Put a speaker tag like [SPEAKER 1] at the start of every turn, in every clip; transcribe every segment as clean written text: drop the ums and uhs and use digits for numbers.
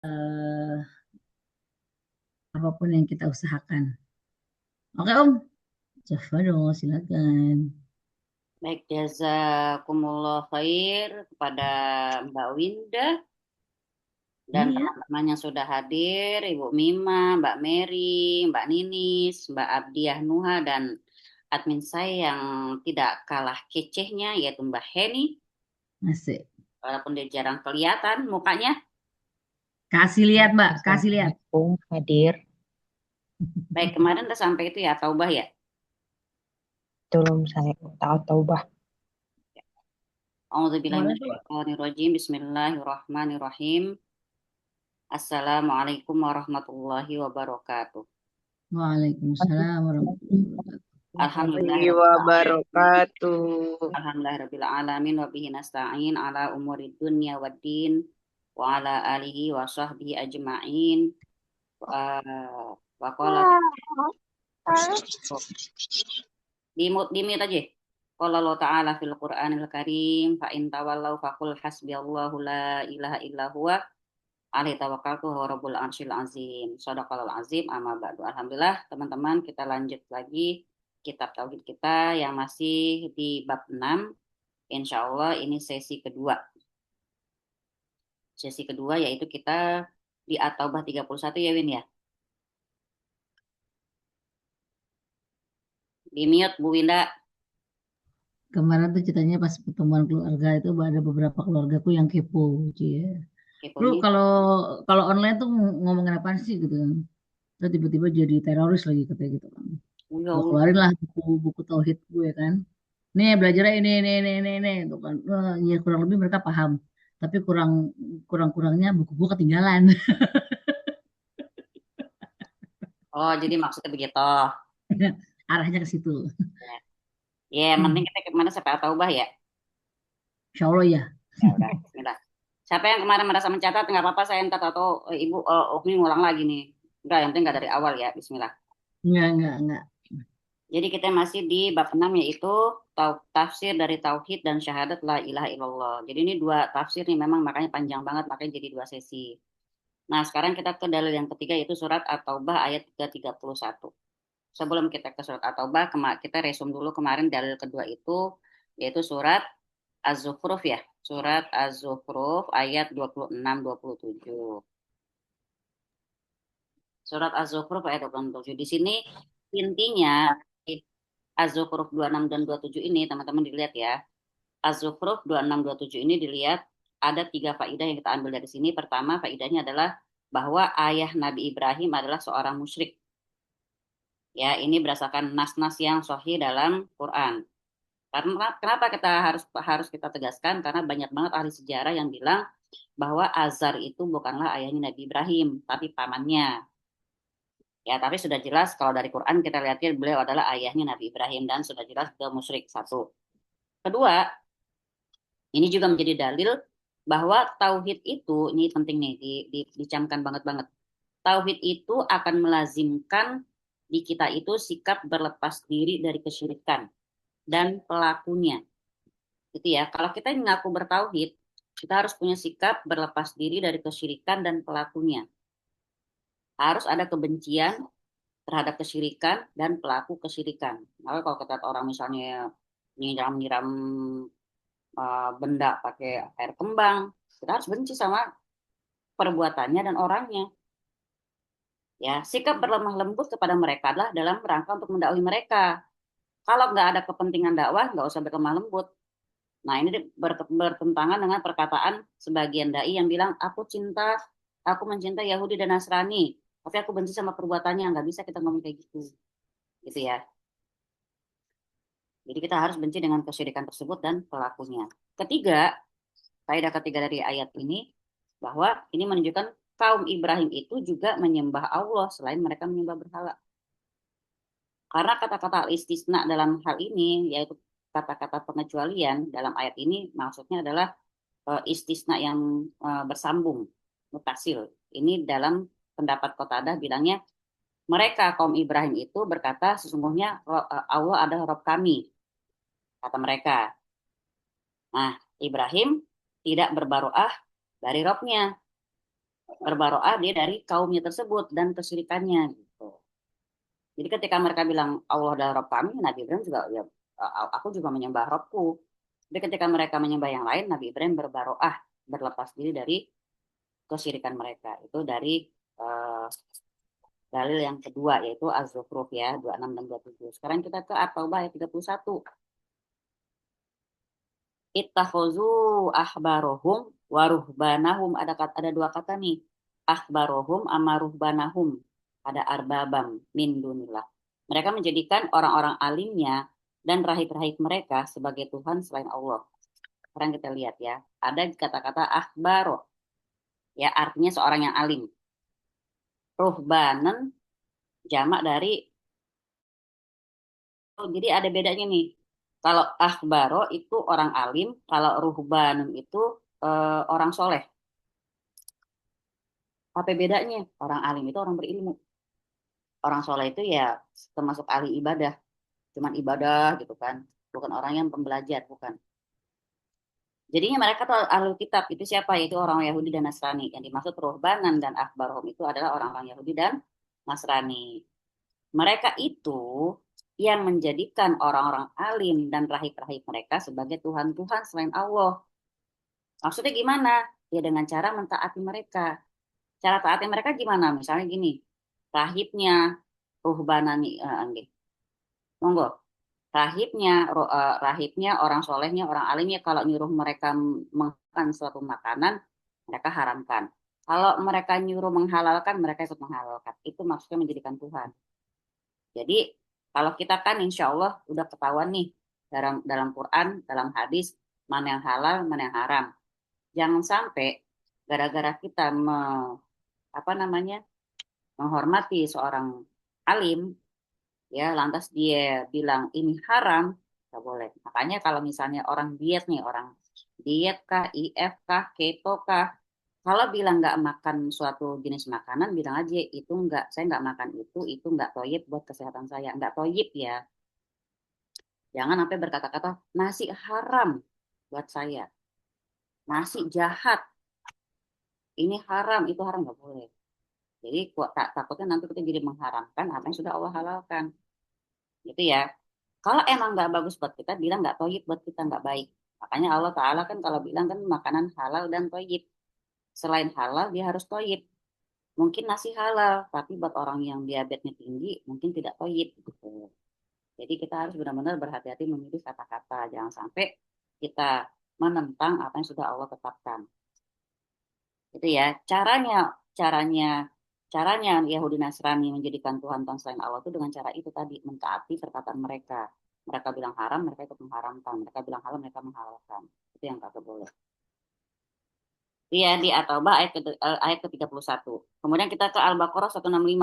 [SPEAKER 1] eh, apapun yang kita usahakan. Oke Om, coba dong silakan.
[SPEAKER 2] Baik, jazakumullah khair kepada Mbak Winda dan
[SPEAKER 1] Iya,
[SPEAKER 2] teman-teman yang sudah hadir, Ibu Mima, Mbak Mary, Mbak Ninis, Mbak Abdiah Nuha, dan admin saya yang tidak kalah kecehnya, yaitu Mbak Heni,
[SPEAKER 1] masih.
[SPEAKER 2] walaupun dia jarang kelihatan mukanya.
[SPEAKER 1] Kasih lihat Mbak, kasih lihat.
[SPEAKER 3] Assalamualaikum, hadir.
[SPEAKER 2] Baik, kemarin udah sampai itu ya, Taubah ya.
[SPEAKER 3] Tolong saya taubah.
[SPEAKER 1] Kemarin tuh
[SPEAKER 2] A'udzubillahiminasyaitonirrajim. Bismillahirrahmanirrahim. Assalamualaikum warahmatullahi wabarakatuh.
[SPEAKER 1] Waalaikumsalam warahmatullahi wabarakatuh.
[SPEAKER 3] Warahmatullahi
[SPEAKER 2] Alhamdulillahirrahmanirrahim.
[SPEAKER 3] wabarakatuh.
[SPEAKER 2] Alhamdulillahirrahmanirrahim. Wa bihi nasta'in ala umuri dunya waddin. Wa ala alihi wa sahbihi ajma'in. Wa qala dimut aja. Qala Allah Ta'ala fil Qur'anil Karim fa in tawallaw faqul hasbiyallahu la ilaha illa huwa alaihi tawakkaltu wa rabbul arsyil azim. Shadaqallahul azim. Amma ba'du. Alhamdulillah, teman-teman, kita lanjut lagi kitab tauhid kita yang masih di bab 6. Insya Allah ini sesi kedua. Sesi kedua yaitu kita di At-Taubah 31 ya Win ya. Di mute Bu Winda.
[SPEAKER 1] kemarin tuh ceritanya pas pertemuan keluarga itu ada beberapa keluargaku yang kepo, cie. Lu
[SPEAKER 2] Keponya.
[SPEAKER 1] kalau kalau online tuh ngomongin apa sih gitu kan? Terus tiba-tiba jadi teroris lagi katanya gitu kan.
[SPEAKER 2] Ya
[SPEAKER 1] Gue
[SPEAKER 2] Allah.
[SPEAKER 1] keluarin lah buku tauhid gue kan. Nih belajarnya ini itu kan. Wah, ya kurang lebih mereka paham. Tapi kurang-kurangnya buku gue ketinggalan.
[SPEAKER 2] Oh, jadi maksudnya begitu.
[SPEAKER 1] Arahnya ke situ.
[SPEAKER 2] Ya, ya yang penting kita kemana sampai At-Taubah ya.
[SPEAKER 1] Insya Allah ya.
[SPEAKER 2] Ya udah, bismillah. Siapa yang kemarin merasa mencatat, nggak apa-apa saya ntar atau Ibu Umi ngulang lagi nih. Enggak, yang penting nggak dari awal ya, bismillah.
[SPEAKER 1] Enggak.
[SPEAKER 2] Jadi kita masih di bab 6 yaitu tafsir dari tauhid dan syahadat la ilaha illallah. Jadi ini dua tafsir nih memang makanya panjang banget makanya jadi dua sesi. Nah, sekarang kita ke dalil yang ketiga yaitu surat At-Taubah ayat 331. Sebelum kita ke surat At-Taubah, kita resum dulu kemarin dalil kedua itu yaitu surat Az-Zukhruf ya. Surat Az-Zukhruf ayat 26-27. Surat Az-Zukhruf ayat 27. Di sini intinya Az-Zukhruf 26 dan 27 ini teman-teman dilihat ya. Az-Zukhruf 26 27 ini dilihat ada tiga faidah yang kita ambil dari sini. Pertama, faidahnya adalah bahwa ayah Nabi Ibrahim adalah seorang musyrik. Ya, ini berdasarkan nas-nas yang sahih dalam Quran. Karena kenapa kita harus kita tegaskan? Karena banyak banget ahli sejarah yang bilang bahwa Azar itu bukanlah ayahnya Nabi Ibrahim, tapi pamannya. Ya, tapi sudah jelas kalau dari Quran kita lihatnya beliau adalah ayahnya Nabi Ibrahim dan sudah jelas beliau musyrik. Satu. Kedua, ini juga menjadi dalil bahwa tauhid itu ini penting nih dicamkan banget. Tauhid itu akan melazimkan di kita itu sikap berlepas diri dari kesyirikan dan pelakunya. Gitu ya. Kalau kita mengaku bertauhid, kita harus punya sikap berlepas diri dari kesyirikan dan pelakunya. Harus ada kebencian terhadap kesyirikan dan pelaku kesyirikan. Maka kalau kita orang misalnya nyiram-nyiram benda pakai air kembang, kita harus benci sama perbuatannya dan orangnya. Ya, sikap berlemah lembut kepada mereka adalah dalam rangka untuk mendakwai mereka. Kalau nggak ada kepentingan dakwah, nggak usah berlemah lembut. Nah, ini bertentangan dengan perkataan sebagian dai yang bilang, aku mencintai Yahudi dan Nasrani, tapi aku benci sama perbuatannya. Nggak bisa kita ngomong kayak gitu. Gitu ya. Jadi kita harus benci dengan kesyirikan tersebut dan pelakunya. Ketiga, faedah ketiga dari ayat ini, bahwa ini menunjukkan kaum Ibrahim itu juga menyembah Allah selain mereka menyembah berhala. Karena kata-kata istisna dalam hal ini, yaitu kata-kata pengecualian dalam ayat ini, maksudnya adalah istisna yang bersambung, mutasil. Ini dalam pendapat Qatadah bilangnya, mereka kaum Ibrahim itu berkata, sesungguhnya Allah adalah Rabb kami, kata mereka. Nah, Ibrahim tidak berbaroah dari Rabb-nya. berbaroah dia dari kaumnya tersebut dan kesyirikannya gitu. Jadi ketika mereka bilang Allah adalah Rabb kami, Nabi Ibrahim juga ya aku juga menyembah Rabbku. Jadi ketika mereka menyembah yang lain, Nabi Ibrahim berbaroah, berlepas diri dari kesyirikan mereka. Itu dari dalil yang kedua yaitu Az-Zukhruf ya 26 dan 27. Sekarang kita ke At-Taubah ayat 31. Ittakhuzu ahbarohum waruhbanahum, ada dua kata nih. Ahbarohum ama ruhbanahum. Ada arbabam min dunillah. Mereka menjadikan orang-orang alimnya dan rahib-rahib mereka sebagai Tuhan selain Allah. Sekarang kita lihat ya. Ada kata-kata ahbaro. Ya, artinya seorang yang alim. Ruhbanan jamak dari, jadi ada bedanya nih. Kalau ahbaro itu orang alim, kalau ruhbanun itu orang soleh. Apa bedanya? Orang alim itu orang berilmu. Orang soleh itu ya termasuk ahli ibadah. Cuman ibadah gitu kan. Bukan orang yang pembelajar, bukan. Jadinya mereka tuh ahli kitab. Itu siapa? Yaitu orang Yahudi dan Nasrani. Yang dimaksud ruhbanan dan ahbarohum itu adalah orang-orang Yahudi dan Nasrani. Mereka itu yang menjadikan orang-orang alim dan rahib-rahib mereka sebagai Tuhan-Tuhan selain Allah. Maksudnya gimana? Ya dengan cara mentaati mereka. Cara taati mereka gimana? Misalnya gini, rahibnya, ruhbanani, monggo. Rahibnya, orang solehnya, orang alimnya, kalau nyuruh mereka makan suatu makanan, mereka haramkan. Kalau mereka nyuruh menghalalkan, mereka ikut menghalalkan. Itu maksudnya menjadikan Tuhan. Jadi kalau kita kan insya Allah udah ketahuan nih dalam Quran, dalam hadis, mana yang halal, mana yang haram. Jangan sampai gara-gara kita menghormati seorang alim, ya lantas dia bilang ini haram, nggak boleh. Makanya kalau misalnya orang diet nih, orang diet kah, IF kah, keto kah, kalau bilang nggak makan suatu jenis makanan, bilang aja itu nggak, saya nggak makan itu nggak toyib buat kesehatan saya, nggak toyib ya. Jangan sampai berkata-kata nasi haram buat saya, nasi jahat, ini haram, itu haram, nggak boleh. Jadi takutnya nanti kita jadi mengharamkan apa yang sudah Allah halalkan. Gitu ya. Kalau emang nggak bagus buat kita, bilang nggak toyib buat kita, nggak baik. Makanya Allah Ta'ala kan kalau bilang kan makanan halal dan toyib. Selain halal, dia harus toyib. Mungkin nasi halal, tapi buat orang yang diabetesnya tinggi, mungkin tidak toyib. Gitu. Jadi kita harus benar-benar berhati-hati memilih kata-kata. Jangan sampai kita menentang apa yang sudah Allah tetapkan. Itu ya. Caranya Yahudi Nasrani menjadikan Tuhan selain Allah itu dengan cara itu tadi, mentaati perkataan mereka. Mereka bilang haram, mereka ikut mengharamkan. Mereka bilang halal, mereka menghalalkan. Itu yang kagak boleh. Iya di At-Taubah ayat ke-31. Kemudian kita ke Al-Baqarah 165.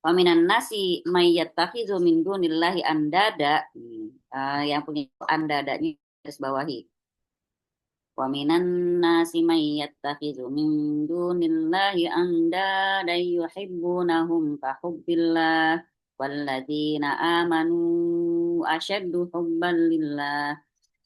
[SPEAKER 2] Wa minan nasi may yattakhidzu min dunillahi andada. Yang punya andadanya garis bawahi. Wa minan nasi may yattakhidzu min dunillahi andada yuhibbunahum ka hubbillah walladzina amanu asyaddu hubban lillah.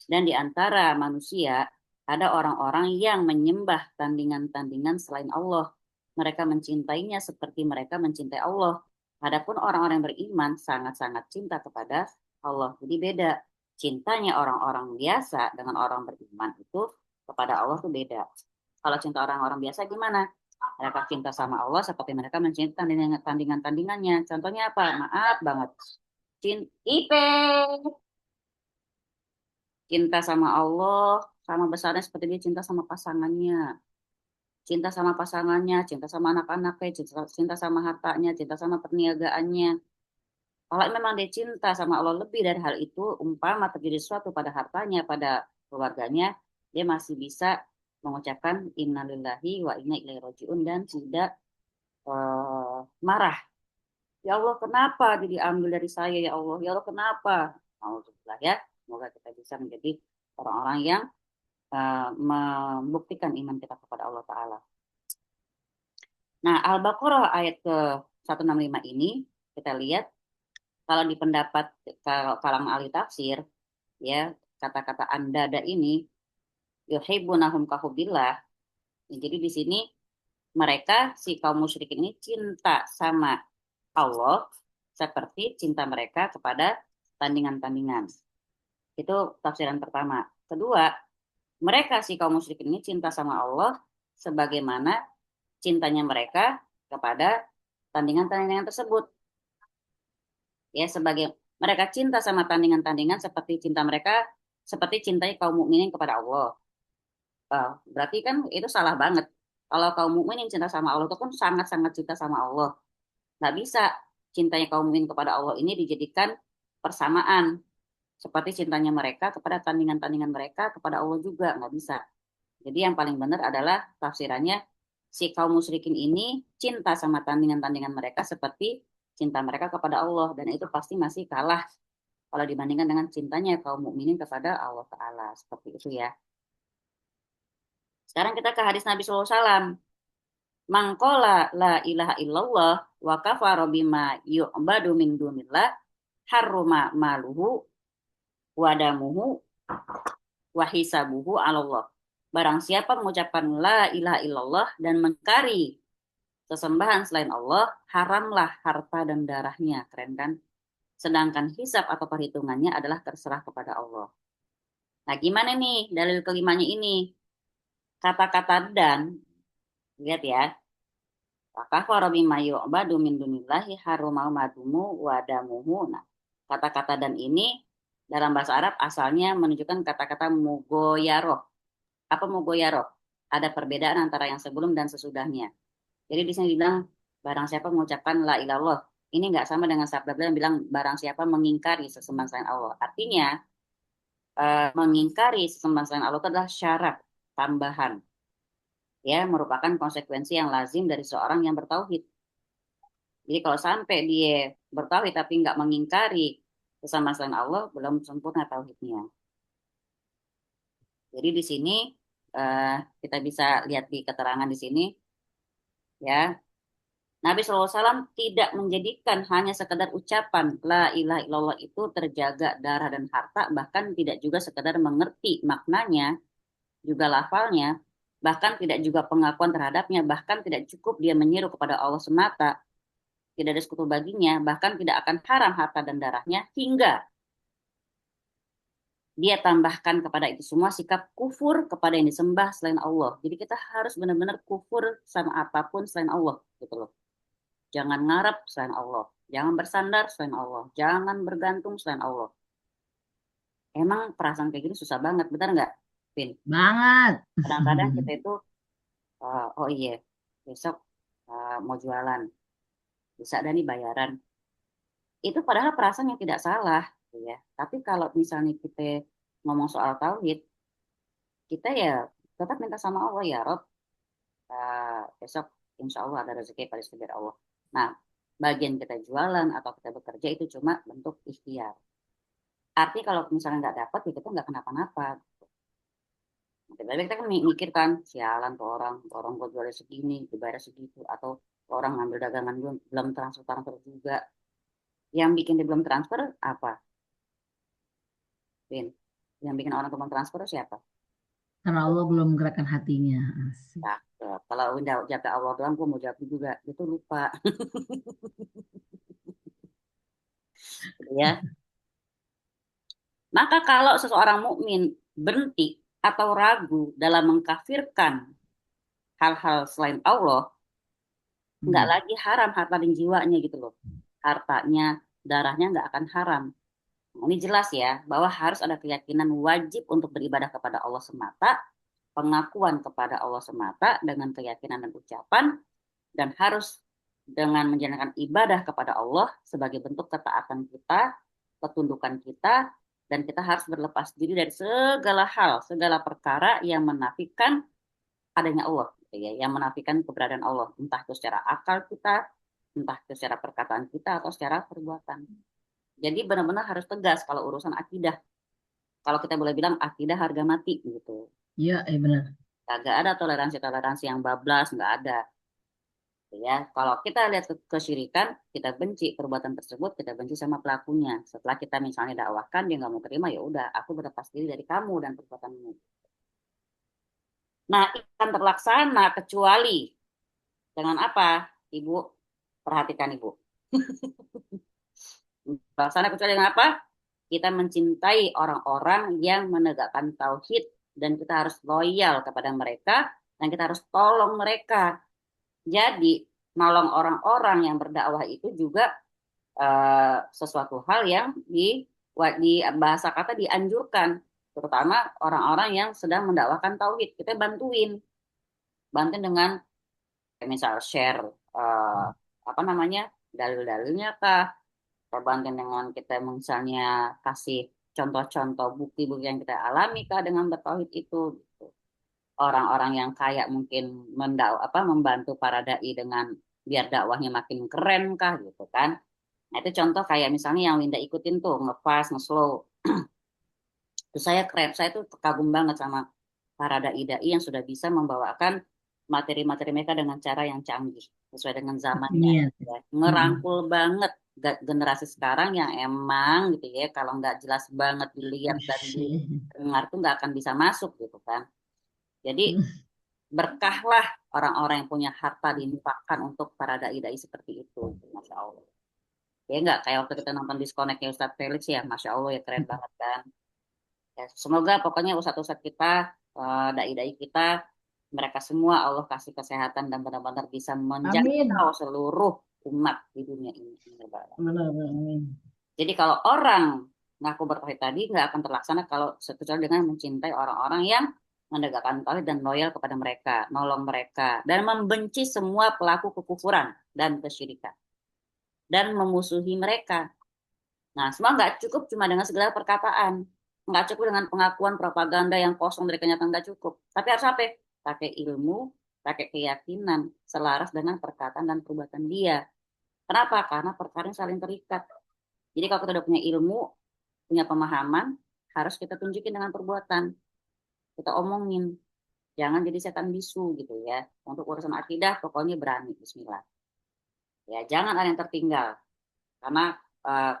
[SPEAKER 2] Dan di antara manusia ada orang-orang yang menyembah tandingan-tandingan selain Allah. Mereka mencintainya seperti mereka mencintai Allah. Adapun orang-orang yang beriman sangat-sangat cinta kepada Allah. Jadi beda. Cintanya orang-orang biasa dengan orang beriman itu kepada Allah itu beda. Kalau cinta orang-orang biasa gimana? Mereka cinta sama Allah seperti mereka mencintai tandingan-tandingannya. Contohnya apa? Maaf banget. Cinta sama Allah sama besarnya seperti dia cinta sama pasangannya. Cinta sama pasangannya, cinta sama anak-anaknya, cinta sama hartanya, cinta sama perniagaannya. Kalau memang dia cinta sama Allah lebih dari hal itu, umpama terjadi sesuatu pada hartanya, pada keluarganya, dia masih bisa mengucapkan innalillahi wa inna ilaihi rajiun dan tidak marah. Ya Allah, kenapa jadi ambil dari saya ya Allah? Ya Allah, kenapa? Alhamdulillah ya. Semoga kita bisa menjadi orang-orang yang membuktikan iman kita kepada Allah Ta'ala. Nah, Al-Baqarah ayat ke-165 ini, kita lihat, kalau di pendapat kalangan ahli tafsir, ya kata-kata andada ini, yuhibbunahum kahubillah, Jadi di sini mereka si kaum musyrikin ini cinta sama Allah seperti cinta mereka kepada tandingan-tandingan. Itu tafsiran pertama. Kedua, mereka si kaum musyrikin ini cinta sama Allah sebagaimana cintanya mereka kepada tandingan-tandingan tersebut. Ya, sebagai mereka cinta sama tandingan-tandingan seperti cinta mereka seperti cintai kaum mukminin kepada Allah. Berarti kan itu salah banget. Kalau kaum mukminin cinta sama Allah itu kan sangat-sangat cinta sama Allah. Nggak bisa cintanya kaum mukmin kepada Allah ini dijadikan persamaan seperti cintanya mereka kepada tandingan-tandingan mereka kepada Allah juga, nggak bisa. Jadi yang paling benar adalah tafsirannya si kaum musyrikin ini cinta sama tandingan-tandingan mereka seperti cinta mereka kepada Allah, dan itu pasti masih kalah kalau dibandingkan dengan cintanya kaum mukminin kepada Allah Ta'ala. Seperti itu ya. Sekarang kita ke hadis Nabi SAW. Mangkola la ilaha illallah wa kafara bima yu'badu min dunillah harruma maluhu wadamuhu wahisabuhu Allah. Barang siapa mengucapkan la ilaha illallah dan mengingkari sesembahan selain Allah, haramlah harta dan darahnya. Keren kan? Sedangkan hisab atau perhitungannya adalah terserah kepada Allah. Nah, gimana nih dalil kelimanya ini? Kata-kata dan, lihat ya. Wa kafara bima yu'badu min dunillahi harrama madumu wadamuhu. Nah, kata-kata dan ini dalam bahasa Arab asalnya menunjukkan kata-kata mugoyaroh. Apa mugoyaroh? Ada perbedaan antara yang sebelum dan sesudahnya. Jadi di sini bilang barang siapa mengucapkan la ilallah. Ini nggak sama dengan sabda beliau yang bilang barang siapa mengingkari sesembahan selain Allah. Artinya mengingkari sesembahan selain Allah itu adalah syarat tambahan. Ya, merupakan konsekuensi yang lazim dari seorang yang bertauhid. Jadi kalau sampai dia bertauhid tapi nggak mengingkari sesembahan selain Allah, belum sempurna tauhidnya. Jadi di sini kita bisa lihat di keterangan di sini, ya. Nabi SAW tidak menjadikan hanya sekedar ucapan la ilaha illallah itu terjaga darah dan harta, bahkan tidak juga sekedar mengerti maknanya, juga lafalnya, bahkan tidak juga pengakuan terhadapnya, bahkan tidak cukup dia menyeru kepada Allah semata, tidak ada sekutu baginya, bahkan tidak akan haram harta dan darahnya, hingga dia tambahkan kepada itu semua sikap kufur kepada yang disembah selain Allah. Jadi kita harus benar-benar kufur sama apapun selain Allah, gitu loh. Jangan ngarep selain Allah. Jangan bersandar selain Allah. Jangan bergantung selain Allah. Emang perasaan kayak gini susah banget, benar nggak, Vin?
[SPEAKER 1] Banget.
[SPEAKER 2] Kadang-kadang kita itu, oh iya, besok mau jualan, bisa ada nih bayaran. Itu padahal perasaan yang tidak salah, gitu ya. Tapi kalau misalnya kita ngomong soal tauhid, kita ya tetap minta sama Allah, ya Rob, besok insya Allah ada rezeki pada dari Allah. Nah, bagian kita jualan atau kita bekerja itu cuma bentuk ikhtiar. Artinya kalau misalnya nggak dapat, ya kita nggak kenapa-napa. Tapi kita kan mikirkan, sialan tuh orang gue jualnya segini, dibayar segitu, atau orang ngambil dagangan gue belum transfer juga. Yang bikin dia belum transfer apa? Vin, yang bikin orang belum transfer siapa?
[SPEAKER 1] Karena Allah belum menggerakkan hatinya. Asik.
[SPEAKER 2] Nah, kalau udah jaga Allah doang, gue mau jawab juga, itu lupa. Ya. Maka kalau seseorang mukmin berhenti atau ragu dalam mengkafirkan hal-hal selain Allah, nggak lagi haram harta dan jiwanya gitu loh. Hartanya, darahnya nggak akan haram. Nah, ini jelas ya, bahwa harus ada keyakinan wajib untuk beribadah kepada Allah semata, pengakuan kepada Allah semata dengan keyakinan dan ucapan, dan harus dengan menjalankan ibadah kepada Allah sebagai bentuk ketaatan kita, ketundukan kita, dan kita harus berlepas diri dari segala hal, segala perkara yang menafikan adanya Allah, gitu ya, yang menafikan keberadaan Allah, entah itu secara akal kita, entah itu secara perkataan kita, atau secara perbuatan. Jadi benar-benar harus tegas kalau urusan akidah. Kalau kita boleh bilang akidah harga mati gitu.
[SPEAKER 1] Iya, benar.
[SPEAKER 2] Gak ada toleransi-toleransi yang bablas, nggak ada. Ya, kalau kita lihat kesyirikan, kita benci perbuatan tersebut, kita benci sama pelakunya. Setelah kita misalnya dakwahkan, dia nggak mau terima, ya udah, aku berlepas diri dari kamu dan perbuatanmu. Nah, itu akan terlaksana kecuali dengan apa, Ibu? Perhatikan, Ibu. Terlaksana kecuali dengan apa? Kita mencintai orang-orang yang menegakkan tauhid dan kita harus loyal kepada mereka dan kita harus tolong mereka. Jadi, nolong orang-orang yang berdakwah itu juga sesuatu hal yang di bahasa kata dianjurkan, terutama orang-orang yang sedang mendakwakan tauhid. Kita bantuin dengan misal share apa namanya dalil-dalilnya kah, kita bantuin dengan kita misalnya kasih contoh-contoh bukti-bukti yang kita alami kah dengan bertauhid itu. Gitu. Orang-orang yang kayak mungkin membantu para dai dengan biar dakwahnya makin keren kah gitu kan. Nah itu contoh kayak misalnya yang Winda ikutin tuh nge-fast, nge-slow. Itu saya keren, saya tuh kagum banget sama para dai-dai yang sudah bisa membawakan materi-materi mereka dengan cara yang canggih sesuai dengan zamannya.
[SPEAKER 1] Kekinian.
[SPEAKER 2] Ya.
[SPEAKER 1] Mm-mm.
[SPEAKER 2] Ngerangkul banget generasi sekarang yang emang gitu ya kalau nggak jelas banget dilihat dan
[SPEAKER 1] Wih.
[SPEAKER 2] didengar tuh nggak akan bisa masuk gitu kan. Jadi berkahlah orang-orang yang punya harta diinfakkan untuk para dai-dai seperti itu. Masya Allah. Ya enggak kayak waktu kita nonton disconnectnya Ustadz Felix ya, Masya Allah ya keren banget kan. Ya, semoga pokoknya ustadz-ustadz kita, dai-dai kita, mereka semua Allah kasih kesehatan dan benar-benar bisa
[SPEAKER 1] Amin.
[SPEAKER 2] menjangkau seluruh umat di dunia ini.
[SPEAKER 1] Benar, benar, amin.
[SPEAKER 2] Jadi kalau orang ngaku bertauhid tadi nggak akan terlaksana kalau kecuali dengan mencintai orang-orang yang menegakkan tauhid dan loyal kepada mereka, nolong mereka, dan membenci semua pelaku kekufuran dan kesyirikan dan memusuhi mereka. Nah, semua nggak cukup cuma dengan segala perkataan. Nggak cukup dengan pengakuan propaganda yang kosong dari kenyataan, nggak cukup. Tapi harus apa? Pakai ilmu, pakai keyakinan, selaras dengan perkataan dan perbuatan dia. Kenapa? Karena perkara saling terikat. Jadi kalau kita udah punya ilmu, punya pemahaman, harus kita tunjukin dengan perbuatan. Kita omongin. Jangan jadi setan bisu gitu ya. Untuk urusan akidah, pokoknya berani. Bismillah. Ya, jangan ada yang tertinggal. Karena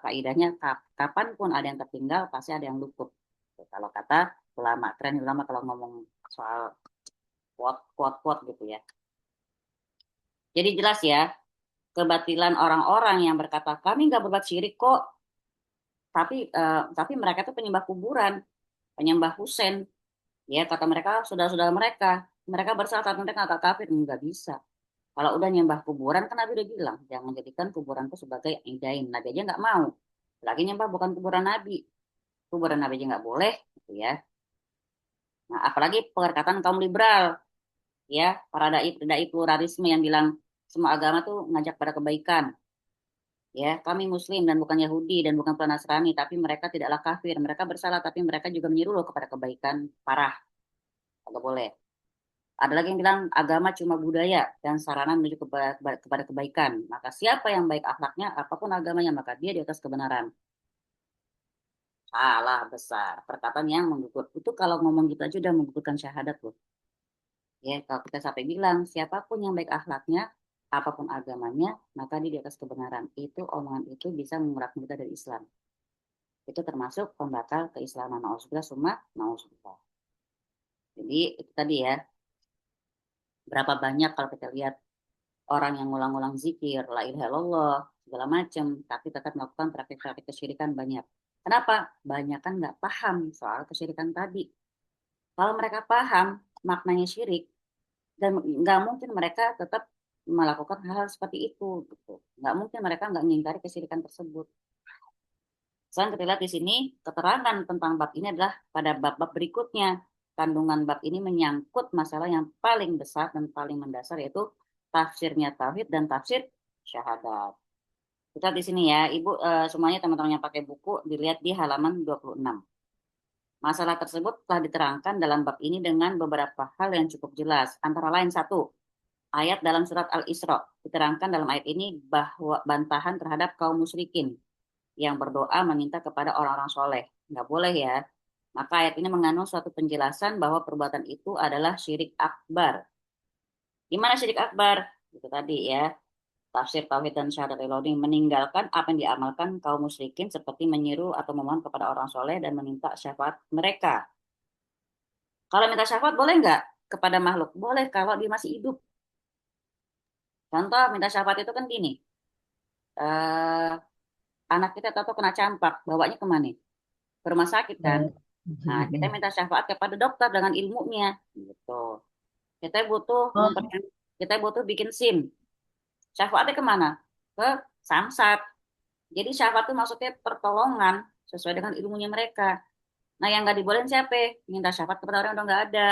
[SPEAKER 2] kaidahnya kapanpun ada yang tertinggal pasti ada yang luput. Kalau kata ulama, keren ulama kalau ngomong soal quote gitu ya. Jadi jelas ya, kebatilan orang-orang yang berkata kami nggak berbuat syirik kok, tapi mereka itu penyembah kuburan, penyembah Husain. Ya kata mereka saudara-saudara mereka bersalah tapi mereka nggak kafir, nggak bisa. Kalau udah nyembah kuburan kan Nabi udah bilang jangan jadikan kuburan itu sebagai idain. Nabi aja nggak mau. Lagi nyembah bukan kuburan Nabi. Kuburan Nabi aja nggak boleh, gitu ya. Nah, apalagi perkataan kaum liberal, ya, para dai pluralisme yang bilang semua agama tuh ngajak pada kebaikan. Ya, kami Muslim dan bukan Yahudi dan bukan pula Nasrani, tapi mereka tidaklah kafir. Mereka bersalah, tapi mereka juga menyuruh kepada kebaikan parah. Agak boleh. Ada lagi yang bilang agama cuma budaya dan sarana menuju kepada kebaikan. Maka siapa yang baik akhlaknya, apapun agamanya, maka dia di atas kebenaran. Salah besar. Perkataan yang menggugur. Itu kalau ngomong gitu aja udah menggugurkan syahadat loh. Ya, kalau kita sampai bilang siapapun yang baik akhlaknya, apapun agamanya, maka dia di atas kebenaran. Itu omongan itu bisa mengeluarkan kita dari Islam. Itu termasuk pembatal keislaman. Nauzubillah summa nauzubillah. Jadi itu tadi ya, berapa banyak kalau kita lihat orang yang ngulang-ngulang zikir, la ilaha illallah, segala macam, tapi tetap melakukan praktik-praktik kesyirikan banyak. Kenapa? Banyak kan nggak paham soal kesyirikan tadi. Kalau mereka paham maknanya syirik, dan nggak mungkin mereka tetap melakukan hal-hal seperti itu. Gitu. Nggak mungkin mereka nggak mengingkari kesyirikan tersebut. Selain kita lihat di sini, keterangan tentang bab ini adalah pada bab-bab berikutnya. Kandungan bab ini menyangkut masalah yang paling besar dan paling mendasar, yaitu tafsirnya tauhid dan tafsir syahadat. Kita di sini ya, Ibu semuanya teman-teman yang pakai buku dilihat di halaman 26. Masalah tersebut telah diterangkan dalam bab ini dengan beberapa hal yang cukup jelas. Antara lain satu, ayat dalam surat Al-Isra. Diterangkan dalam ayat ini bahwa bantahan terhadap kaum musyrikin yang berdoa meminta kepada orang-orang soleh. Nggak boleh ya. Maka ayat ini mengandung suatu penjelasan bahwa perbuatan itu adalah syirik akbar. Gimana syirik akbar? Itu tadi ya. Tafsir tauhid dan syahadat reloading meninggalkan apa yang diamalkan kaum musyrikin seperti menyeru atau memohon kepada orang soleh dan meminta syafaat mereka. Kalau minta syafaat boleh nggak? kepada makhluk. Boleh kalau dia masih hidup. Contoh minta syafaat itu kan gini. eh Anak kita tahu kena campak, bawanya kemana? Ke rumah sakit kan.
[SPEAKER 1] Oh,
[SPEAKER 2] Nah, kita minta syafaat kepada dokter dengan ilmunya, gitu. Kita butuh
[SPEAKER 1] oh,
[SPEAKER 2] kita butuh bikin SIM. Syafaatnya kemana? Ke Samsat. Jadi syafaat itu maksudnya pertolongan sesuai dengan ilmunya mereka. Nah, yang nggak dibolehin siapa? Minta syafaat kepada orang yang udah nggak ada,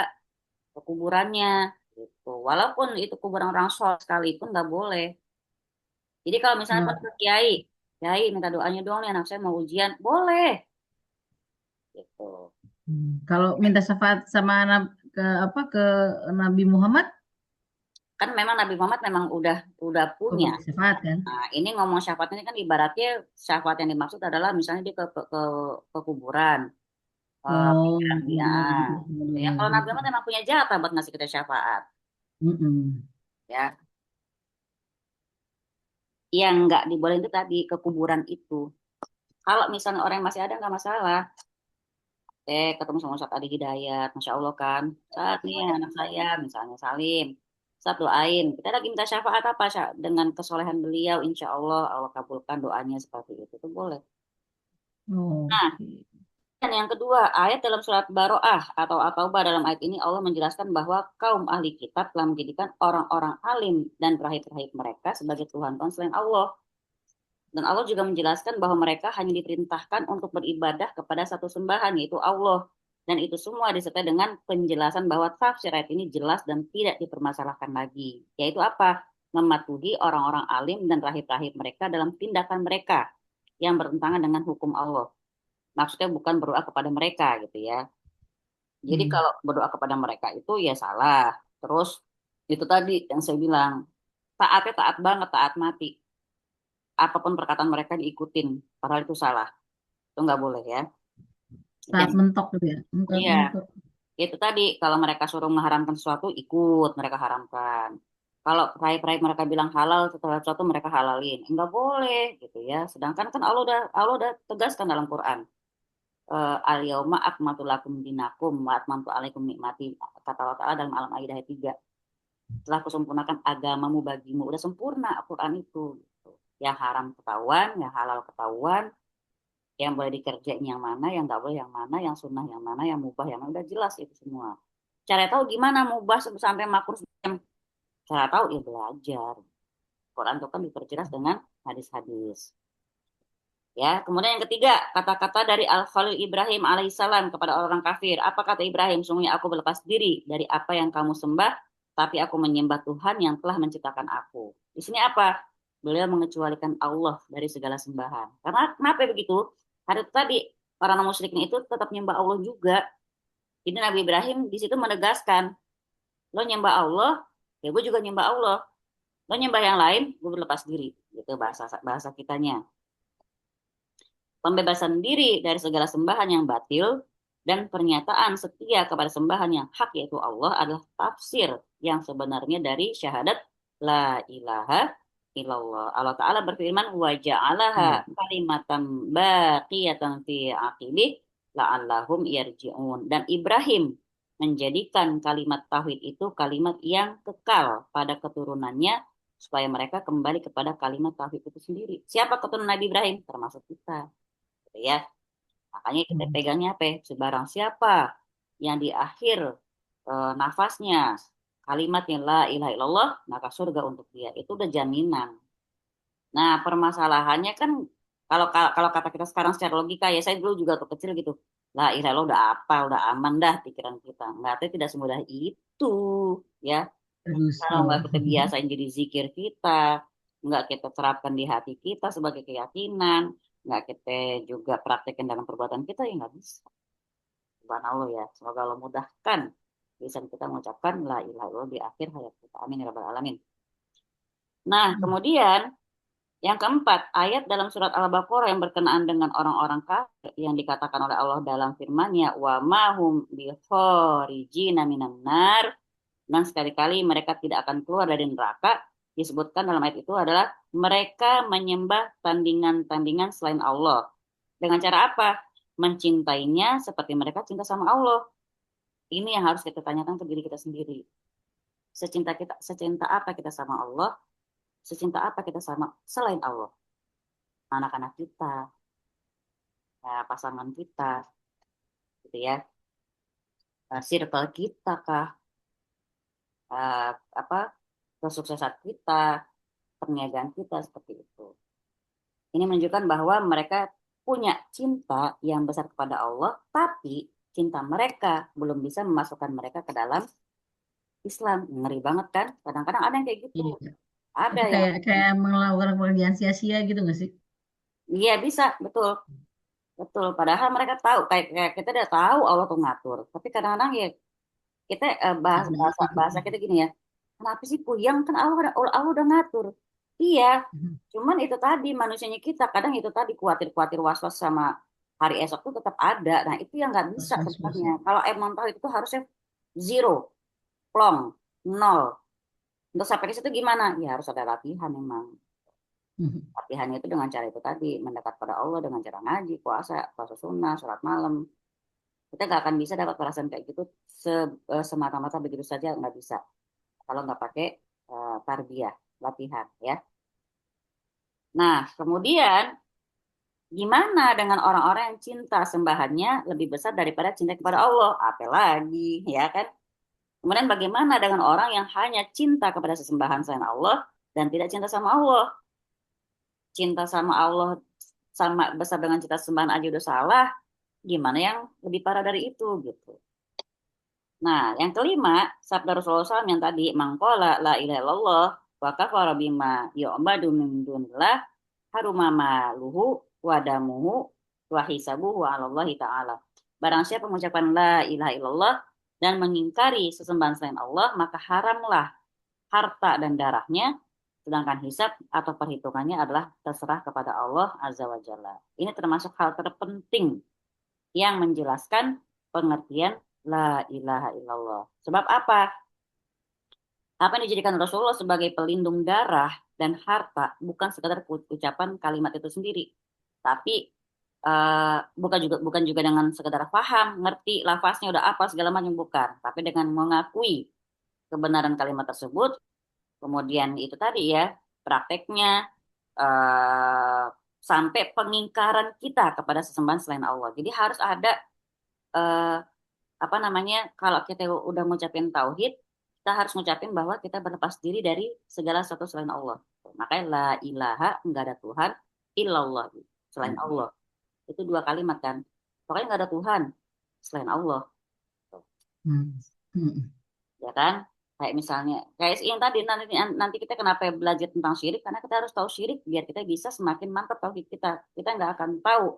[SPEAKER 2] ke kuburannya, gitu. Walaupun itu kuburan orang soleh sekalipun nggak boleh. Jadi kalau misalnya pun
[SPEAKER 1] nah,
[SPEAKER 2] ke kiai, kiai minta doanya dong nih anak saya mau ujian, boleh, gitu.
[SPEAKER 1] kalau minta syafaat sama ke apa ke Nabi Muhammad,
[SPEAKER 2] Kan memang Nabi Muhammad memang udah
[SPEAKER 1] kok
[SPEAKER 2] punya.
[SPEAKER 1] minta syafaat kan?
[SPEAKER 2] Nah, ini ngomong syafaat ini kan ibaratnya syafaat yang dimaksud adalah misalnya dia ke kuburan.
[SPEAKER 1] Oh,
[SPEAKER 2] Ya, ya kalau Nabi Muhammad memang punya jatah buat ngasih kita syafaat.
[SPEAKER 1] mm-mm.
[SPEAKER 2] Ya, yang nggak dibolehin itu tadi ke kuburan itu. Kalau misalnya orang yang masih ada nggak masalah. Ketemu sama Ustadz Adi Hidayat, Masya Allah kan. Saat nih anak saya, misalnya Salim. Saat doain, kita lagi minta syafaat apa, dengan kesolehan beliau, insya Allah, Allah kabulkan doanya seperti itu boleh. Nah,
[SPEAKER 1] Oke.
[SPEAKER 2] dan yang kedua, ayat dalam surat Baroah atau At-Taubah dalam ayat ini Allah menjelaskan bahwa kaum ahli kitab telah menjadikan orang-orang alim dan rahib-rahib mereka sebagai Tuhan-Tuhan selain Allah. Dan Allah juga menjelaskan bahwa mereka hanya diperintahkan untuk beribadah kepada satu sembahan, yaitu Allah. Dan itu semua disertai dengan penjelasan bahwa tafsir ayat ini jelas dan tidak dipermasalahkan lagi. Yaitu apa? Mematuhi orang-orang alim dan rahib-rahib mereka dalam tindakan mereka yang bertentangan dengan hukum Allah. Maksudnya bukan berdoa kepada mereka gitu ya. Jadi
[SPEAKER 1] Hmm.
[SPEAKER 2] kalau berdoa kepada mereka itu ya salah. Terus itu tadi yang saya bilang, taatnya taat banget, taat mati. Apapun perkataan mereka diikutin, padahal itu salah. Itu nggak boleh ya.
[SPEAKER 1] Saat
[SPEAKER 2] Dan
[SPEAKER 1] mentok gitu ya, mentok
[SPEAKER 2] iya,
[SPEAKER 1] mentok.
[SPEAKER 2] itu tadi kalau mereka suruh mengharamkan sesuatu, ikut mereka haramkan. Kalau raib-raib mereka bilang halal, setelah sesuatu mereka halalin. Enggak boleh gitu ya. Sedangkan kan Allah udah tegaskan dalam Quran. Al-yauma akmaltu lakum dinakum wa atmamtu alaikum nikmati, kata Allah Ta'ala dalam Alam Aidah ayat 3. Telah kusempurnakan agamamu bagimu. Udah sempurna Quran itu. Gitu. Yang haram ketahuan, yang halal ketahuan, yang boleh dikerjain yang mana, yang nggak boleh yang mana, yang sunnah yang mana, yang mubah yang mana, udah jelas itu semua. Cara tahu gimana mubah sampai makruh, cara tahu ya belajar. Quran itu kan diperjelas dengan hadis-hadis. Ya, kemudian yang ketiga, kata-kata dari Al-Khalil Ibrahim alaihissalam kepada orang kafir. Apa kata Ibrahim? Sungguhnya aku berlepas diri dari apa yang kamu sembah, tapi aku menyembah Tuhan yang telah menciptakan aku. Di sini apa? Beliau mengecualikan Allah dari segala sembahan. Karena kenapa begitu? Karena tadi orang musyrikin itu tetap menyembah Allah juga. Jadi Nabi Ibrahim di situ menegaskan, lo nyembah Allah, ya gue juga nyembah Allah. Lo nyembah yang lain, gue berlepas diri. Gitu bahasa bahasa kitanya. Pembebasan diri dari segala sembahan yang batil dan pernyataan setia kepada sembahan yang hak yaitu Allah adalah tafsir yang sebenarnya dari syahadat la ilaha illallah. Allah Ta'ala berfirman wa ja'alaha kalimatan baqiyatan fi aqibih la'allahum yarji'un. Dan Ibrahim menjadikan kalimat tauhid itu kalimat yang kekal pada keturunannya supaya mereka kembali kepada kalimat tauhid itu sendiri. Siapa keturunan Nabi Ibrahim? Termasuk kita gitu ya. Makanya kita
[SPEAKER 1] Hmm.
[SPEAKER 2] pegangnya apa ya? Sebarang siapa yang di akhir nafasnya kalimatnya la ilaha illallah, maka surga untuk dia. Itu udah jaminan. Nah, permasalahannya kan kalau kata kita sekarang secara logika ya, saya dulu juga waktu kecil gitu. La ilaha illallah udah apa, udah aman dah pikiran kita. Enggak, tapi tidak semudah itu ya.
[SPEAKER 1] Terus
[SPEAKER 2] Kalau
[SPEAKER 1] ya.
[SPEAKER 2] nggak kita biasain jadi zikir kita, nggak kita terapkan di hati kita sebagai keyakinan, nggak kita juga praktekkan dalam perbuatan kita, ya nggak bisa. Subhanallah ya, semoga Allah mudahkan bisa kita mengucapkan la ilaha illallah di akhir hayat kita. Amin ya rabbal alamin. Nah, kemudian yang keempat, ayat dalam surat Al-Baqarah yang berkenaan dengan orang-orang kafir yang dikatakan oleh Allah dalam firman-Nya, wa mahum bi kharijina minan nar, dan sekali-kali mereka tidak akan keluar dari neraka. Disebutkan dalam ayat itu adalah mereka menyembah tandingan-tandingan selain Allah. Dengan cara apa? Mencintainya seperti mereka cinta sama Allah. Ini yang harus kita tanyakan ke diri kita sendiri. Secinta apa kita sama Allah, secinta apa kita sama selain Allah. Anak-anak kita, ya, pasangan kita, gitu ya. Circle kita kah, apa kesuksesan kita, perniagaan kita, seperti itu. Ini menunjukkan bahwa mereka punya cinta yang besar kepada Allah, tapi cinta mereka belum bisa memasukkan mereka ke dalam Islam. Ngeri banget kan? Kadang-kadang ada yang kayak gitu.
[SPEAKER 1] Iya.
[SPEAKER 2] Ada
[SPEAKER 1] Itu
[SPEAKER 2] yang,
[SPEAKER 1] kayak melakukan pekerjaan sia-sia gitu nggak sih?
[SPEAKER 2] iya bisa, betul. Betul. Padahal mereka tahu, kayak kita udah tahu Allah tuh ngatur. Tapi kadang-kadang ya kita bahasa,
[SPEAKER 1] Ada
[SPEAKER 2] bahasa
[SPEAKER 1] aja
[SPEAKER 2] bahasa
[SPEAKER 1] gitu.
[SPEAKER 2] kita gini ya. Kenapa sih puyeng? Kan Allah udah ngatur. Iya, cuman itu tadi manusianya kita kadang itu tadi khawatir-khawatir was-was sama hari esok tuh tetap ada. Nah, itu yang nggak bisa
[SPEAKER 1] Was-was.
[SPEAKER 2] sebenarnya. Kalau emang tahu itu tuh harusnya zero, plong, nol. Untuk sampai ke situ gimana? Ya harus ada latihan memang. Latihannya itu dengan cara itu tadi, mendekat pada Allah dengan cara ngaji, puasa sunnah, sholat malam. Kita nggak akan bisa dapat perasaan kayak gitu semata-mata begitu saja, nggak bisa. Kalau nggak pakai tarbiyah, latihan ya. Nah, kemudian gimana dengan orang-orang yang cinta sembahannya lebih besar daripada cinta kepada Allah? Apalagi, ya kan? Kemudian bagaimana dengan orang yang hanya cinta kepada sesembahan selain Allah dan tidak cinta sama Allah? Cinta sama Allah sama besar dengan cinta sembahan aja udah salah. Gimana yang lebih parah dari itu gitu? Nah, yang kelima, sabda Rasulullah SAW yang tadi, mangkola la ilaha illallah wa kafara bima yu'badu min dunillah haruma maluhu wa damuhu wa hisabuhu 'ala Allah taala. Barang siapa mengucapkan la ilaha illallah dan mengingkari sesembahan selain Allah, maka haramlah harta dan darahnya, sedangkan hisab atau perhitungannya adalah terserah kepada Allah Azza wa Jalla. Ini termasuk hal terpenting yang menjelaskan pengertian la ilaha illallah. Sebab apa? Apa yang dijadikan Rasulullah sebagai pelindung darah dan harta bukan sekadar ucapan kalimat itu sendiri, tapi bukan juga dengan sekedar paham, ngerti lafaznya udah apa segala macam, bukan, tapi dengan mengakui kebenaran kalimat tersebut, kemudian itu tadi ya prakteknya eh, sampai pengingkaran kita kepada sesembahan selain Allah. Jadi harus ada eh, apa namanya, kalau kita udah ngucapin tauhid, kita harus ngucapin bahwa kita berlepas diri dari segala sesuatu selain Allah. Makanya la ilaha, enggak ada Tuhan illallah, selain Allah. Itu dua kalimat kan. Pokoknya enggak ada Tuhan selain Allah, ya kan? Kayak misalnya, kayak yang tadi nanti kita kenapa belajar tentang syirik, karena kita harus tahu syirik biar kita bisa semakin mantap tauhid kita. Kita nggak akan tahu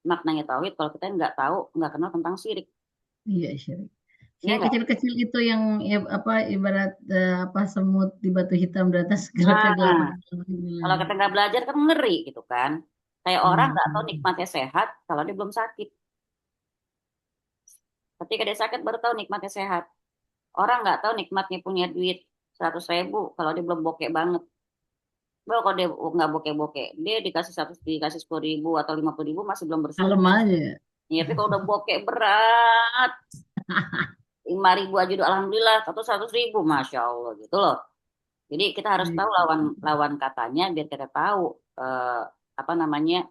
[SPEAKER 2] maknanya tauhid kalau kita nggak tahu, nggak kenal tentang syirik.
[SPEAKER 1] Iya, syirik.
[SPEAKER 2] Iya
[SPEAKER 1] Syirik
[SPEAKER 2] nggak?
[SPEAKER 1] kecil-kecil itu yang ya, apa ibarat apa semut di batu hitam di atas
[SPEAKER 2] Nah,
[SPEAKER 1] kegelapan.
[SPEAKER 2] kalau kita nggak belajar kan ngeri gitu kan. Kayak orang nggak tahu
[SPEAKER 1] Hmm.
[SPEAKER 2] nikmatnya sehat kalau dia belum sakit. Ketika dia sakit baru tahu nikmatnya sehat. Orang nggak tahu nikmatnya punya duit 100.000 kalau dia belum bokeh banget. Bahwa kalau dia nggak bokeh-bokeh, dia dikasih 10.000 atau 50.000 masih belum
[SPEAKER 1] Kalem
[SPEAKER 2] bersyukur.
[SPEAKER 1] aja.
[SPEAKER 2] Ya, tapi kalau udah bokeh berat, 5.000 aja udah alhamdulillah, atau 100.000, masya Allah gitu loh. Jadi kita harus tahu lawan lawan katanya biar kita tahu eh, apa namanya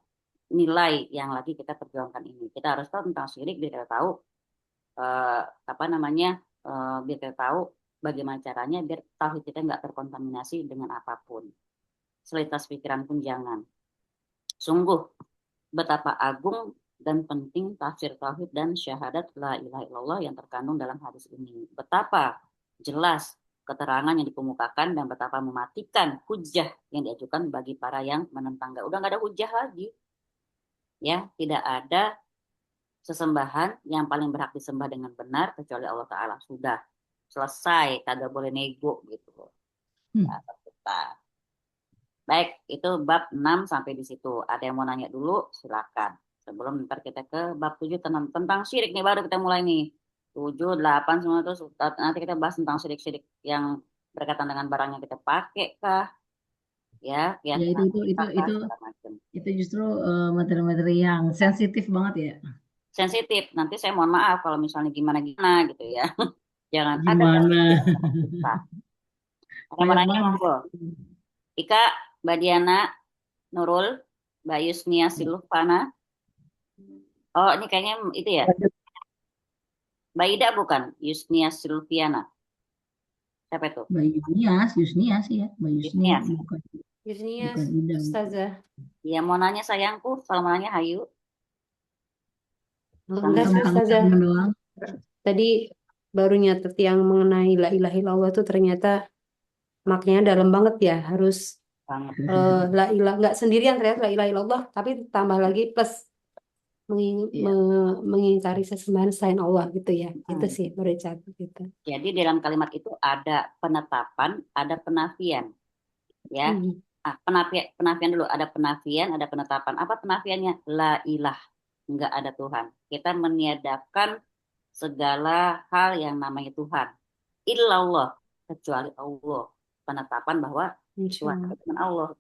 [SPEAKER 2] nilai yang lagi kita perjuangkan ini. Kita harus tahu tentang syirik biar kita tahu eh, apa namanya biar kita tahu bagaimana caranya biar tauhid kita nggak terkontaminasi dengan apapun. Selintas pikiran pun jangan. Sungguh betapa agung dan penting tafsir tauhid dan syahadat la ilaha illallah yang terkandung dalam hadis ini. Betapa jelas keterangan yang dikemukakan dan betapa mematikan hujah yang diajukan bagi para yang menentang. Udah nggak ada hujah lagi, ya, tidak ada sesembahan yang paling berhak disembah dengan benar kecuali Allah Ta'ala. Sudah selesai, kagak boleh nego gitu loh. Nah, baik, itu bab 6 sampai di situ. Ada yang mau nanya dulu? Silakan. Sebelum ntar kita ke bab 7 tentang syirik nih, baru kita mulai nih. 7, 8 semua terus nanti kita bahas tentang syirik-syirik yang berkaitan dengan barang yang kita pakai kah, ya,
[SPEAKER 1] Ya
[SPEAKER 2] keyakinan kita kah, segala macam.
[SPEAKER 1] itu justru materi-materi yang sensitif banget ya.
[SPEAKER 2] sensitif. Nanti saya mohon maaf kalau misalnya gimana-gimana gitu ya. Jangan ada
[SPEAKER 1] Gimana?
[SPEAKER 2] sensitif. Ada yang mau
[SPEAKER 1] Banyak
[SPEAKER 2] nanya
[SPEAKER 1] banget.
[SPEAKER 2] monggo. Ika, Mbak Diana, Nurul, Mbak Yusnia Silvana. Oh, ini kayaknya itu ya.
[SPEAKER 3] Waduh,
[SPEAKER 2] Mbak Ida bukan? Yusnia Silviana. Siapa itu?
[SPEAKER 1] Mbak Yusnias sih ya. Mbak Yusnia
[SPEAKER 2] Yusnia.
[SPEAKER 1] bukan
[SPEAKER 4] Yusnia,
[SPEAKER 1] bukan Ida.
[SPEAKER 4] Ustazah.
[SPEAKER 2] Iya, mau nanya sayangku. Kalau mau nanya, hayu.
[SPEAKER 4] Enggak sih,
[SPEAKER 1] Tentang
[SPEAKER 4] Ustazah.
[SPEAKER 1] agama doang.
[SPEAKER 4] Tadi baru nyatet yang mengenai la ilaha illallah tuh ternyata maknanya dalam banget ya. Harus
[SPEAKER 2] Banget.
[SPEAKER 4] la ilah nggak sendirian ternyata la ilaha illallah, tapi tambah lagi plus
[SPEAKER 1] Iya.
[SPEAKER 4] mengingkari sesembahan selain Allah gitu ya. Itu
[SPEAKER 2] Hmm.
[SPEAKER 4] sih baru catat gitu.
[SPEAKER 2] Jadi dalam kalimat itu ada penetapan, ada penafian, ya.
[SPEAKER 4] Hmm.
[SPEAKER 2] Penafian dulu, ada penafian, ada penetapan. Apa penafiannya? La ilah, nggak ada Tuhan. Kita meniadakan segala hal yang namanya Tuhan. Illallah, kecuali Allah. Penetapan bahwa
[SPEAKER 4] Insya
[SPEAKER 2] Tuhan
[SPEAKER 4] Allah.
[SPEAKER 2] itu dengan Allah.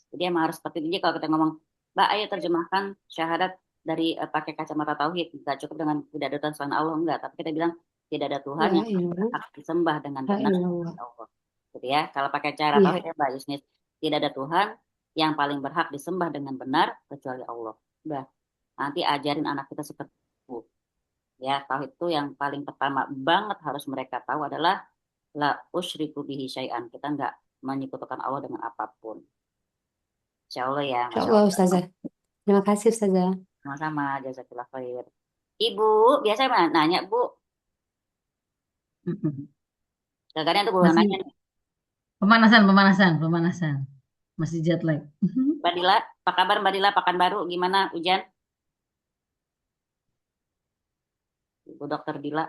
[SPEAKER 2] Jadi emang harus seperti itu. Jadi kalau kita ngomong, Mbak, ayo terjemahkan syahadat dari pakai kacamata tauhid. Nggak cukup dengan tidak ada Tuhan selain Allah, enggak. Tapi kita bilang tidak ada Tuhan
[SPEAKER 4] La
[SPEAKER 2] yang
[SPEAKER 4] ilah,
[SPEAKER 2] berhak disembah dengan
[SPEAKER 4] la
[SPEAKER 2] benar
[SPEAKER 4] ilallah.
[SPEAKER 2] selain Allah. Gitu ya. Kalau pakai cara
[SPEAKER 4] Iya.
[SPEAKER 2] tauhid ya Mbak Yusnis, tidak ada Tuhan yang paling berhak disembah dengan benar kecuali Allah. Udah. Nanti ajarin anak kita seperti itu. Ya, tauhid itu yang paling pertama banget harus mereka tahu adalah la usyriku bihi syai'an. Kita enggak menyekutukan Allah dengan apapun. Insya Allah ya,
[SPEAKER 4] Insya
[SPEAKER 2] Masya
[SPEAKER 4] Allah,
[SPEAKER 2] Allah.
[SPEAKER 4] Ustazah. Terima kasih, Ustazah.
[SPEAKER 2] Sama-sama, jazakallah khair. Ibu, biasa nanya, Bu.
[SPEAKER 1] Mm-mm.
[SPEAKER 2] Kadang-kadang tuh gue
[SPEAKER 1] Masih
[SPEAKER 2] nanya nih,
[SPEAKER 1] pemanasan. Masih jet lag.
[SPEAKER 2] Mbak Dila, apa kabar Mbak Dila, Pekanbaru, gimana hujan? Ibu Dokter Dila,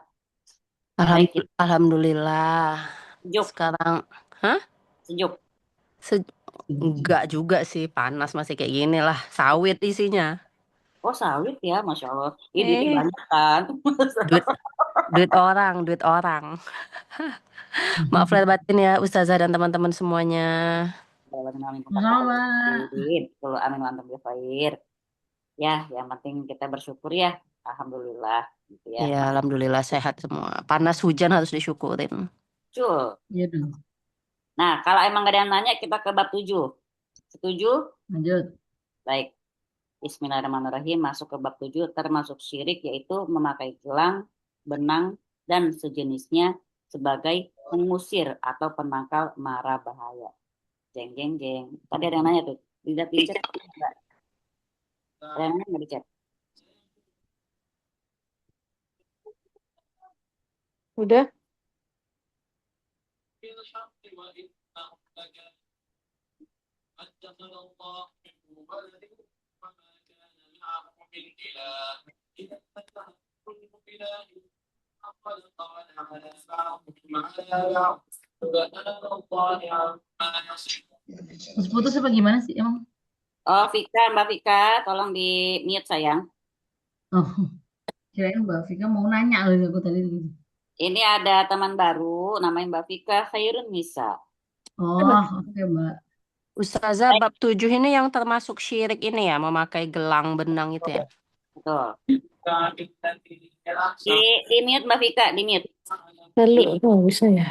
[SPEAKER 2] baik ya?
[SPEAKER 5] Alhamdulillah.
[SPEAKER 2] Sejuk,
[SPEAKER 5] Sekarang, hah?
[SPEAKER 2] sejuk.
[SPEAKER 5] Se- enggak juga sih, panas masih kayak gini lah. Sawit isinya.
[SPEAKER 2] Oh sawit ya, Masya Allah. Ini duitnya
[SPEAKER 5] Eh,
[SPEAKER 2] banyak kan?
[SPEAKER 5] duit duit orang. Maaf lahir batin ya, Ustazah dan teman-teman semuanya.
[SPEAKER 1] Sama.
[SPEAKER 2] Kalau amin mantap ya Fair. Ya, yang penting kita bersyukur ya. Alhamdulillah gitu ya.
[SPEAKER 5] Ya, alhamdulillah sehat semua. Panas hujan harus disyukurin.
[SPEAKER 2] Cul.
[SPEAKER 1] Iya dong.
[SPEAKER 2] Nah, kalau emang gak ada yang nanya, kita ke bab 7. Setuju?
[SPEAKER 1] Lanjut.
[SPEAKER 2] Baik. Bismillahirrahmanirrahim. Masuk ke bab 7, termasuk syirik, yaitu memakai gelang, benang, dan sejenisnya sebagai pengusir atau penangkal mara bahaya. Jeng, jeng, jeng. Tadi ada yang nanya tuh. Tidak di chat. Ada yang nanya nggak di chat?
[SPEAKER 4] Udah?
[SPEAKER 1] Terus putus apa gimana sih emang?
[SPEAKER 2] Oh, Vika, Mbak Vika, tolong di mute sayang.
[SPEAKER 1] Oh, kirain Mbak Vika mau nanya loh aku tadi gitu.
[SPEAKER 2] Ini ada teman baru, namanya Mbak Vika Khairun Nisa.
[SPEAKER 1] Oh, oke Mbak.
[SPEAKER 5] Ustazah, bab 7 ini yang termasuk syirik ini ya, memakai gelang benang itu ya.
[SPEAKER 2] Betul. Di mute Mbak Vika, di mute.
[SPEAKER 4] Lalu, oh bisa ya.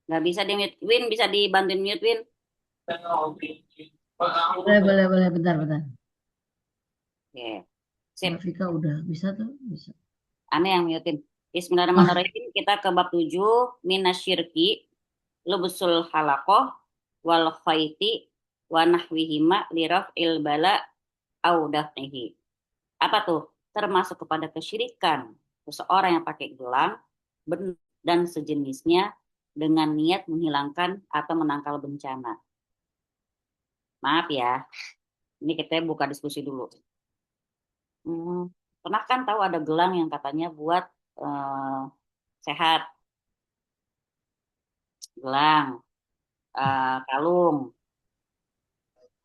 [SPEAKER 2] Nggak bisa di mute. Win, bisa dibantuin mute, Win.
[SPEAKER 1] Boleh, bentar.
[SPEAKER 2] Oke. Sip.
[SPEAKER 1] Mbak Vika udah bisa tuh, bisa.
[SPEAKER 2] Aneh yang mutein. Bismillahirrahmanirrahim. Kita ke bab 7. Minasyirki. Lubusul halakoh. Wal khaiti. Wa nahwihima liraf'il bala. Au daf'ihi. Apa tuh? Termasuk kepada kesyirikan. Seseorang yang pakai gelang. Dan sejenisnya. Dengan niat menghilangkan atau menangkal bencana. Maaf ya. Ini kita buka diskusi dulu. Pernah kan tahu ada gelang yang katanya buat sehat, gelang, kalung.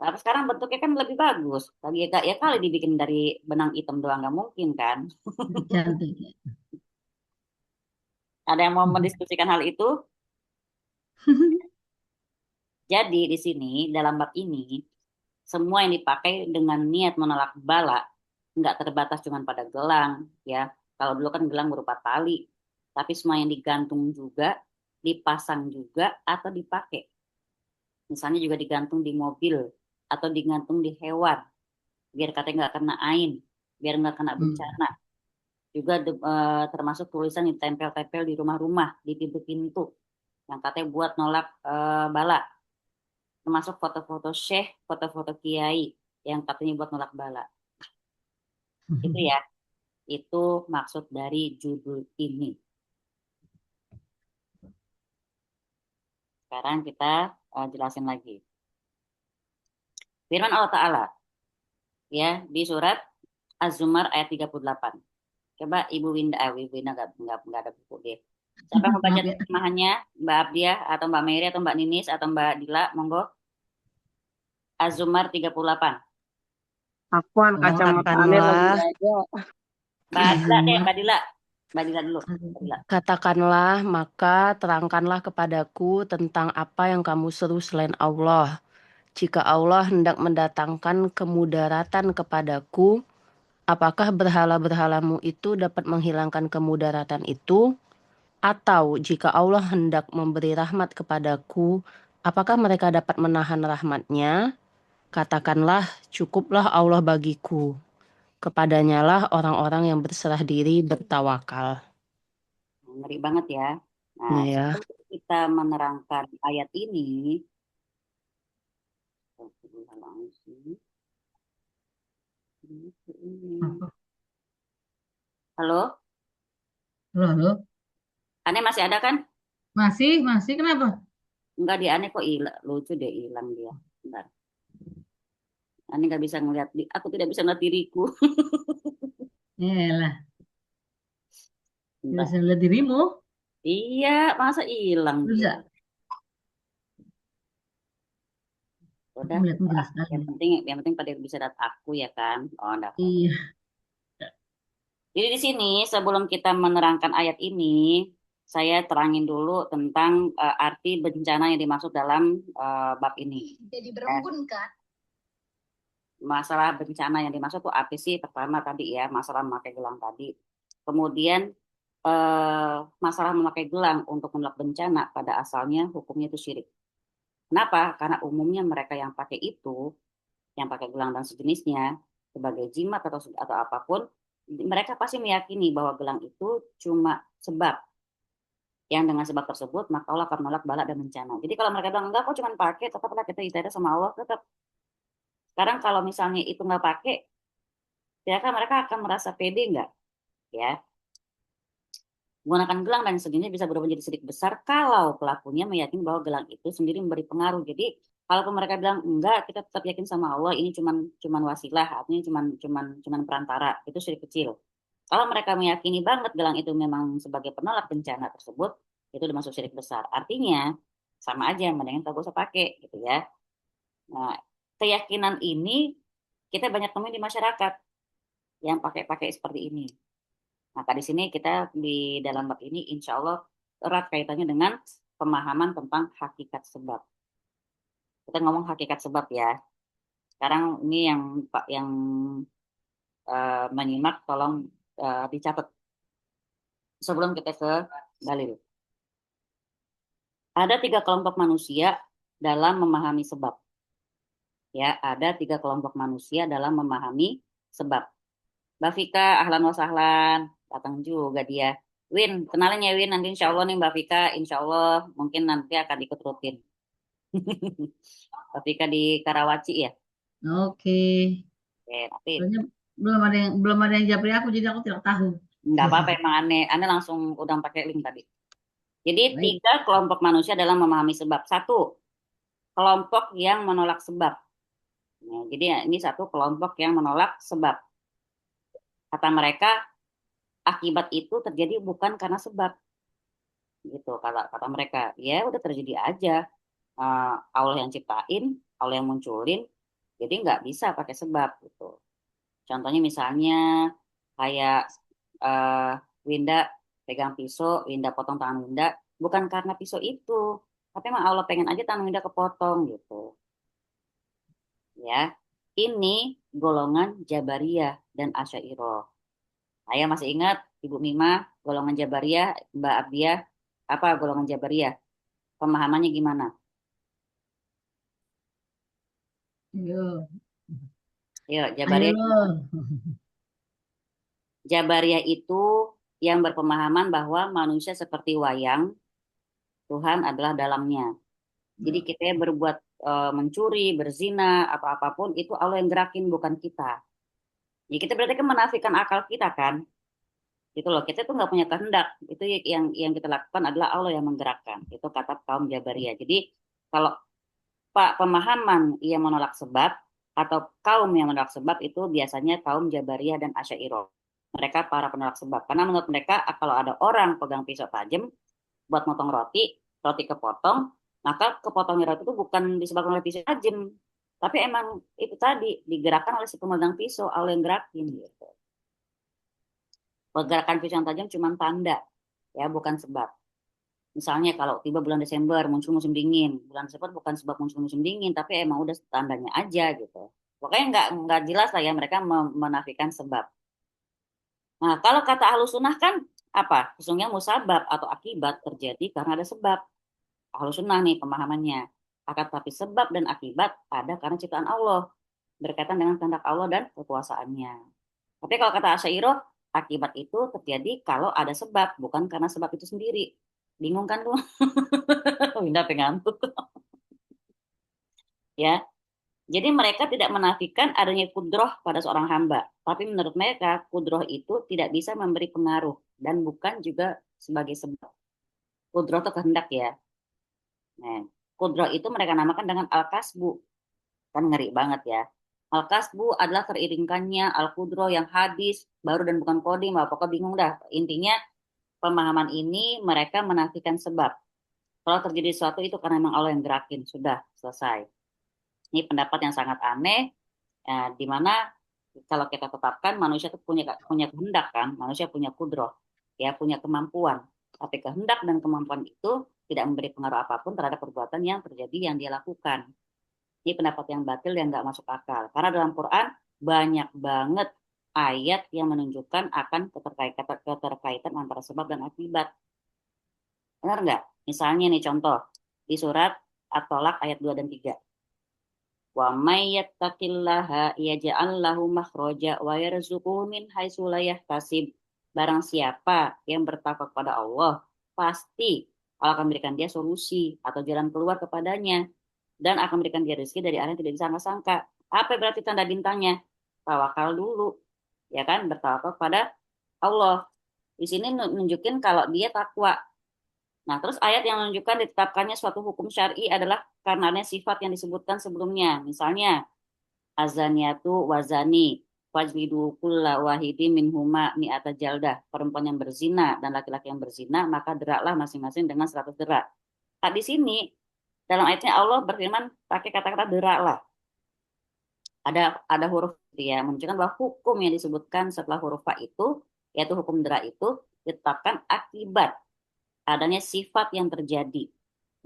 [SPEAKER 2] Tapi sekarang bentuknya kan lebih bagus. Lagi ya kali dibikin dari benang hitam doang nggak mungkin kan?
[SPEAKER 1] Cantik ya.
[SPEAKER 2] Ada yang mau mendiskusikan hal itu? Jadi di sini dalam bab ini semua yang dipakai dengan niat menolak bala nggak terbatas cuma pada gelang ya. Kalau dulu kan gelang berupa tali, tapi semua yang digantung juga, dipasang juga atau dipakai. Misalnya juga digantung di mobil atau digantung di hewan, biar katanya nggak kena ain, biar nggak kena bencana. Juga termasuk tulisan yang tempel-tempel di rumah-rumah, di pintu-pintu, yang katanya buat nolak bala. Termasuk foto-foto syekh, foto-foto kiai, yang katanya buat nolak bala. Itu ya, itu maksud dari judul ini. Sekarang kita jelasin lagi. Firman Allah Ta'ala ya di surat Az-Zumar ayat 38. Coba Ibu Winda, Ibu Winda nggak ada buku deh. Siapa yang mau baca
[SPEAKER 1] Maaf ya.
[SPEAKER 2] terjemahannya? Mbak Abdiah atau Mbak Mary atau Mbak Ninis atau Mbak Dila, monggo. Az-Zumar 38.
[SPEAKER 3] Akuan kacamata aneh lagi
[SPEAKER 5] Katakanlah,
[SPEAKER 3] ada.
[SPEAKER 2] Mbak Dila deh,
[SPEAKER 1] Zumar.
[SPEAKER 2] Mbak Dila. Mbak Dila dulu. Mbak Dila.
[SPEAKER 5] katakanlah, maka terangkanlah kepadaku tentang apa yang kamu seru selain Allah. Jika Allah hendak mendatangkan kemudaratan kepadaku, apakah berhala-berhalamu itu dapat menghilangkan kemudaratan itu? Atau jika Allah hendak memberi rahmat kepadaku, apakah mereka dapat menahan rahmatnya? Katakanlah, cukuplah Allah bagiku. Kepadanyalah orang-orang yang berserah diri bertawakal.
[SPEAKER 2] Ngeri banget ya. Nah,
[SPEAKER 5] Nah ya,
[SPEAKER 2] sebelum kita menerangkan ayat ini,
[SPEAKER 1] Apa?
[SPEAKER 2] halo,
[SPEAKER 1] Halo, halo.
[SPEAKER 2] Ane masih ada kan?
[SPEAKER 1] Masih kenapa?
[SPEAKER 2] Enggak, di Ane kok hilang, lucu deh hilang dia. Bentar. Ane nggak bisa ngeliat, aku tidak bisa ngeliat diriku.
[SPEAKER 1] Yalah,
[SPEAKER 2] Bentar.
[SPEAKER 1] bisa lihat dirimu.
[SPEAKER 2] Iya, masa hilang dia?
[SPEAKER 1] Bisa. Aku
[SPEAKER 2] Udah,
[SPEAKER 1] melihatmu jelas sekali.
[SPEAKER 2] yang penting pada bisa lihat aku ya kan? Oh, enggak apa.
[SPEAKER 1] Iya.
[SPEAKER 2] Jadi di sini sebelum kita menerangkan ayat ini, saya terangin dulu tentang arti bencana yang dimaksud dalam bab ini.
[SPEAKER 1] Jadi berembun kan?
[SPEAKER 2] Masalah bencana yang dimaksud tuh apa sih? Pertama tadi ya, masalah memakai gelang tadi. Kemudian masalah memakai gelang untuk menolak bencana pada asalnya hukumnya itu syirik. Kenapa? Karena umumnya mereka yang pakai itu, yang pakai gelang dan sejenisnya sebagai jimat atau apapun, mereka pasti meyakini bahwa gelang itu cuma sebab, yang dengan sebab tersebut maka Allah akan menolak bala dan bencana. Jadi kalau mereka bilang enggak kok cuma pakai, tetaplah kita ibadah sama Allah tetap. Sekarang kalau misalnya itu nggak pakai, ya kan mereka akan merasa pede nggak? Ya, menggunakan gelang dan sejenisnya bisa berubah menjadi syirik besar kalau pelakunya meyakini bahwa gelang itu sendiri memberi pengaruh. Jadi kalau mereka bilang enggak, kita tetap yakin sama Allah, ini cuman wasilah, artinya cuman perantara, itu syirik kecil. Kalau mereka meyakini banget gelang itu memang sebagai penolak bencana tersebut, itu udah masuk syirik besar. Artinya sama aja, mendingan tak usah pakai gitu ya. Nah, keyakinan ini kita banyak temuin di masyarakat yang pakai-pakai seperti ini. Maka di sini kita di dalam bab ini insya Allah erat kaitannya dengan pemahaman tentang hakikat sebab. Kita ngomong hakikat sebab ya. Sekarang ini yang menyimak tolong dicatat sebelum kita ke dalil. Ada 3 kelompok manusia dalam memahami sebab. Ya, ada 3 kelompok manusia dalam memahami sebab. Mbak Vika, ahlan wa sahlan, datang juga dia. Win, kenalin ya Win, nanti insya Allah nih Mbak Vika, insya Allah mungkin nanti akan ikut rutin. Mbak Vika di Karawaci ya.
[SPEAKER 1] Oke.
[SPEAKER 2] Oke, nanti
[SPEAKER 1] Soalnya belum ada yang japri aku, jadi aku tidak tahu.
[SPEAKER 2] nggak apa-apa emang aneh langsung udah pakai link tadi. Jadi
[SPEAKER 1] Baik.
[SPEAKER 2] 3 kelompok manusia dalam memahami sebab. 1, kelompok yang menolak sebab. Nah, jadi ini 1 kelompok yang menolak sebab. Kata mereka, akibat itu terjadi bukan karena sebab. Gitu kata mereka. Ya udah terjadi aja. Allah yang ciptain, Allah yang munculin. Jadi nggak bisa pakai sebab gitu. Contohnya misalnya kayak Winda pegang pisau, Winda potong tangan Winda, bukan karena pisau itu, tapi emang Allah pengen aja tangan Winda kepotong gitu. Ya, ini golongan Jabariyah dan Asy'ariyah. Saya masih ingat Ibu Mima, golongan Jabariyah, Mbak Abdiah, apa golongan Jabariyah? Pemahamannya gimana?
[SPEAKER 1] Ayo,
[SPEAKER 2] Yuk,
[SPEAKER 1] ayo.
[SPEAKER 2] Jabariyah. Jabariyah itu yang berpemahaman bahwa manusia seperti wayang, Tuhan adalah dalamnya. Jadi kita berbuat mencuri, berzina, atau apapun itu Allah yang gerakin, bukan kita. Ya kita berarti kan menafikan akal kita kan, gitu loh. Kita tuh nggak punya kehendak. Itu yang kita lakukan adalah Allah yang menggerakkan. Itu kata kaum Jabariyah. Jadi kalau Pak pemahaman yang menolak sebab atau kaum yang menolak sebab itu biasanya kaum Jabariyah dan Asy'ariyah. Mereka para penolak sebab. Karena menurut mereka kalau ada orang pegang pisau tajam buat motong roti, roti kepotong, maka kepotongnya roti itu bukan disebabkan oleh pisau tajam, tapi emang itu tadi digerakkan oleh si pemegang pisau, Allah yang gerakin gitu. Pergerakan pisau yang tajam cuma tanda, ya bukan sebab. Misalnya kalau tiba bulan Desember muncul musim dingin, bulan Desember bukan sebab muncul musim dingin, tapi emang udah tandanya aja gitu. Pokoknya nggak jelas lah ya mereka menafikan sebab. Nah kalau kata Ahlus Sunnah kan apa? Sesungguhnya musabab atau akibat terjadi karena ada sebab. Ahlus Sunnah nih pemahamannya. Akan tapi sebab dan akibat ada karena ciptaan Allah, berkaitan dengan kehendak Allah dan kekuasaannya. Tapi kalau kata Asy'ariyah, akibat itu terjadi kalau ada sebab, bukan karena sebab itu sendiri. Bingung kan tuh? Pindah pengantuk. Ya. Jadi mereka tidak menafikan adanya kudroh pada seorang hamba. Tapi menurut mereka, kudroh itu tidak bisa memberi pengaruh dan bukan juga sebagai sebab. Kudroh itu kehendak ya. Nah, kudroh itu mereka namakan dengan al-kasbu. Kan ngeri banget ya. Al-kasbu adalah teriringkannya al-kudroh yang hadis, baru dan bukan kodim. Pokoknya bingung dah. Intinya pemahaman ini mereka menafikan sebab. Kalau terjadi sesuatu itu karena memang Allah yang gerakin. Sudah, selesai. Ini pendapat yang sangat aneh, di mana kalau kita tetapkan manusia itu punya kehendak kan, manusia punya kudroh, ya punya kemampuan. Tapi kehendak dan kemampuan itu tidak memberi pengaruh apapun terhadap perbuatan yang terjadi yang dia lakukan. Ini pendapat yang batil yang nggak masuk akal. Karena dalam Quran banyak banget ayat yang menunjukkan akan keterkaitan antara sebab dan akibat. Benar nggak? Misalnya nih contoh di surat At-Tolak ayat 2 dan 3. Wa may yattaqillaha yaj'al lahu makhraja wa yarzuquhu min haitsu la yahtasib. Barang siapa yang bertakwa kepada Allah, pasti Allah akan memberikan dia solusi atau jalan keluar kepadanya dan akan memberikan dia rezeki dari arah yang tidak disangka-sangka. Apa berarti tanda bintangnya? Tawakal dulu, ya kan? Bertawakal kepada Allah. Di sini nunjukin kalau dia takwa. Nah, terus ayat yang menunjukkan ditetapkannya suatu hukum syar'i adalah karena ada sifat yang disebutkan sebelumnya. Misalnya, azaniyatu wazani, fajlidu kulla wahidi minhuma mi'ata jaldah. Perempuan yang berzina dan laki-laki yang berzina, maka deraklah masing-masing dengan 100 derak. Nah, di sini, dalam ayatnya Allah berfirman pakai kata-kata deraklah. Ada huruf ya, menunjukkan bahwa hukum yang disebutkan setelah huruf fa itu, yaitu hukum derak itu, ditetapkan akibat adanya sifat yang terjadi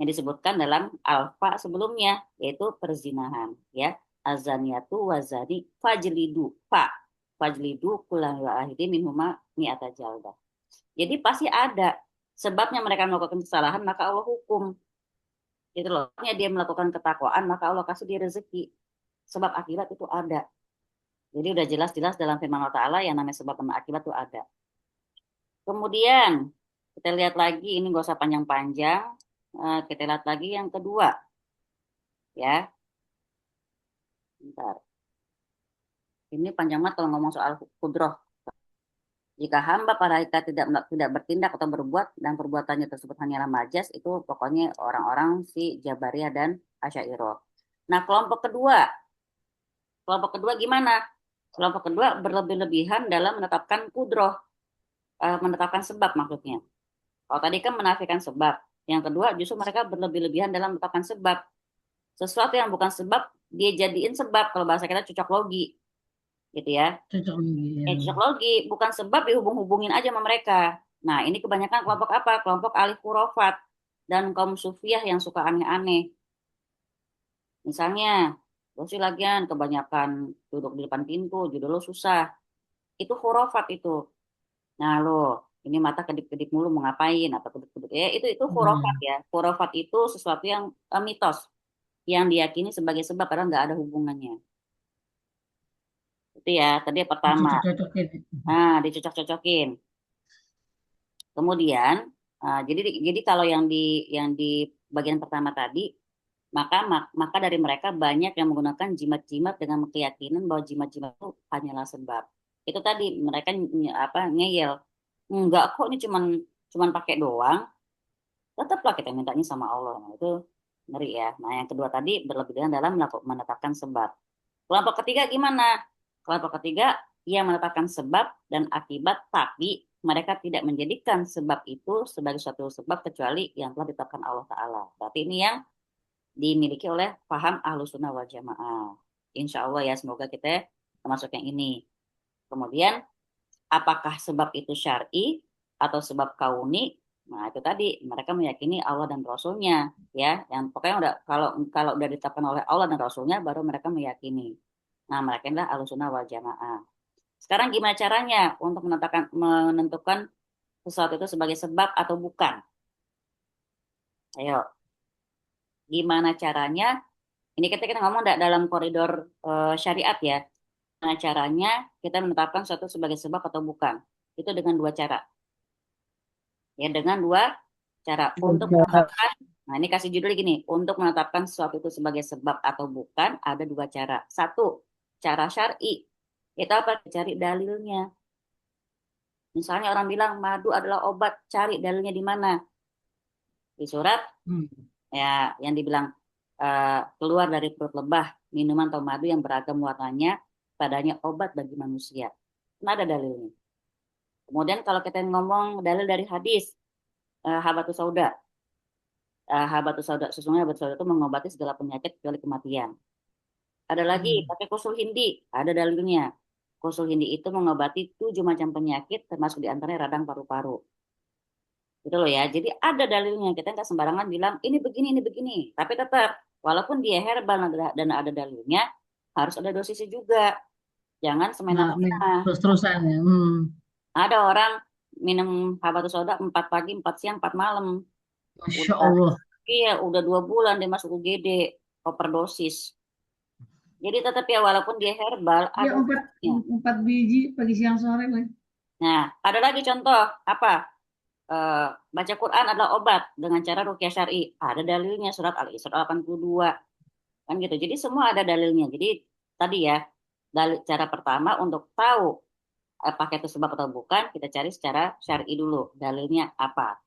[SPEAKER 2] yang disebutkan dalam alfa sebelumnya yaitu perzinahan ya azaniyatu wazani fajlidu kulan wahidi minhuma mi'ata jaldah. Jadi pasti ada sebabnya mereka melakukan kesalahan maka Allah hukum gitu loh. Dia melakukan ketakwaan maka Allah kasih dia rezeki. Sebab akibat itu ada. Jadi udah jelas-jelas dalam firman Allah Ta'ala yang namanya sebab dan akibat itu ada. Kemudian kita lihat lagi, ini nggak usah panjang-panjang. Kita lihat lagi yang kedua. Ya. Bentar. Ini panjang banget kalau ngomong soal kudroh. Jika hamba pada hakikat tidak bertindak atau berbuat dan perbuatannya tersebut hanyalah majas, itu pokoknya orang-orang si Jabariyah dan Asy'ariyah. Nah, kelompok kedua gimana? Kelompok kedua berlebih-lebihan dalam menetapkan kudroh, menetapkan sebab maksudnya. Kalau tadi kan menafikan sebab. Yang kedua justru mereka berlebih-lebihan dalam menetapkan sebab. Sesuatu yang bukan sebab, dia jadiin sebab. Kalau bahasa kita cocok logi. Gitu ya.
[SPEAKER 1] Cocok logi. Ya.
[SPEAKER 2] Cocok logi. Bukan sebab dihubung-hubungin aja sama mereka. Nah ini kebanyakan kelompok apa? Kelompok ahli khurafat. Dan kaum sufiah yang suka aneh-aneh. Misalnya, lo sih lagian kebanyakan duduk di depan pintu, jodoh lo susah. itu khurafat itu. Nah lo, ini mata kedip-kedip mulu mau ngapain atau kedip-kedip ya itu khurafat
[SPEAKER 1] Nah,
[SPEAKER 2] ya. Khurafat itu sesuatu yang mitos yang diyakini sebagai sebab padahal nggak ada hubungannya. Itu ya tadi yang pertama.
[SPEAKER 1] dicocok-cocokin.
[SPEAKER 2] Nah, dicocok-cocokin. Kemudian, jadi kalau yang di bagian pertama tadi, maka dari mereka banyak yang menggunakan jimat-jimat dengan keyakinan bahwa jimat-jimat itu hanyalah sebab. Itu tadi mereka ngeyel. Enggak kok ini cuman pakai doang. Tetaplah kita mintanya sama Allah. Nah, itu ngeri ya. Nah, yang kedua tadi berlebihan dalam menetapkan sebab. Kelompok ketiga gimana? Kelompok ketiga yang menetapkan sebab dan akibat, tapi mereka tidak menjadikan sebab itu sebagai suatu sebab kecuali yang telah ditetapkan Allah Ta'ala. Berarti ini yang dimiliki oleh paham Ahlus Sunnah wal Jamaah. Insya Allah ya, semoga kita termasuk yang ini. Kemudian, apakah sebab itu syar'i atau sebab kauni? Nah, itu tadi mereka meyakini Allah dan Rasulnya, ya. Yang pokoknya udah kalau udah ditetapkan oleh Allah dan Rasulnya, baru mereka meyakini. Nah, mereka adalah Ahlus Sunnah wal Jamaah. Sekarang gimana caranya untuk menentukan sesuatu itu sebagai sebab atau bukan? Ayo, gimana caranya? Ini kita ngomong dalam koridor syariat ya. Gimana caranya kita menetapkan sesuatu sebagai sebab atau bukan? Itu dengan dua cara. Ya, dengan dua cara. Untuk menetapkan, nah ini kasih judul gini, untuk menetapkan sesuatu itu sebagai sebab atau bukan, ada dua cara. Satu, cara syar'i. Itu apa? Cari dalilnya. Misalnya orang bilang madu adalah obat, cari dalilnya di mana? Di surat
[SPEAKER 1] Hmm.
[SPEAKER 2] ya yang dibilang keluar dari perut lebah minuman atau madu yang beragam warnanya, padanya obat bagi manusia. Nah, ada dalilnya. Kemudian kalau kita ngomong dalil dari hadis, habatus sauda. Habatus sauda, sesungguhnya habatus sauda itu mengobati segala penyakit kecuali kematian. Ada lagi, pakai kusul hindi, ada dalilnya. Kusul hindi itu mengobati 7 macam penyakit, termasuk diantaranya radang paru-paru. Gitu loh ya. Jadi ada dalilnya. Kita nggak sembarangan bilang ini begini, ini begini. Tapi tetap, walaupun dia herbal dan ada dalilnya, harus ada dosisnya juga. Jangan
[SPEAKER 1] Nggak
[SPEAKER 2] semena-mena.
[SPEAKER 1] terus-terusan ya.
[SPEAKER 2] Ada orang minum habatus sauda 4 pagi, 4 siang, 4 malam.
[SPEAKER 1] Masya
[SPEAKER 2] Udah,
[SPEAKER 1] Allah.
[SPEAKER 2] iya, udah 2 bulan dia masuk UGD, overdosis. Jadi tetap ya walaupun dia herbal,
[SPEAKER 1] Ya
[SPEAKER 2] ada
[SPEAKER 1] empat,
[SPEAKER 2] obatnya.
[SPEAKER 1] 4 biji pagi siang sore lagi.
[SPEAKER 2] Nah, ada lagi contoh, apa? Baca Quran adalah obat dengan cara ruqyah syar'i. Ada dalilnya surat Al-Isra 82. Kan gitu. Jadi semua ada dalilnya. Jadi tadi ya, cara pertama untuk tahu apakah itu sebab atau bukan, kita cari secara syar'i dulu. Dalilnya apa?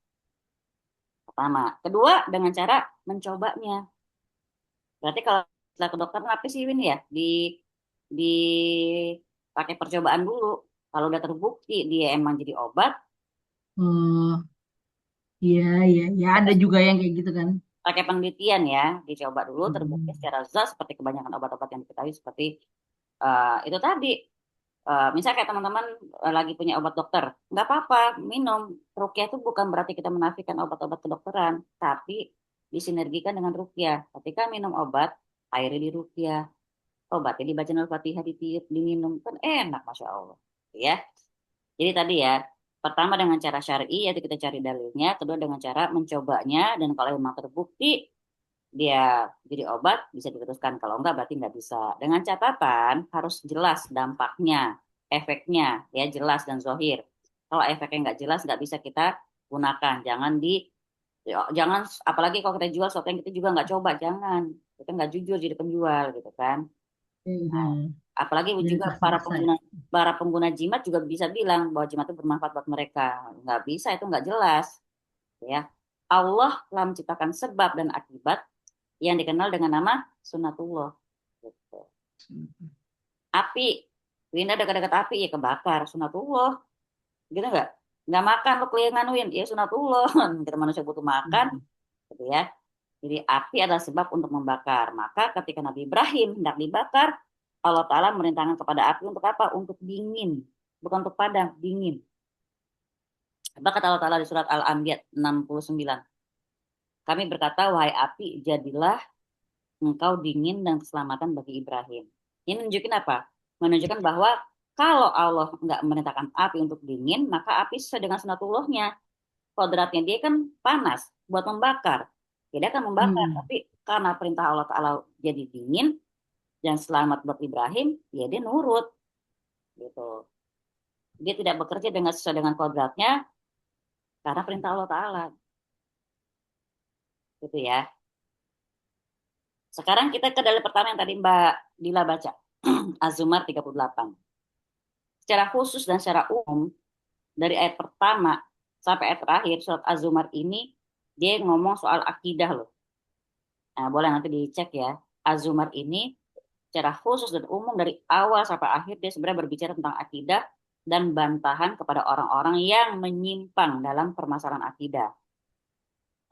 [SPEAKER 2] Pertama. Kedua, dengan cara mencobanya. Berarti kalau setelah ke dokter apa sih ini ya? Di pakai percobaan dulu. Kalau udah terbukti dia emang jadi obat,
[SPEAKER 1] Oh, iya, iya, ya ada juga yang kayak gitu kan.
[SPEAKER 2] pakai penelitian ya, dicoba dulu terbukti
[SPEAKER 1] Hmm.
[SPEAKER 2] secara zat seperti kebanyakan obat-obat yang diketahui seperti itu tadi. Misalnya kayak teman-teman lagi punya obat dokter, nggak apa-apa minum. Ruqyah itu bukan berarti kita menafikan obat-obat kedokteran, tapi disinergikan dengan ruqyah. Ketika minum obat, airnya di ruqyah, obatnya dibaca Al-Fatihah, ditiup, diminum, kan enak, masya Allah. Ya, jadi tadi ya, pertama dengan cara syar'i yaitu kita cari dalilnya, kedua dengan cara mencobanya, dan kalau memang terbukti dia jadi obat bisa diteruskan, kalau enggak berarti enggak bisa. Dengan catatan harus jelas dampaknya, efeknya ya jelas dan zohir. Kalau efeknya enggak jelas nggak bisa kita gunakan. Jangan apalagi kalau kita jual sesuatu yang kita juga nggak coba, jangan. Kita nggak jujur jadi penjual gitu kan.
[SPEAKER 1] Iya.
[SPEAKER 2] Apalagi
[SPEAKER 1] Jadi
[SPEAKER 2] juga
[SPEAKER 1] paksa-paksa.
[SPEAKER 2] para pengguna jimat juga bisa bilang bahwa jimat itu bermanfaat buat mereka. Nggak bisa, itu nggak jelas ya. Allah telah menciptakan sebab dan akibat yang dikenal dengan nama sunatullah. Gitu. Api, Winda dekat-dekat api ya kebakar, sunatullah. Gitu nggak? Nggak makan lo keliangan Win, ya sunatullah. Kita manusia butuh makan, gitu ya. Jadi api adalah sebab untuk membakar. Maka ketika Nabi Ibrahim hendak dibakar, Allah Ta'ala merintahkan kepada api untuk apa? Untuk dingin. Bukan untuk padam, dingin. Apa kata Allah Ta'ala di surat Al-Anbiya 69? Kami berkata, wahai api, jadilah engkau dingin dan keselamatan bagi Ibrahim. Ini menunjukkan apa? Menunjukkan bahwa Kalau Allah nggak memerintahkan api untuk dingin, maka api sesuai dengan sunatullahnya. Kodratnya dia kan panas buat membakar. Dia akan membakar,
[SPEAKER 1] Hmm.
[SPEAKER 2] tapi karena perintah Allah Ta'ala jadi dingin dan selamat buat Ibrahim, ya dia nurut gitu. Dia tidak bekerja dengan sesuai dengan kodratnya karena perintah Allah Ta'ala gitu ya. Sekarang kita ke dalil pertama yang tadi Mbak Dila baca. Az-Zumar 38. Secara khusus dan secara umum, dari ayat pertama sampai ayat terakhir surat Az-Zumar ini dia ngomong soal akidah loh. Nah, boleh nanti dicek ya. Az-Zumar ini secara khusus dan umum dari awal sampai akhir dia sebenarnya berbicara tentang akidah dan bantahan kepada orang-orang yang menyimpang dalam permasalahan akidah.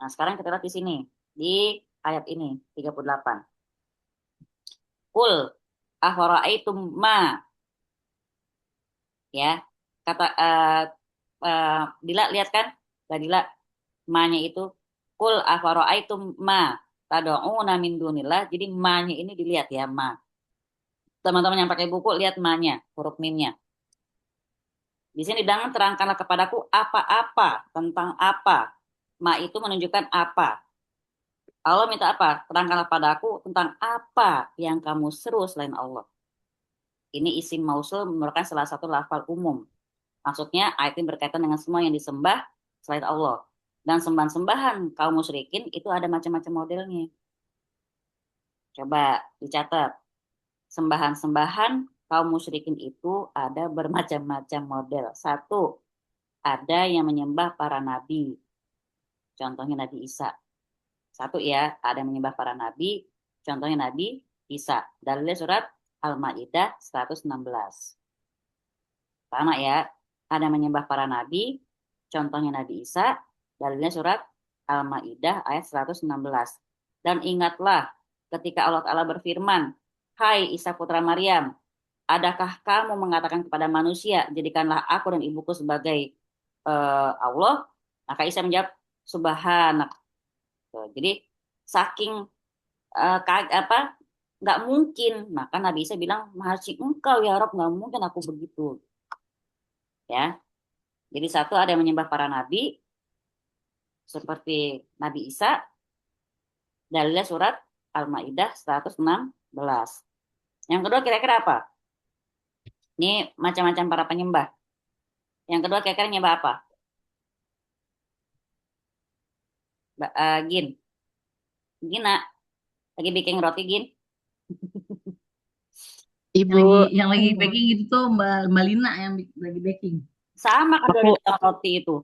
[SPEAKER 2] Nah, sekarang kita lihat di sini di ayat ini 38. Qul afara'aitum ma, ya. Kata Dila lihat kan? Mbak Dila, ma-nya itu qul afara'aitum ma tad'una min dunillah. Jadi ma-nya ini dilihat ya, ma. Teman-teman yang pakai buku lihat ma-nya, huruf mimnya. Di sini dengan terangkanlah kepadaku apa-apa tentang apa. Ma itu menunjukkan apa. Allah minta apa? Terangkanlah padaku tentang apa yang kamu seru selain Allah. Ini isim mausul merupakan salah satu lafal umum. Maksudnya ayat ini berkaitan dengan semua yang disembah selain Allah. Dan sembahan-sembahan kaum musyrikin itu ada macam-macam modelnya. Coba dicatat. Sembahan-sembahan kaum musyrikin itu ada bermacam-macam model. Satu, ada yang menyembah para nabi. Contohnya Nabi Isa. Satu ya, ada yang menyembah para nabi. Contohnya Nabi Isa. Dalilnya surat Al-Ma'idah 116. Sama ya, ada yang menyembah para nabi. Contohnya Nabi Isa. Dalilnya surat Al-Ma'idah ayat 116. Dan ingatlah ketika Allah Ta'ala berfirman, Hai Isa putra Maryam, adakah kamu mengatakan kepada manusia, jadikanlah aku dan ibuku sebagai Allah? Maka Isa menjawab, Subhanak. Jadi saking nggak mungkin, maka Nabi Isa bilang, Mahasyi engkau ya Rob, nggak mungkin aku begitu. Ya, jadi satu ada yang menyembah para nabi seperti Nabi Isa, dalilnya surat Al-Maidah 116. Yang kedua kira-kira apa? Ini macam-macam para penyembah. Yang kedua kira-kira nyembah apa? Gin. Gina, lagi bikin roti Gin.
[SPEAKER 3] Ibu,
[SPEAKER 1] Yang lagi baking itu tuh Mbak Lina yang lagi baking.
[SPEAKER 2] Sama kan dari
[SPEAKER 3] aku
[SPEAKER 2] tukang roti itu.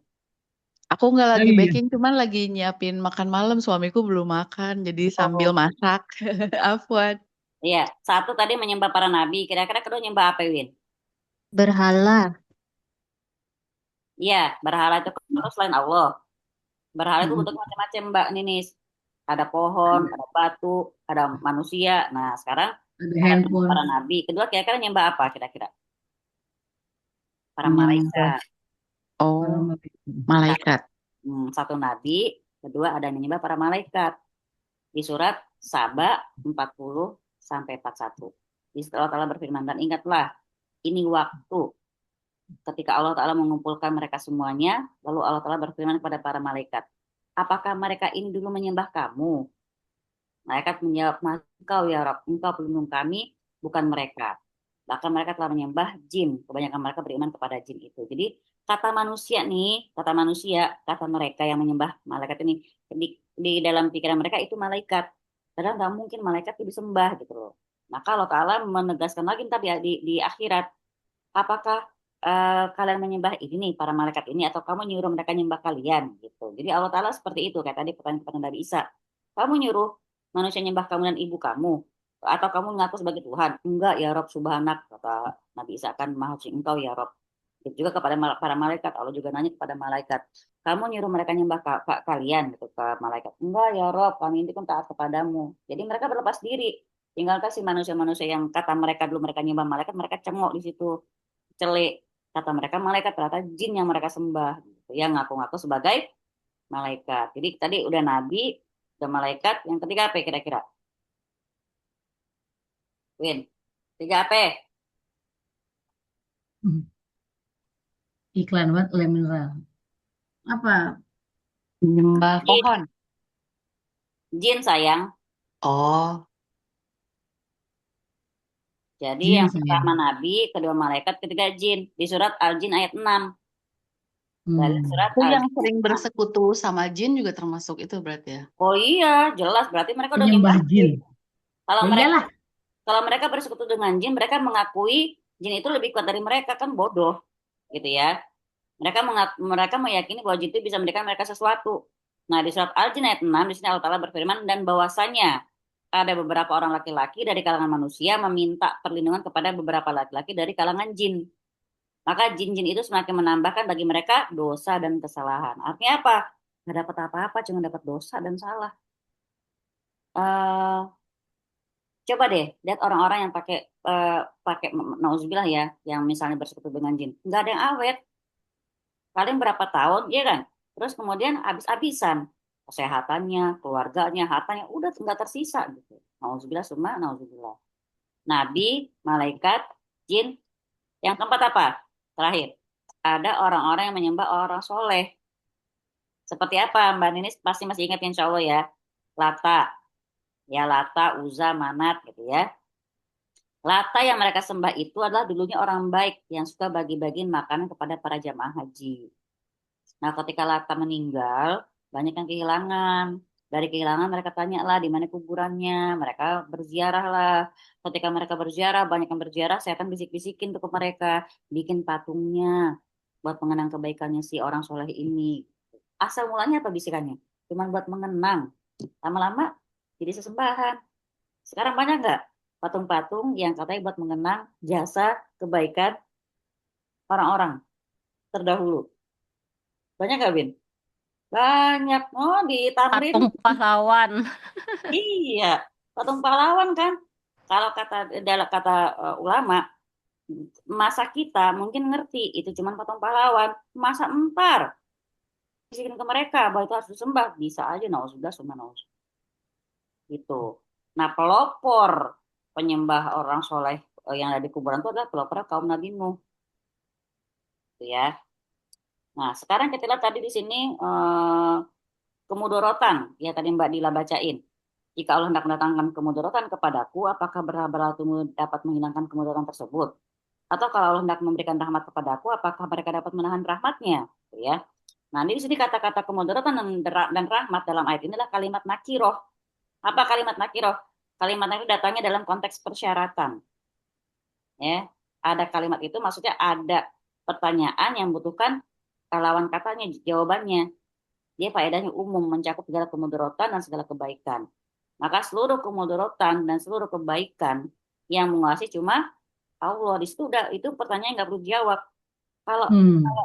[SPEAKER 3] aku nggak
[SPEAKER 1] Oh
[SPEAKER 3] lagi
[SPEAKER 1] iya.
[SPEAKER 3] baking, cuman lagi nyiapin makan malam. Suamiku belum makan, jadi sambil
[SPEAKER 2] Oh,
[SPEAKER 3] masak. Afwan.
[SPEAKER 2] iya. Satu tadi menyembah para nabi. Kira-kira kedua nyembah apa, Win?
[SPEAKER 4] Berhala.
[SPEAKER 2] Iya, berhala itu kan selain Allah. Berhala itu
[SPEAKER 1] Mm-mm.
[SPEAKER 2] bentuknya macam-macam, Mbak Ninis. Ada pohon,
[SPEAKER 1] Ada,
[SPEAKER 2] ada batu, ada manusia. Nah, sekarang
[SPEAKER 1] ada
[SPEAKER 2] ada menyembah
[SPEAKER 1] handphone.
[SPEAKER 2] para nabi. Kedua kira-kira nyembah apa kira-kira? Para
[SPEAKER 1] Menyembah
[SPEAKER 2] malaikat.
[SPEAKER 1] para
[SPEAKER 3] Oh,
[SPEAKER 1] malaikat.
[SPEAKER 3] malaikat.
[SPEAKER 2] Satu nabi, kedua ada yang menyembah para malaikat. Di surat Saba 40 sampai 41. Di situ Allah Ta'ala berfirman, dan ingatlah, ini waktu ketika Allah Ta'ala mengumpulkan mereka semuanya, lalu Allah Ta'ala berfirman kepada para malaikat, apakah mereka ini dulu menyembah kamu? Malaikat menjawab, engkau ya Rabb, engkau pelindung kami, bukan mereka. Bahkan mereka telah menyembah jin. Kebanyakan mereka beriman kepada jin itu. Jadi kata manusia nih, kata mereka yang menyembah malaikat ini, di dalam pikiran mereka itu malaikat. Padahal nggak mungkin malaikat itu disembah gitu loh. Maka Allah Ta'ala menegaskan lagi tapi di akhirat, apakah kalian menyembah ini nih, para malaikat ini, atau kamu nyuruh mereka nyembah kalian gitu. Jadi Allah Ta'ala seperti itu, kayak tadi pertanyaan Nabi Isa. Kamu nyuruh manusia nyembah kamu dan ibu kamu, atau kamu mengaku sebagai Tuhan? Enggak ya Rob, subhanak, kata Nabi Isa, kan maha suci engkau ya Rob. Itu juga kepada para malaikat, Allah juga nanya kepada malaikat, kamu nyuruh mereka nyembah kalian gitu ke malaikat? Enggak ya Rob, kami ini kan taat kepadamu. Jadi mereka berlepas diri. Tinggal kasih manusia-manusia yang kata mereka dulu mereka nyembah malaikat, mereka cengok di situ, celik. Kata mereka malaikat, ternyata jin yang mereka sembah, gitu, yang ngaku-ngaku sebagai malaikat. Jadi tadi udah nabi, udah malaikat, yang ketiga apa kira-kira? Win, tiga apa?
[SPEAKER 1] Iklan banget lem mineral. Apa?
[SPEAKER 3] Menyembah
[SPEAKER 2] Jin,
[SPEAKER 3] pohon.
[SPEAKER 2] jin sayang.
[SPEAKER 3] Oh,
[SPEAKER 2] Jadi
[SPEAKER 1] Jin
[SPEAKER 2] yang
[SPEAKER 1] sayang.
[SPEAKER 2] pertama nabi, kedua malaikat, ketiga jin. Di surat Al-Jin ayat 6. Dari surat
[SPEAKER 3] itu yang
[SPEAKER 2] Al-Jin ayat
[SPEAKER 3] sering
[SPEAKER 2] 6.
[SPEAKER 3] bersekutu sama jin juga termasuk itu berarti ya?
[SPEAKER 2] Oh iya, jelas berarti mereka udah
[SPEAKER 1] Penyembah
[SPEAKER 2] nyembah
[SPEAKER 1] jin.
[SPEAKER 2] jin. Kalau
[SPEAKER 1] Ya
[SPEAKER 2] mereka
[SPEAKER 1] iyalah.
[SPEAKER 2] kalau mereka bersekutu dengan jin, mereka mengakui jin itu lebih kuat dari mereka, kan bodoh gitu ya. Mereka meyakini bahwa jin itu bisa memberikan mereka sesuatu. Nah, di surat Al-Jin ayat 6 di sini Allah Ta'ala berfirman, dan bahwasanya ada beberapa orang laki-laki dari kalangan manusia meminta perlindungan kepada beberapa laki-laki dari kalangan jin. Maka jin-jin itu semakin menambahkan bagi mereka dosa dan kesalahan. Artinya apa? Nggak dapat apa-apa, cuma dapat dosa dan salah. Eh, Coba deh lihat orang-orang yang pakai nauzubillah ya, yang misalnya bersekutu dengan jin. Nggak ada yang awet, paling berapa tahun, ya kan? Terus kemudian habis-habisan kesehatannya, keluarganya, hartanya udah nggak tersisa gitu. Nauzubillah summa nauzubillah. Nabi, malaikat, jin. Yang keempat apa? Terakhir, ada orang-orang yang menyembah orang soleh. Seperti apa? Mbak Ninis pasti masih ingat insya Allah ya. Lata, ya Lata, Uza, Manat gitu ya. Lata yang mereka sembah itu adalah dulunya orang baik yang suka bagi-bagiin makanan kepada para jamaah haji. Nah, ketika Lata meninggal, banyak yang kehilangan. Dari kehilangan mereka tanya lah di mana kuburannya. Mereka berziarah lah. Ketika mereka berziarah, banyak yang berziarah, setan bisik-bisikin tuh ke mereka, bikin patungnya buat mengenang kebaikannya si orang soleh ini. Asal mulanya apa bisikannya? Cuman buat mengenang. Lama-lama jadi sesembahan. Sekarang banyak nggak patung-patung yang katanya buat mengenang jasa kebaikan orang-orang terdahulu? Banyak nggak, Bin? Banyak. Oh, di Tamrin.
[SPEAKER 5] Patung pahlawan.
[SPEAKER 2] Iya, patung pahlawan kan. Kalau dalam kata ulama, masa kita mungkin ngerti itu cuma patung pahlawan. Masa entar bisikin ke mereka bahwa itu harus disembah, bisa aja nauzubillah summa nauzubillah. Gitu. Nah, pelopor penyembah orang soleh yang ada di kuburan itu adalah pelopor kaum Nabi Nuh, gitu ya. Nah, sekarang kita lihat tadi di sini kemudorotan, ya tadi Mbak Dila bacain. Jika Allah hendak mendatangkan kemudorotan kepadaku, apakah berhala-berhala itu dapat menghilangkan kemudorotan tersebut? Atau kalau Allah hendak memberikan rahmat kepadaku, apakah mereka dapat menahan rahmatnya? Gitu ya. Nah, di sini kata-kata kemudorotan dan rahmat dalam ayat ini adalah kalimat nakiroh. Apa kalimat nakiroh? Kalimat itu datangnya dalam konteks persyaratan. Ya, ada kalimat itu maksudnya ada pertanyaan yang membutuhkan lawan katanya, jawabannya. Dia faedahnya umum, mencakup segala kemudorotan dan segala kebaikan. Maka seluruh kemudorotan dan seluruh kebaikan yang menguasai cuma Allah. Di situ udah itu pertanyaan nggak perlu dijawab. Kalau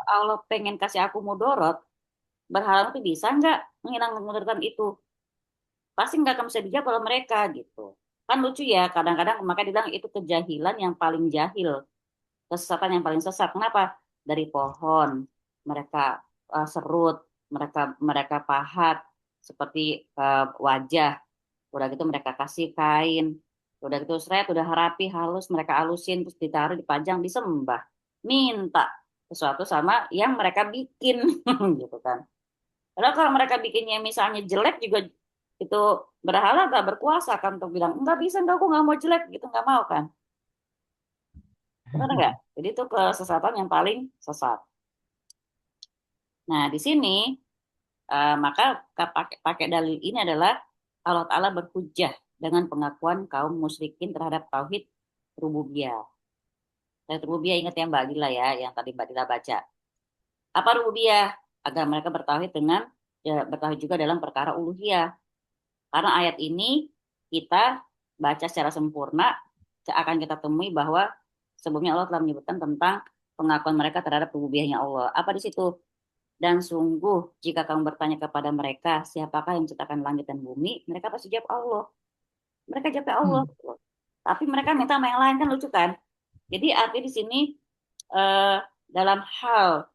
[SPEAKER 2] Allah pengen kasih aku mudorot, berharap itu bisa nggak menghilangkan kemudorotan itu? Pasti nggak akan bisa dijawab oleh mereka gitu. Kan lucu ya, kadang-kadang makanya dibilang itu kejahilan yang paling jahil, kesesatan yang paling sesat. Kenapa? Dari pohon mereka serut, mereka mereka pahat seperti wajah, udah gitu mereka kasih kain, udah gitu seret, udah rapi halus, mereka alusin terus ditaruh dipajang disembah, minta sesuatu sama yang mereka bikin gitu kan. Padahal kalau mereka bikinnya misalnya jelek juga itu berhala gak berkuasa kan untuk bilang enggak bisa, enggak, aku nggak mau jelek gitu, nggak mau kan. Benar nggak? Jadi itu kesesatan yang paling sesat. Nah, di sini maka pakai dalil ini adalah Allah Ta'ala berhujjah dengan pengakuan kaum musyrikin terhadap tauhid rububiyah. Tauhid rububiyah ingat ya Mbak Dila ya, yang tadi Mbak Dila baca. Apa rububiyah? Agar mereka bertauhid bertauhid juga dalam perkara uluhiyah. Karena ayat ini kita baca secara sempurna akan kita temui bahwa sebelumnya Allah telah menyebutkan tentang pengakuan mereka terhadap rububiyahnya Allah. Apa di situ? Dan sungguh jika kamu bertanya kepada mereka siapakah yang menciptakan langit dan bumi, mereka pasti jawab Allah. Mereka jawab Allah. Tapi mereka minta sama yang lain, kan lucu kan? Jadi artinya di sini dalam hal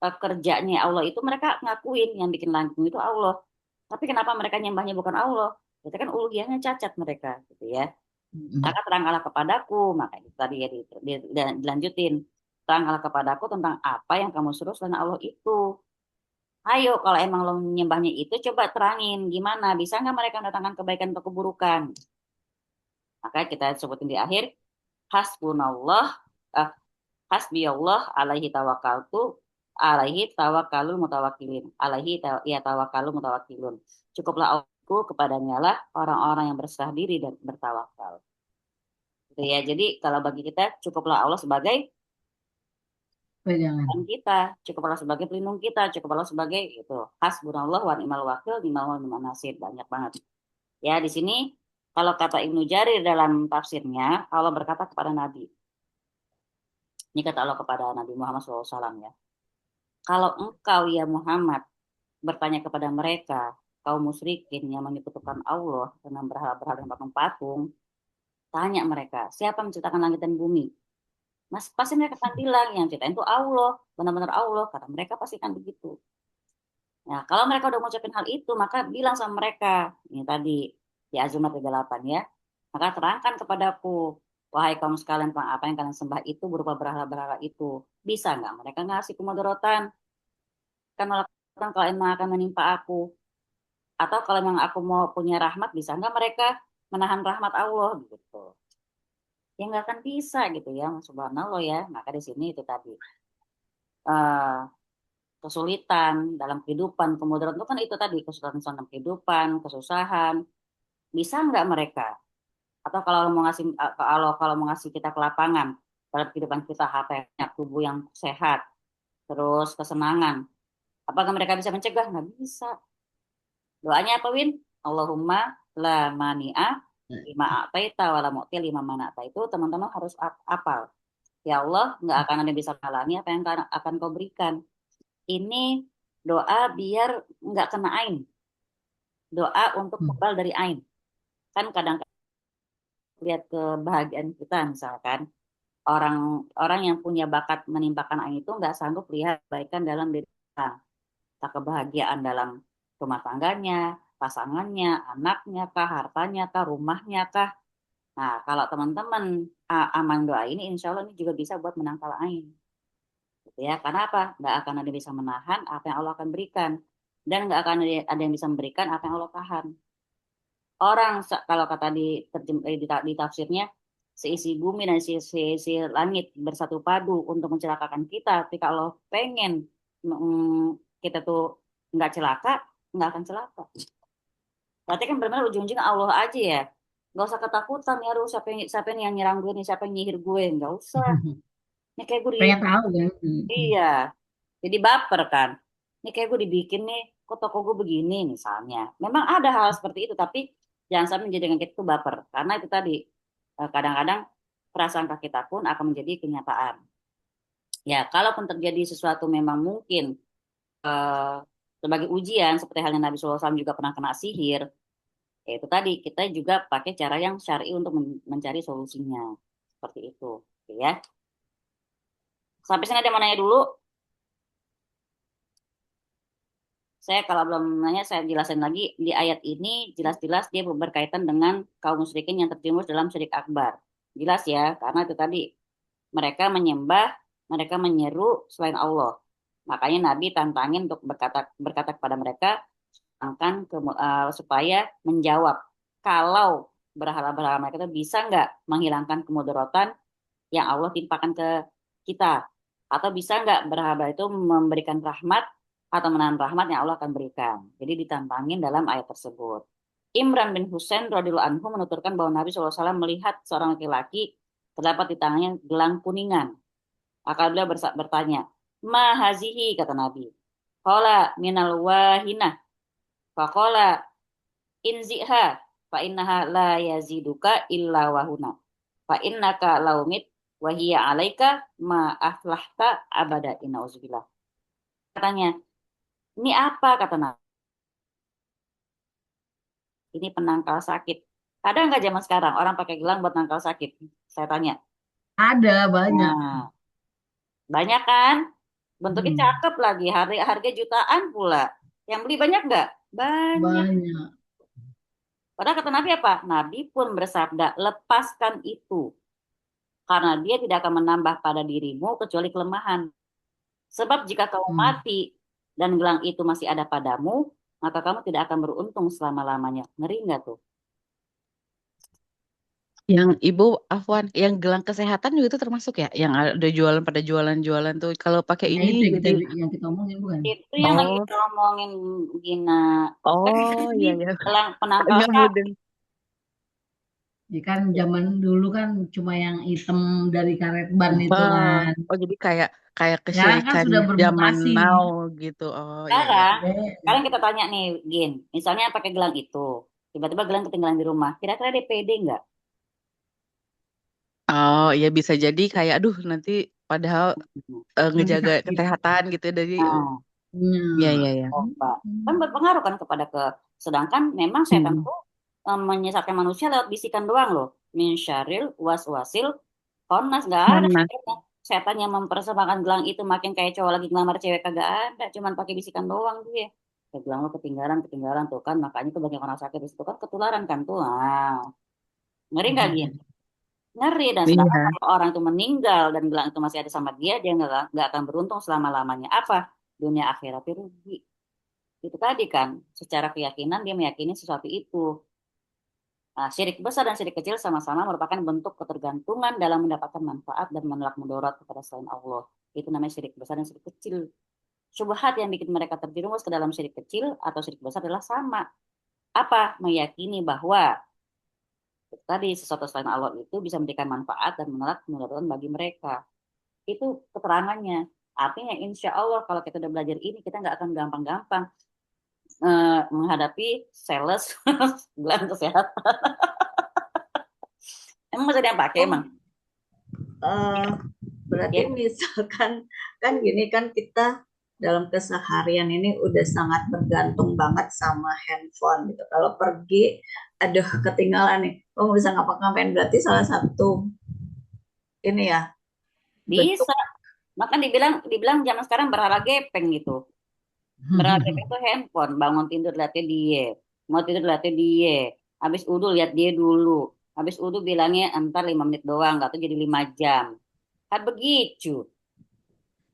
[SPEAKER 2] kerjanya Allah itu mereka ngakuin yang bikin langit itu Allah. Tapi kenapa mereka nyembahnya bukan Allah? Berarti kan uluhiyahnya cacat mereka, gitu ya. Maka terangkanlah kepadaku, maka itu tadi ya dilanjutin. terangkanlah kepadaku tentang apa yang kamu suruh selain Allah itu. Ayo, kalau emang lo menyembahnya itu, coba terangin gimana, bisa nggak mereka mendatangkan kebaikan atau keburukan. Maka kita sebutin di akhir, hasbunallah, eh, hasbiyallah alaihi tawakkalul mutawakkilin, ya tawakkalul mutawakkilun. Cukuplah aku kepadanya lah orang-orang yang berserah diri dan bertawakal. Gitu ya. Jadi kalau bagi kita cukuplah Allah sebagai
[SPEAKER 1] Pegangan.
[SPEAKER 2] Tuhan kita, cukuplah sebagai pelindung kita, cukuplah sebagai itu. Hasbunallah wa ni'mal wakil, ni'mal nasir. Banyak banget. Ya, di sini kalau kata Ibnu Jarir dalam tafsirnya, Allah berkata kepada Nabi. Ini kata Allah kepada Nabi Muhammad SAW ya. Kalau engkau ya Muhammad bertanya kepada mereka, kaum musyrikin yang menyekutukan Allah dengan berhala-berhala dan patung-patung, tanya mereka, siapa yang menciptakan langit dan bumi? Mas, pasti mereka akan bilang yang ciptain itu Allah, benar-benar Allah, kata mereka pasti kan begitu. Nah, kalau mereka udah mengucapkan hal itu, maka bilang sama mereka, ini tadi di Az-Zumar 38 ya, maka terangkan kepadaku, wahai kaum sekalian, tentang apa yang kalian sembah itu berupa berhala-berhala itu. Bisa nggak mereka ngasih kemudaratan? Kan kalau emang akan menimpa aku. Atau kalau memang aku mau punya rahmat, bisa nggak mereka menahan rahmat Allah gitu. Ya nggak akan bisa gitu ya, subhanallah ya. Maka di sini itu tadi. eh, Kesulitan dalam kehidupan, kemudaran itu kan itu tadi, kesulitan dalam kehidupan, kesusahan. Bisa nggak mereka? Atau kalau mau ngasih kita kelapangan dalam kehidupan kita, apa ya, tubuh yang sehat, terus kesenangan. Apakah mereka bisa mencegah? Nggak bisa. Doanya apa, Win? Allahumma la mani'a lima a'taita wa la mu'ti lima mana'ta. Itu teman-teman harus apal. Ya Allah, nggak akan ada yang bisa menghalangi apa yang akan kau berikan. Ini doa biar nggak kena ain. Doa untuk kebal dari ain. Kan kadang-kadang lihat kebahagiaan kita misalkan. Orang yang punya bakat menimpakan ain itu nggak sanggup lihat kebaikan dalam diri kita. Tak kebahagiaan dalam rumah tangganya, pasangannya, anaknya kah, hartanya kah, rumahnya kah. Nah, kalau teman-teman aman doa ini, insya Allah ini juga bisa buat menangkal ain. Gitu ya, karena apa? Nggak akan ada yang bisa menahan apa yang Allah akan berikan. Dan nggak akan ada yang bisa memberikan apa yang Allah tahan. Orang, kalau kata di tafsirnya, seisi bumi dan seisi langit bersatu padu untuk mencelakakan kita. Tapi kalau pengen kita tuh nggak celaka, nggak akan celaka. Berarti kan benar-benar ujung-ujungnya Allah aja ya. Nggak usah ketakutan ya, harus siapa yang nyerang gue nih, siapa yang nyihir gue. Nggak usah. Ini kayak gue
[SPEAKER 1] Pengen tahu kan?
[SPEAKER 2] iya. Jadi baper kan. Ini kayak gue dibikin nih, kok toko gue begini misalnya. Memang ada hal seperti itu, tapi jangan sampai menjadikan kita itu baper. Karena itu tadi, kadang-kadang prasangka kita pun akan menjadi kenyataan. Ya, kalaupun terjadi sesuatu memang mungkin sebagai ujian, seperti halnya Nabi SAW juga pernah kena sihir, ya itu tadi, kita juga pakai cara yang syar'i untuk mencari solusinya. Seperti itu. Oke, ya. Sampai sini ada yang mau nanya dulu? Saya kalau belum nanya, saya jelasin lagi. Di ayat ini jelas-jelas dia berkaitan dengan kaum musyrikin yang terjerumus dalam syirik akbar. Jelas ya, karena itu tadi mereka menyembah, mereka menyeru selain Allah. Makanya Nabi tantangin untuk berkata kepada mereka, supaya menjawab kalau berhala-berhala mereka itu bisa nggak menghilangkan kemudaratan yang Allah timpakan ke kita, atau bisa nggak berhala itu memberikan rahmat atau menahan rahmat yang Allah akan berikan. Jadi ditantangin dalam ayat tersebut. Imran bin Husain radhiyallahu anhu menuturkan bahwa Nabi SAW melihat seorang laki-laki terdapat di tangannya gelang kuningan. Maka beliau bertanya, ma hazihi, kata Nabi. Qala minal wahinah. Faqala inziha fa innaha la yaziduka illa wahuna. Fa innaka laumit wa hiya alaika ma aflahta abada inauzubillah. Katanya, ini apa, kata Nabi? Ini penangkal sakit. Ada nggak zaman sekarang orang pakai gelang buat nangkal sakit? Saya tanya.
[SPEAKER 1] Ada banyak.
[SPEAKER 2] Nah, banyak kan? Bentuknya cakep lagi, harga jutaan pula. Yang beli banyak nggak? Banyak.
[SPEAKER 1] Banyak.
[SPEAKER 2] Padahal kata Nabi apa? Nabi pun bersabda, lepaskan itu. karena dia tidak akan menambah pada dirimu kecuali kelemahan. Sebab jika kamu
[SPEAKER 1] Hmm.
[SPEAKER 2] mati dan gelang itu masih ada padamu, maka kamu tidak akan beruntung selama-lamanya. Ngeri nggak tuh?
[SPEAKER 3] Yang Ibu Afwan, yang gelang kesehatan juga itu termasuk ya? Yang ada jualan pada jualan-jualan tuh. Kalau pakai
[SPEAKER 1] Nah,
[SPEAKER 3] ini
[SPEAKER 1] itu
[SPEAKER 3] jadi
[SPEAKER 1] yang kita omongin bukan?
[SPEAKER 2] Itu yang lagi
[SPEAKER 3] oh
[SPEAKER 2] kita omongin, Gina. Kan
[SPEAKER 3] oh
[SPEAKER 2] ini
[SPEAKER 3] iya ya.
[SPEAKER 2] penangkal
[SPEAKER 3] Enggak
[SPEAKER 2] sapi.
[SPEAKER 3] mudeng.
[SPEAKER 1] Ya kan zaman dulu kan cuma yang hitam dari karet ban itu
[SPEAKER 3] Oh,
[SPEAKER 1] kan.
[SPEAKER 3] oh jadi kayak kayak
[SPEAKER 1] Sekarang kan
[SPEAKER 3] kesyirikan
[SPEAKER 1] sudah
[SPEAKER 3] zaman
[SPEAKER 1] bermutasi.
[SPEAKER 3] now gitu. Oh iya ya.
[SPEAKER 2] Sekarang kita tanya nih, Gin. Misalnya pakai gelang itu. Tiba-tiba gelang ketinggalan di rumah. Kira-kira dia pede nggak?
[SPEAKER 3] Oh iya bisa jadi kayak aduh nanti padahal
[SPEAKER 1] Nanti
[SPEAKER 3] ngejaga
[SPEAKER 1] sakit.
[SPEAKER 3] kesehatan gitu dari
[SPEAKER 2] Nah,
[SPEAKER 3] iya
[SPEAKER 1] Nah.
[SPEAKER 3] iya ya.
[SPEAKER 2] coba. Kan berpengaruh kan kepada sedangkan memang setan
[SPEAKER 3] Hmm.
[SPEAKER 2] tuh menyesatkan manusia lewat bisikan doang loh. Min syarril waswasil khannas, nggak ada
[SPEAKER 3] Mana?
[SPEAKER 2] setan yang mempersembahkan gelang itu makin kayak cowok lagi ngelamar cewek, kagak ada, cuman pakai bisikan doang dia. Ya, gelang lo ketinggalan ketinggalan tuh kan, makanya tuh banyak orang sakit itu kan ketularan kan tuh. Ngeri nggak, Gin? Ngeri. Dan sedangkan
[SPEAKER 3] Iya.
[SPEAKER 2] kalau orang itu meninggal dan gelang itu masih ada sama dia, dia nggak akan beruntung selama-lamanya. Apa? Dunia akhiratnya rugi. Itu tadi kan, secara keyakinan dia meyakini sesuatu itu. Nah, syirik besar dan syirik kecil sama-sama merupakan bentuk ketergantungan dalam mendapatkan manfaat dan menolak mudarat kepada selain Allah. Itu namanya syirik besar dan syirik kecil. Syubhat yang bikin mereka terjerumus ke dalam syirik kecil atau syirik besar adalah sama. Apa? Meyakini bahwa tadi sesuatu selain Allah itu bisa memberikan manfaat dan menolak mudarat bagi mereka. Itu keterangannya. Artinya insya Allah kalau kita udah belajar ini, kita nggak akan gampang-gampang menghadapi sales gelang kesehatan. Emang masih ada yang pakai emang?
[SPEAKER 6] eh, berarti
[SPEAKER 2] Ya,
[SPEAKER 6] misalkan kan gini kan kita dalam keseharian ini udah sangat bergantung banget sama handphone gitu. Kalau pergi, aduh ketinggalan nih, lo nggak bisa ngapa-ngapain. Berarti salah satu ini ya bentuk.
[SPEAKER 2] bisa. Makan dibilang dibilang zaman sekarang berhala gepeng gitu. Berhala gepeng itu handphone. Bangun tidur lihatnya dia. Mau tidur lihatnya dia. Habis udu lihat dia dulu. Habis udu bilangnya entar 5 menit doang. Gak tuh jadi 5 jam. Kan begitu.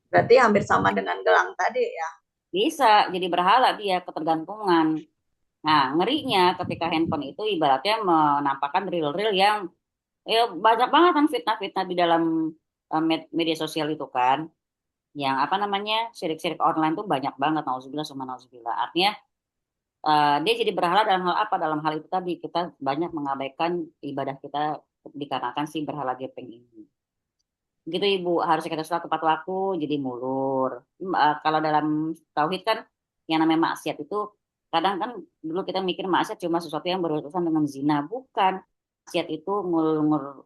[SPEAKER 6] Berarti hampir sama dengan gelang tadi ya.
[SPEAKER 2] Bisa jadi berhala dia, ketergantungan. Nah, ngerinya ketika handphone itu ibaratnya menampakkan reel-reel yang banyak banget kan fitnah-fitnah di dalam media sosial itu kan. Yang apa namanya, sirik-sirik online tuh banyak banget. Nauzubillah sama nauzubillah. Artinya dia jadi berhala dalam hal apa? Dalam hal itu tadi kita banyak mengabaikan ibadah kita dikarenakan si berhala gepeng ini. Gitu Ibu, harusnya kita sholat tepat waktu jadi mulur. Kalau dalam tauhid kan yang namanya maksiat itu kadang kan dulu kita mikir maksiat cuma sesuatu yang berurusan dengan zina, bukan. Maksiat itu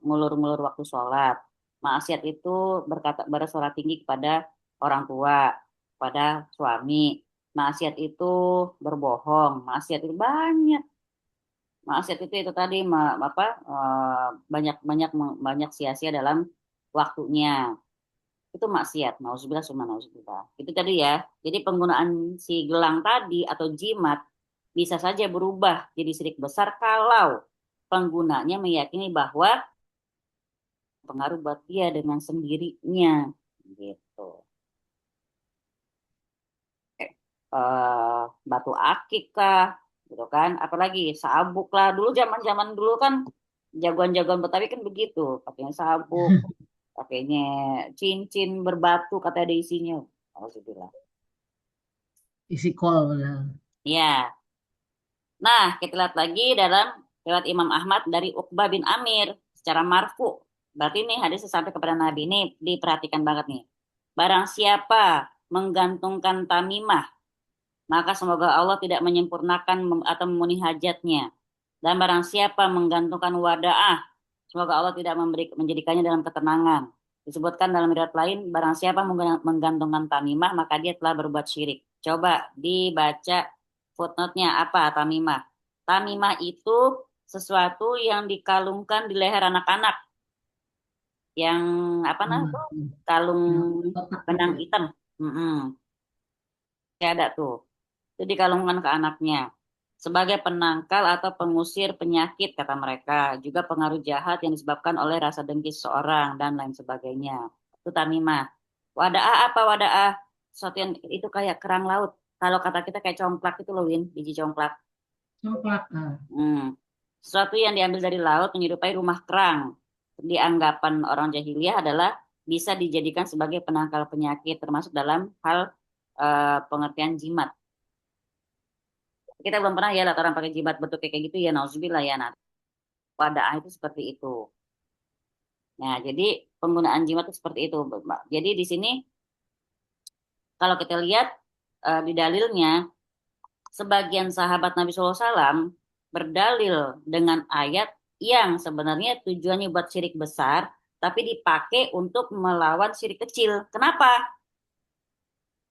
[SPEAKER 2] ngulur-ngulur waktu sholat. Maksiat itu bersuara tinggi kepada orang tua, pada suami. Maksiat itu berbohong. Maksiat itu banyak. Maksiat itu tadi banyak banyak banyak sia-sia dalam waktunya. Itu maksiat. Nauzubillah summa nauzubillah. Itu tadi ya. Jadi penggunaan si gelang tadi atau jimat bisa saja berubah jadi syirik besar kalau penggunanya meyakini bahwa pengaruh buat dia dengan sendirinya gitu. Batu akik kah gitu kan, apalagi sabuk lah, dulu zaman-zaman dulu kan jagoan-jagoan Betawi kan begitu, pakainya sabuk, pakainya cincin berbatu kata ada isinya. Alhamdulillah.
[SPEAKER 1] Isi kol.
[SPEAKER 2] Ya, nah kita lihat lagi dalam lewat Imam Ahmad dari Uqbah bin Amir secara marfu. Berarti ini hadis sampai kepada Nabi, ini diperhatikan banget nih. Barang siapa menggantungkan tamimah, maka semoga Allah tidak menyempurnakan atau memenuhi hajatnya. Dan barang siapa menggantungkan wadaah, semoga Allah tidak menjadikannya dalam ketenangan. Disebutkan dalam riwayat lain, barang siapa menggantungkan tamimah, maka dia telah berbuat syirik. Coba dibaca footnote-nya apa tamimah. Tamimah itu sesuatu yang dikalungkan di leher anak-anak. Yang apa namanya tuh? Kalung
[SPEAKER 1] Kotak gitu
[SPEAKER 2] benang
[SPEAKER 1] ya.
[SPEAKER 2] hitam. Kayak ada tuh. Itu dikalungkan ke anaknya. sebagai penangkal atau pengusir penyakit, kata mereka, juga pengaruh jahat yang disebabkan oleh rasa dengki seseorang dan lain sebagainya. Itu tamimah. Wada'ah apa wada'ah? Sesuatu yang itu kayak kerang laut. Kalau kata kita kayak congklak itu loh, Win, biji congklak.
[SPEAKER 1] Coklat.
[SPEAKER 2] Sesuatu yang diambil dari laut menyerupai rumah kerang. Di anggapan orang jahiliyah adalah bisa dijadikan sebagai penangkal penyakit, termasuk dalam hal pengertian jimat. Kita belum pernah ya lihat orang pakai jimat bentuk kayak gitu ya, nauzubillah ya. Nah, wada'ah itu seperti itu. Nah, jadi penggunaan jimat itu seperti itu, Mbak. Jadi di sini kalau kita lihat di dalilnya, sebagian sahabat Nabi SAW berdalil dengan ayat yang sebenarnya tujuannya buat syirik besar, tapi dipakai untuk melawan syirik kecil. Kenapa?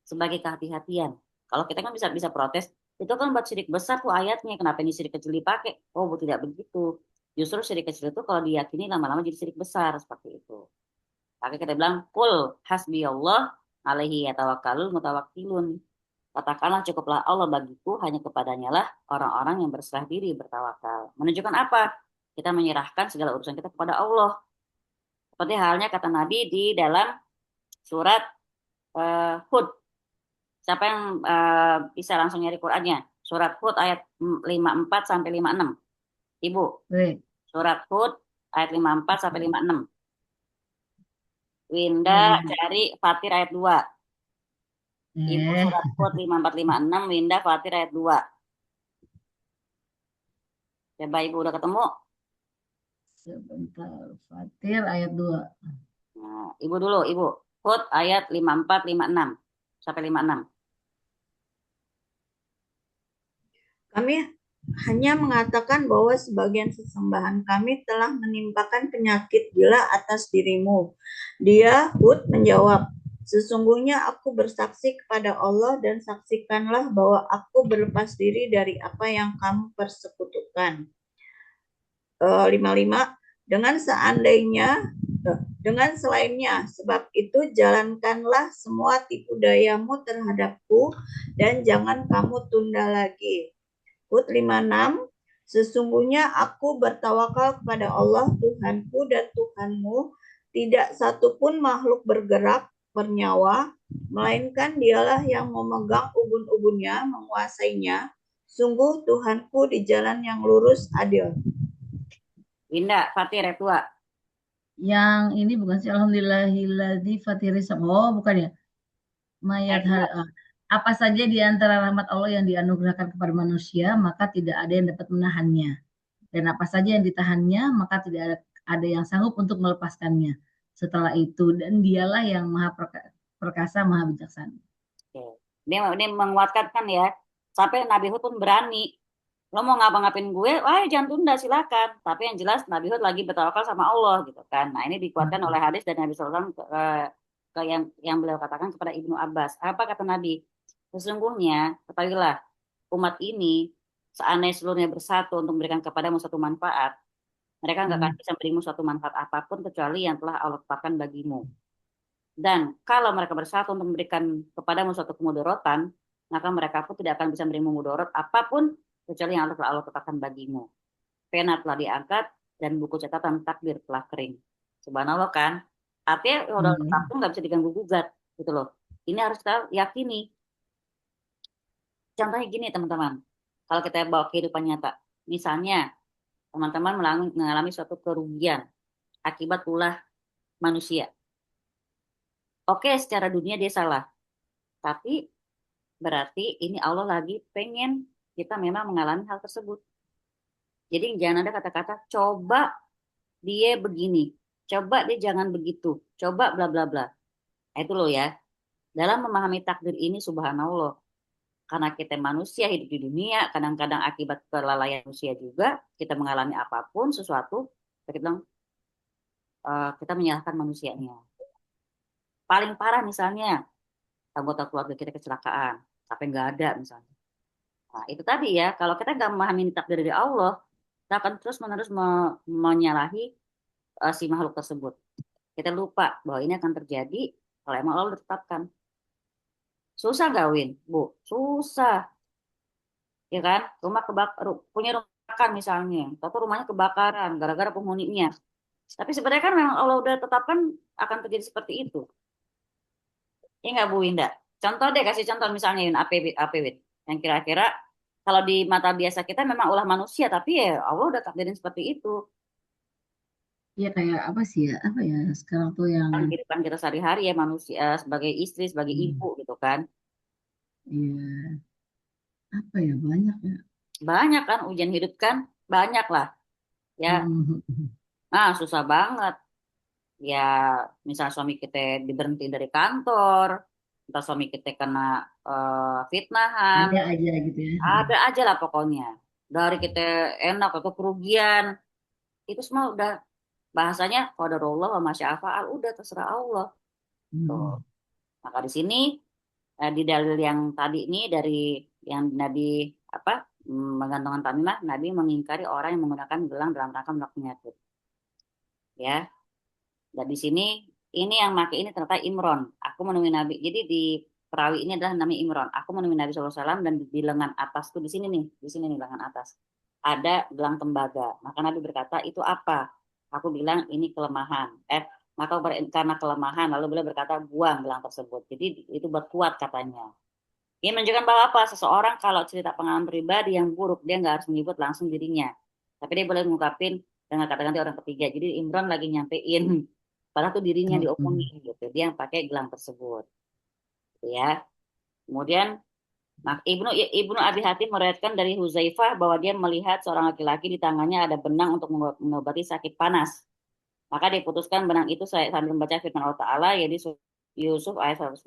[SPEAKER 2] Sebagai kehati-hatian. Kalau kita kan bisa protes, itu kan buat syirik besar tuh ayatnya, kenapa ini syirik kecil dipakai? Oh, tidak begitu. Justru syirik kecil itu kalau diyakini lama-lama jadi syirik besar, seperti itu. Maka kita bilang, kul hasbiyallah alaihi yatawakkalul mutawakkilun. Katakanlah cukuplah Allah bagiku, hanya kepadanya lah orang-orang yang berserah diri bertawakal. Menunjukkan apa? Kita menyerahkan segala urusan kita kepada Allah. Seperti halnya kata Nabi di dalam surat Hud. Siapa yang bisa langsung nyari Qurannya? Surat Hud ayat 54 sampai 56. Ibu, surat Hud ayat 54 sampai 56. Winda cari Fatir ayat 2. Ibu surat Hud 5456, Winda Fatir ayat 2. Coba Ibu udah ketemu?
[SPEAKER 1] Sebentar, Fatir ayat 2.
[SPEAKER 2] Nah, Ibu dulu, Ibu. Hud ayat 5456 sampai 56.
[SPEAKER 6] Kami hanya mengatakan bahwa sebagian sesembahan kami telah menimpakan penyakit gila atas dirimu. Dia, Hud, menjawab, sesungguhnya aku bersaksi kepada Allah dan saksikanlah bahwa aku berlepas diri dari apa yang kamu persekutukan. 55. Dengan selainnya, sebab itu jalankanlah semua tipu dayamu terhadapku dan jangan kamu tunda lagi. Hud 56, sesungguhnya aku bertawakal kepada Allah Tuhanku dan Tuhanmu, tidak satupun makhluk bergerak bernyawa, melainkan dialah yang memegang ubun-ubunnya, menguasainya. Sungguh Tuhanku di jalan yang lurus adil.
[SPEAKER 2] Winda, Fatir ayat 2.
[SPEAKER 1] Yang ini bukan sih alhamdulillahilladzi fatiris. Oh, bukan ya. Mayat apa saja di antara rahmat Allah yang dianugerahkan kepada manusia, maka tidak ada yang dapat menahannya. Dan apa saja yang ditahannya, maka tidak ada yang sanggup untuk melepaskannya. Setelah itu, dan dialah yang maha perkasa, maha bijaksana.
[SPEAKER 2] Dia menguatkan kan ya. Sampai Nabi Hud pun berani. Lo mau ngapa-ngapain gue, wah jangan tunda silakan. Tapi yang jelas Nabi Hud lagi bertawakal sama Allah gitu kan. Nah ini dikuatkan oleh hadis dari Nabi SAW ke yang beliau katakan kepada Ibnu Abbas. Apa kata Nabi? Sesungguhnya ketahuilah umat ini seandainya seluruhnya bersatu untuk memberikan kepadamu suatu manfaat, mereka nggak akan bisa memberimu suatu manfaat apapun kecuali yang telah Allah tetapkan bagimu. Dan kalau mereka bersatu untuk memberikan kepadamu suatu kemudaratan, maka mereka pun tidak akan bisa memberimu mudarat apapun kecuali yang Allah tetapkan bagimu. Pena telah diangkat dan buku catatan takdir telah kering. Subhanallah kan? Artinya udah tetap pun nggak bisa diganggu gugat gitu loh. Ini harus kita yakini. Contohnya gini teman-teman, kalau kita bawa kehidupan nyata, misalnya teman-teman mengalami suatu kerugian akibat ulah manusia. Oke, secara dunia dia salah, tapi berarti ini Allah lagi pengen kita memang mengalami hal tersebut. Jadi jangan ada kata-kata coba dia begini, coba dia jangan begitu, coba bla bla bla. Nah, itu loh ya. Dalam memahami takdir ini subhanallah. Karena kita manusia hidup di dunia, kadang-kadang akibat kelalaian manusia juga, kita mengalami apapun sesuatu, kita bilang kita menyalahkan manusianya. Paling parah misalnya anggota keluarga kita kecelakaan, sampai nggak ada misalnya. Nah, itu tadi ya, kalau kita nggak memahami takdir dari Allah, kita akan terus-menerus menyalahi si makhluk tersebut. Kita lupa bahwa ini akan terjadi kalau emang Allah tetapkan. Susah gak, Win? Bu, susah. ya kan? Punya rumah makan misalnya, tapi rumahnya kebakaran gara-gara penghuninya. Tapi sebenarnya kan memang Allah udah tetapkan akan terjadi seperti itu. Ya nggak Bu Indah? Contoh deh, kasih contoh misalnya Yun, APW, yang kira-kira kalau di mata biasa kita memang ulah manusia, tapi ya Allah udah takdirin seperti itu.
[SPEAKER 1] Ya kayak apa sih ya? Apa ya sekarang tuh yang
[SPEAKER 2] Kan kehidupan kita sehari-hari ya manusia sebagai istri, sebagai ibu gitu kan.
[SPEAKER 1] iya apa ya banyak ya.
[SPEAKER 2] Banyak kan ujian hidup kan? Banyak lah. Ya,
[SPEAKER 1] Hmm.
[SPEAKER 2] susah banget. Ya, misal suami kita diberhenti dari kantor, entah suami kita kena fitnahan,
[SPEAKER 1] Ada aja gitu ya.
[SPEAKER 2] ada aja lah pokoknya. Dari kita enak atau kerugian, itu semua udah bahasanya qadarullah wa masya'afa'al, udah terserah Allah. Tuh.
[SPEAKER 1] Hmm.
[SPEAKER 2] Maka di sini di dalil yang tadi ini dari yang Nabi apa menggantungkan Tamimah, Nabi mengingkari orang yang menggunakan gelang dalam rangka menolak penyakit. Ya, dan di sini ini yang pakai ini ternyata Imron. Aku menemui Nabi. Jadi di perawi ini adalah namanya Imron. Aku menemui Nabi SAW dan di lengan atas tuh di sini nih lengan atas ada gelang tembaga. Maka Nabi berkata itu apa? Aku bilang ini kelemahan. Maka karena kelemahan lalu beliau berkata buang gelang tersebut. Jadi itu berkuat katanya. Ini menunjukkan bahwa apa? Seseorang kalau cerita pengalaman pribadi yang buruk dia nggak harus menyebut langsung dirinya. Tapi dia boleh mengungkapin dengan kata ganti orang ketiga. Jadi Imron lagi nyampein padahal tuh dirinya yang diomongin gitu. Dia yang pakai gelang tersebut. Gitu ya. Kemudian Ibnu Abi Hatim meriwayatkan dari Huzaifah bahwa dia melihat seorang laki-laki di tangannya ada benang untuk mengobati sakit panas. Maka diputuskan benang itu sambil membaca firman Allah Ta'ala yaitu Yusuf ayat 106.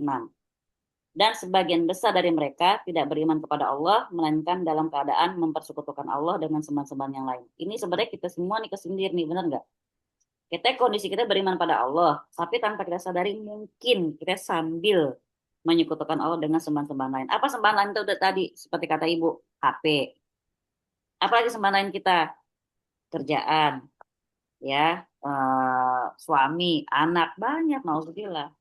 [SPEAKER 2] Dan sebagian besar dari mereka tidak beriman kepada Allah, melainkan dalam keadaan mempersekutukan Allah dengan sembahan-sembahan yang lain. Ini sebenarnya kita semua nih kesindir nih, benar nggak? Kondisi kita beriman pada Allah, tapi tanpa kita sadari mungkin kita sambil menyekutukan Allah dengan sembahan-sembahan lain. Apa sembahan lain itu udah tadi, seperti kata Ibu, HP. Apalagi sembahan lain kita? Kerjaan, ya, suami, anak, banyak, nauzubillah.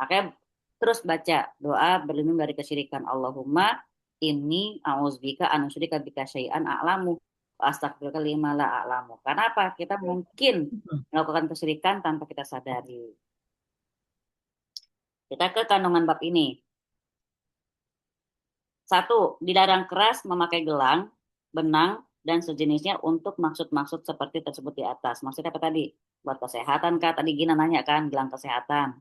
[SPEAKER 2] Makanya terus baca doa berlindung dari kesyirikan. Allahumma inni a'udzubika an usyrika bika syai'an a'lamu wa astaghfiruka lima la a'lamu. Karena apa? Kita mungkin melakukan kesyirikan tanpa kita sadari. Kita ke kandungan bab ini. 1. Dilarang keras memakai gelang, benang, dan sejenisnya untuk maksud-maksud seperti tersebut di atas. Maksudnya apa tadi? Buat kesehatan kah? Tadi Gina nanya kan, gelang kesehatan.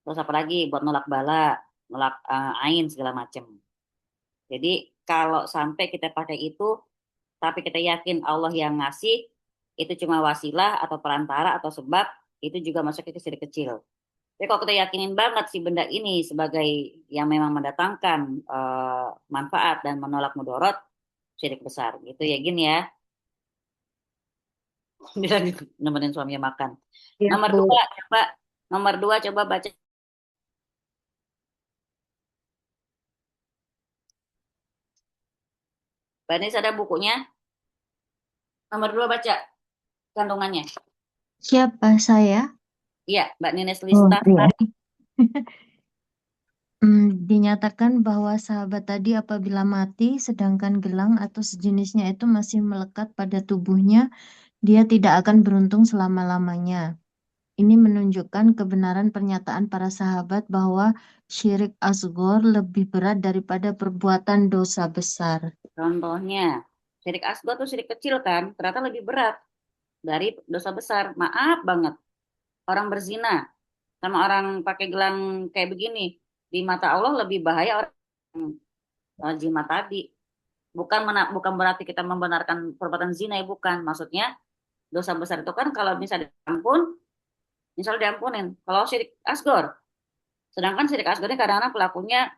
[SPEAKER 2] Terus apa lagi? Buat nolak bala, nolak ain segala macam. Jadi kalau sampai kita pakai itu, tapi kita yakin Allah yang ngasih, itu cuma wasilah atau perantara atau sebab, itu juga masuk ke syirik kecil. Tapi kalau kita yakinin banget si benda ini sebagai yang memang mendatangkan manfaat dan menolak mudorot, syirik besar. Gitu ya Gin ya. Dia lagi nemenin suaminya makan.
[SPEAKER 4] Ya,
[SPEAKER 2] Nomor
[SPEAKER 4] Bu.
[SPEAKER 2] 2 coba. Nomor 2 coba baca. Mbak Nis ada bukunya? Nomor 2 baca kandungannya.
[SPEAKER 7] Siapa saya?
[SPEAKER 2] Iya, Mbak Nines
[SPEAKER 7] Oh,
[SPEAKER 2] Lista.
[SPEAKER 7] iya. Dinyatakan bahwa sahabat tadi apabila mati, sedangkan gelang atau sejenisnya itu masih melekat pada tubuhnya, dia tidak akan beruntung selama-lamanya. Ini menunjukkan kebenaran pernyataan para sahabat bahwa syirik asghar lebih berat daripada perbuatan dosa besar.
[SPEAKER 2] Contohnya, syirik asghar tuh syirik kecil kan, ternyata lebih berat dari dosa besar. Maaf banget, orang berzina sama orang pakai gelang kayak begini, di mata Allah lebih bahaya orang jimat tadi. Bukan berarti kita membenarkan perbuatan zina ya, bukan. Maksudnya dosa besar itu kan kalau misalnya diampunin. Kalau syirik asghar, sedangkan syirik asghar ini kadang-kadang pelakunya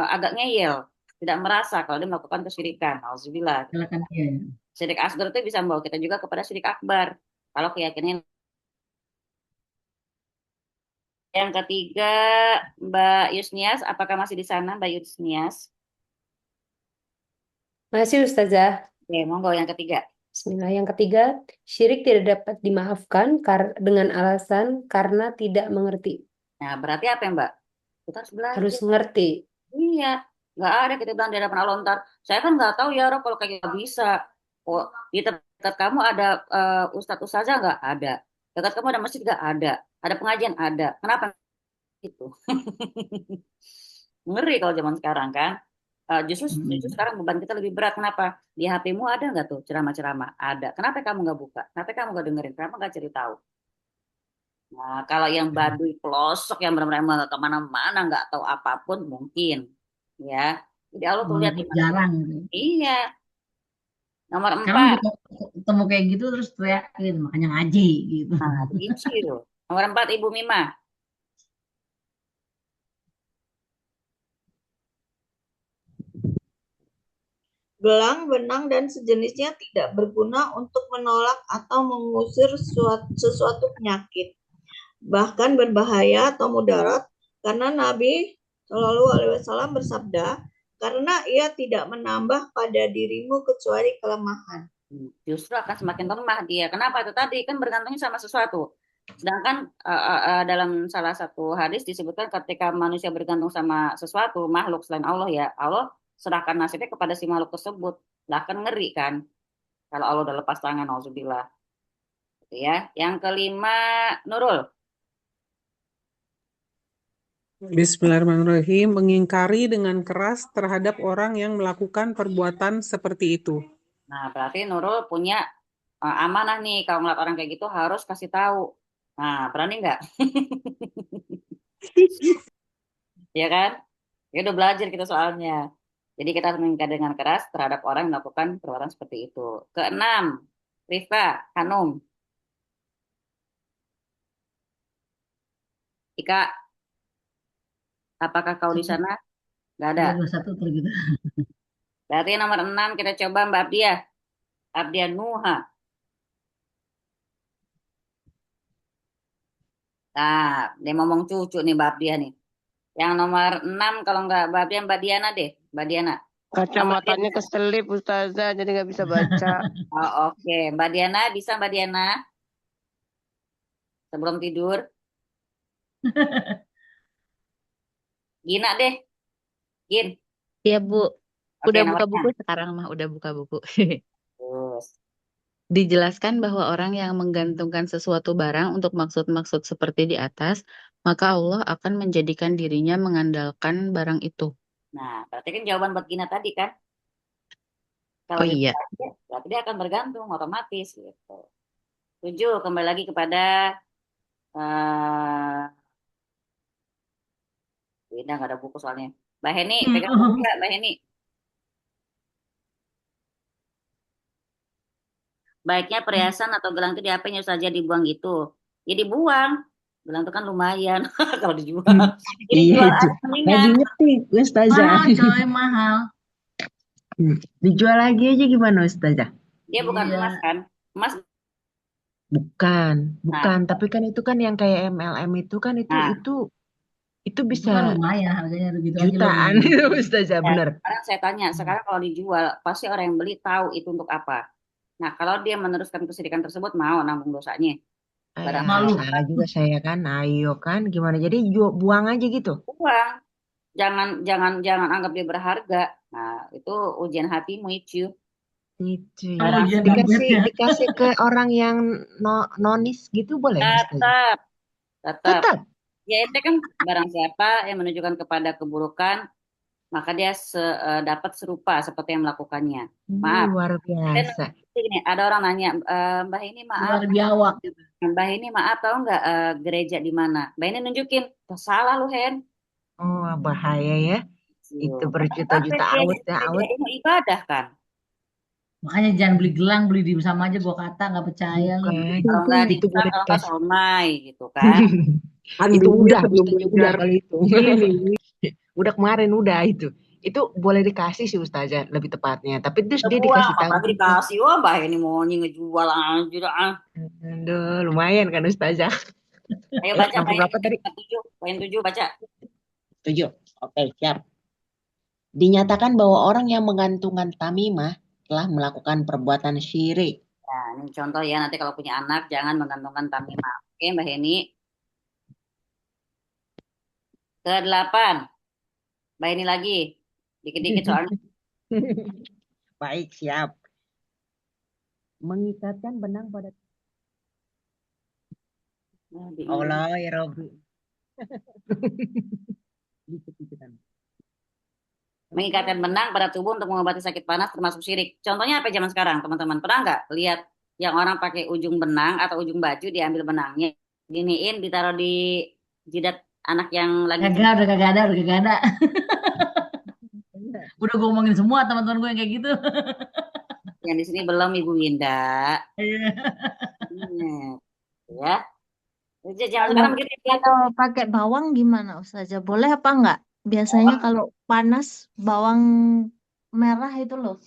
[SPEAKER 2] agak ngeyel, tidak merasa kalau dia melakukan kesyirikan. Alhamdulillah.
[SPEAKER 1] Silakan ya.
[SPEAKER 2] Syirik asghar itu bisa membawa kita juga kepada syirik akbar. Kalau keyakinan. Yang ketiga, Mbak Yusnias, apakah masih di sana, Mbak Yusnias?
[SPEAKER 4] Masih Ustazah.
[SPEAKER 2] Oke, monggo yang ketiga.
[SPEAKER 4] Bismillah. Yang ketiga, syirik tidak dapat dimaafkan dengan alasan karena tidak mengerti.
[SPEAKER 2] Nah, berarti apa ya, Mbak? Kita harus belajar.
[SPEAKER 4] Harus ngerti.
[SPEAKER 2] Iya, Nggak ada kita bilang di hadapan Allah ntar. Saya kan nggak tahu ya Rob kalau kayak gitu bisa. Oh, di dekat kamu ada ustadz ustazah nggak? Ada. Dekat kamu ada masjid nggak? Ada. Ada pengajian? Ada. Kenapa itu? Ngeri kalau zaman sekarang kan. Justru sekarang beban kita lebih berat. Kenapa? Di HP-mu ada nggak tuh ceramah-ceramah? Ada. Kenapa kamu nggak buka? Kenapa kamu nggak dengerin? Kenapa nggak cari tahu? Nah, kalau yang baduy pelosok yang benar-benar nggak kemana-mana, nggak tahu apapun mungkin, ya. Jadi Allah tuh lihat di mana.
[SPEAKER 1] Jarang.
[SPEAKER 2] Iya. Nomor
[SPEAKER 1] Sekarang
[SPEAKER 2] 4.
[SPEAKER 1] ketemu kayak gitu terus teriakin, makanya ngaji gitu.
[SPEAKER 2] Nah, begitu. Nomor 4 Ibu Mima.
[SPEAKER 6] Gelang, benang, dan sejenisnya tidak berguna untuk menolak atau mengusir sesuatu penyakit, bahkan berbahaya atau mudarat, karena Nabi Shallallahu Alaihi Wasallam bersabda, karena ia tidak menambah pada dirimu kecuali kelemahan.
[SPEAKER 2] Justru akan semakin lemah dia. Kenapa? Itu tadi kan bergantungnya sama sesuatu. Sedangkan dalam salah satu hadis disebutkan ketika manusia bergantung sama sesuatu, makhluk selain Allah ya, Allah serahkan nasibnya kepada si makhluk tersebut. Lah kan ngeri kan? Kalau Allah udah lepas tangan, auzubillah. Gitu ya. Yang kelima, Nurul.
[SPEAKER 8] Bismillahirrahmanirrahim. Mengingkari dengan keras terhadap orang yang melakukan perbuatan seperti itu.
[SPEAKER 2] Nah, berarti Nurul punya amanah nih. Kalau ngeliat orang kayak gitu harus kasih tahu. Nah, berani nggak? Ya kan? Ya udah belajar kita soalnya. Jadi kita harus mengingkari dengan keras terhadap orang yang melakukan perbuatan seperti itu. Keenam, Rifka, Hanum, Ika, apakah kau di sana? Nggak ada.
[SPEAKER 1] 21 terus gitu.
[SPEAKER 2] Berarti nomor 6 kita coba Mbak Abdiah. Abdiah Nuha. Nah, dia ngomong cucu nih Mbak Abdiah nih. Yang nomor 6 kalau nggak Mbak Abdiah, Mbak Diana deh. Mbak Diana.
[SPEAKER 5] Kacamatanya keselip Ustazah, jadi nggak bisa baca.
[SPEAKER 2] Oh, oke. Mbak Diana, bisa Mbak Diana? Sebelum tidur. Gina deh. Gin.
[SPEAKER 3] Iya, Bu.
[SPEAKER 2] Oke,
[SPEAKER 3] Udah buka
[SPEAKER 2] nomornya.
[SPEAKER 3] buku sekarang mah, udah buka buku.
[SPEAKER 2] Terus.
[SPEAKER 3] Dijelaskan bahwa orang yang menggantungkan sesuatu barang untuk maksud-maksud seperti di atas, maka Allah akan menjadikan dirinya mengandalkan barang itu.
[SPEAKER 2] Nah, berarti kan jawaban buat Gina tadi kan. Kalau
[SPEAKER 3] Oh iya.
[SPEAKER 2] dia, berarti dia akan bergantung otomatis gitu. 7, kembali lagi kepada Winda nggak ada buku soalnya. Mbak Heni, pegang buku nggak Mbak Heni? Baiknya perhiasan atau gelang itu diapain saja dibuang gitu. Ya dibuang. Gelang itu kan lumayan kalau dijual. Jadi
[SPEAKER 9] Iya
[SPEAKER 2] jual
[SPEAKER 9] itu.
[SPEAKER 2] aja mendingan.
[SPEAKER 9] Lagi ngetik Ustazah.
[SPEAKER 1] Mahal coy, mahal.
[SPEAKER 9] Dijual lagi aja gimana Ustazah?
[SPEAKER 2] Dia bukan
[SPEAKER 1] Iya.
[SPEAKER 2] emas kan? Emas.
[SPEAKER 9] Bukan. Tapi kan itu kan yang kayak MLM itu kan itu
[SPEAKER 2] Nah,
[SPEAKER 9] itu
[SPEAKER 1] Itu kan
[SPEAKER 9] bisa
[SPEAKER 1] lumayan harganya begitu aja
[SPEAKER 9] jutaan
[SPEAKER 1] lumayan.
[SPEAKER 9] itu Ustazah,
[SPEAKER 2] ya,
[SPEAKER 9] bener.
[SPEAKER 2] sekarang saya tanya, sekarang kalau dijual, pasti orang yang beli tahu itu untuk apa. Nah, kalau dia meneruskan kesedihan tersebut, mau nanggung dosanya. Barang
[SPEAKER 1] Malu.
[SPEAKER 9] Salah juga saya kan. Ayo kan gimana? Jadi buang aja gitu.
[SPEAKER 2] uang, jangan anggap dia berharga. Nah, itu ujian hatimu itu.
[SPEAKER 9] Itu ya.
[SPEAKER 2] Barang
[SPEAKER 1] Ujian
[SPEAKER 9] Dikasih
[SPEAKER 1] dompetnya.
[SPEAKER 9] dikasih ke orang yang nonis gitu boleh Ustazah?
[SPEAKER 2] tetap.
[SPEAKER 9] Tetap.
[SPEAKER 2] Ya itu kan barang siapa yang menunjukkan kepada keburukan, maka dia dapat serupa seperti yang melakukannya. Maaf.
[SPEAKER 9] Luar biasa.
[SPEAKER 2] Ini ada orang nanya, Mbak ini maaf,
[SPEAKER 1] Luar biawak gitu.
[SPEAKER 2] Mbak ini maaf tahu nggak gereja di mana? Mbak ini nunjukin, salah lu Hen.
[SPEAKER 9] Oh, bahaya ya. Itu
[SPEAKER 2] Tapi
[SPEAKER 9] berjuta-juta
[SPEAKER 2] dia
[SPEAKER 9] awet ya awet.
[SPEAKER 2] ilmu ibadah kan.
[SPEAKER 1] Makanya jangan beli gelang, beli di sama aja gua kata nggak percaya lu.
[SPEAKER 9] Bukan.
[SPEAKER 2] Kalau nggak
[SPEAKER 9] Itu
[SPEAKER 2] dijual,
[SPEAKER 9] boleh
[SPEAKER 2] kalau nggak
[SPEAKER 9] dikasih.
[SPEAKER 2] somai gitu kan.
[SPEAKER 9] Itu udah
[SPEAKER 8] sebelum
[SPEAKER 9] Ustazah, udah
[SPEAKER 8] belajar
[SPEAKER 9] kalau itu.
[SPEAKER 8] ini.
[SPEAKER 9] Udah kemarin udah itu. Itu boleh dikasih sih Ustazah lebih tepatnya. Tapi terus dia
[SPEAKER 2] Sebuang,
[SPEAKER 9] dikasih tahu
[SPEAKER 2] apalagi
[SPEAKER 9] juga.
[SPEAKER 2] dikasih, wah Mbak ini mau ngejual aja dah.
[SPEAKER 9] Aduh, lumayan kan Ustazah.
[SPEAKER 2] Ayo baca
[SPEAKER 9] Sampai berapa tadi?
[SPEAKER 2] poin 7 baca.
[SPEAKER 9] 7. Oke, siap. Dinyatakan bahwa orang yang menggantungkan tamimah telah melakukan perbuatan syirik.
[SPEAKER 2] Nah, ini contoh ya, nanti kalau punya anak jangan menggantungkan tamimah. Oke, Mbak Heni. Ke-8. Mbak Heni lagi. Dikit-dikit soalnya.
[SPEAKER 9] Baik, siap. Mengikatkan benang pada Allah ya Rabbi. Dikit-dikitan.
[SPEAKER 2] Mengikatkan benang pada tubuh untuk mengobati sakit panas termasuk syirik. Contohnya apa zaman sekarang, teman-teman? Pernah nggak lihat yang orang pakai ujung benang atau ujung baju diambil benangnya, giniin, ditaruh di jidat anak yang lagi
[SPEAKER 1] Kagak, udah kagak ada, udah kagak ada. Udah gue ngomongin semua teman-teman gue yang kayak gitu.
[SPEAKER 2] yang di sini belum Ibu Winda.
[SPEAKER 1] Iya.
[SPEAKER 2] Ya. Jadi zaman
[SPEAKER 7] Kalau
[SPEAKER 2] sekarang begitu ya.
[SPEAKER 7] kalau pakai bawang gimana Ustazah? Boleh apa enggak? Biasanya kalau panas bawang merah itu loh.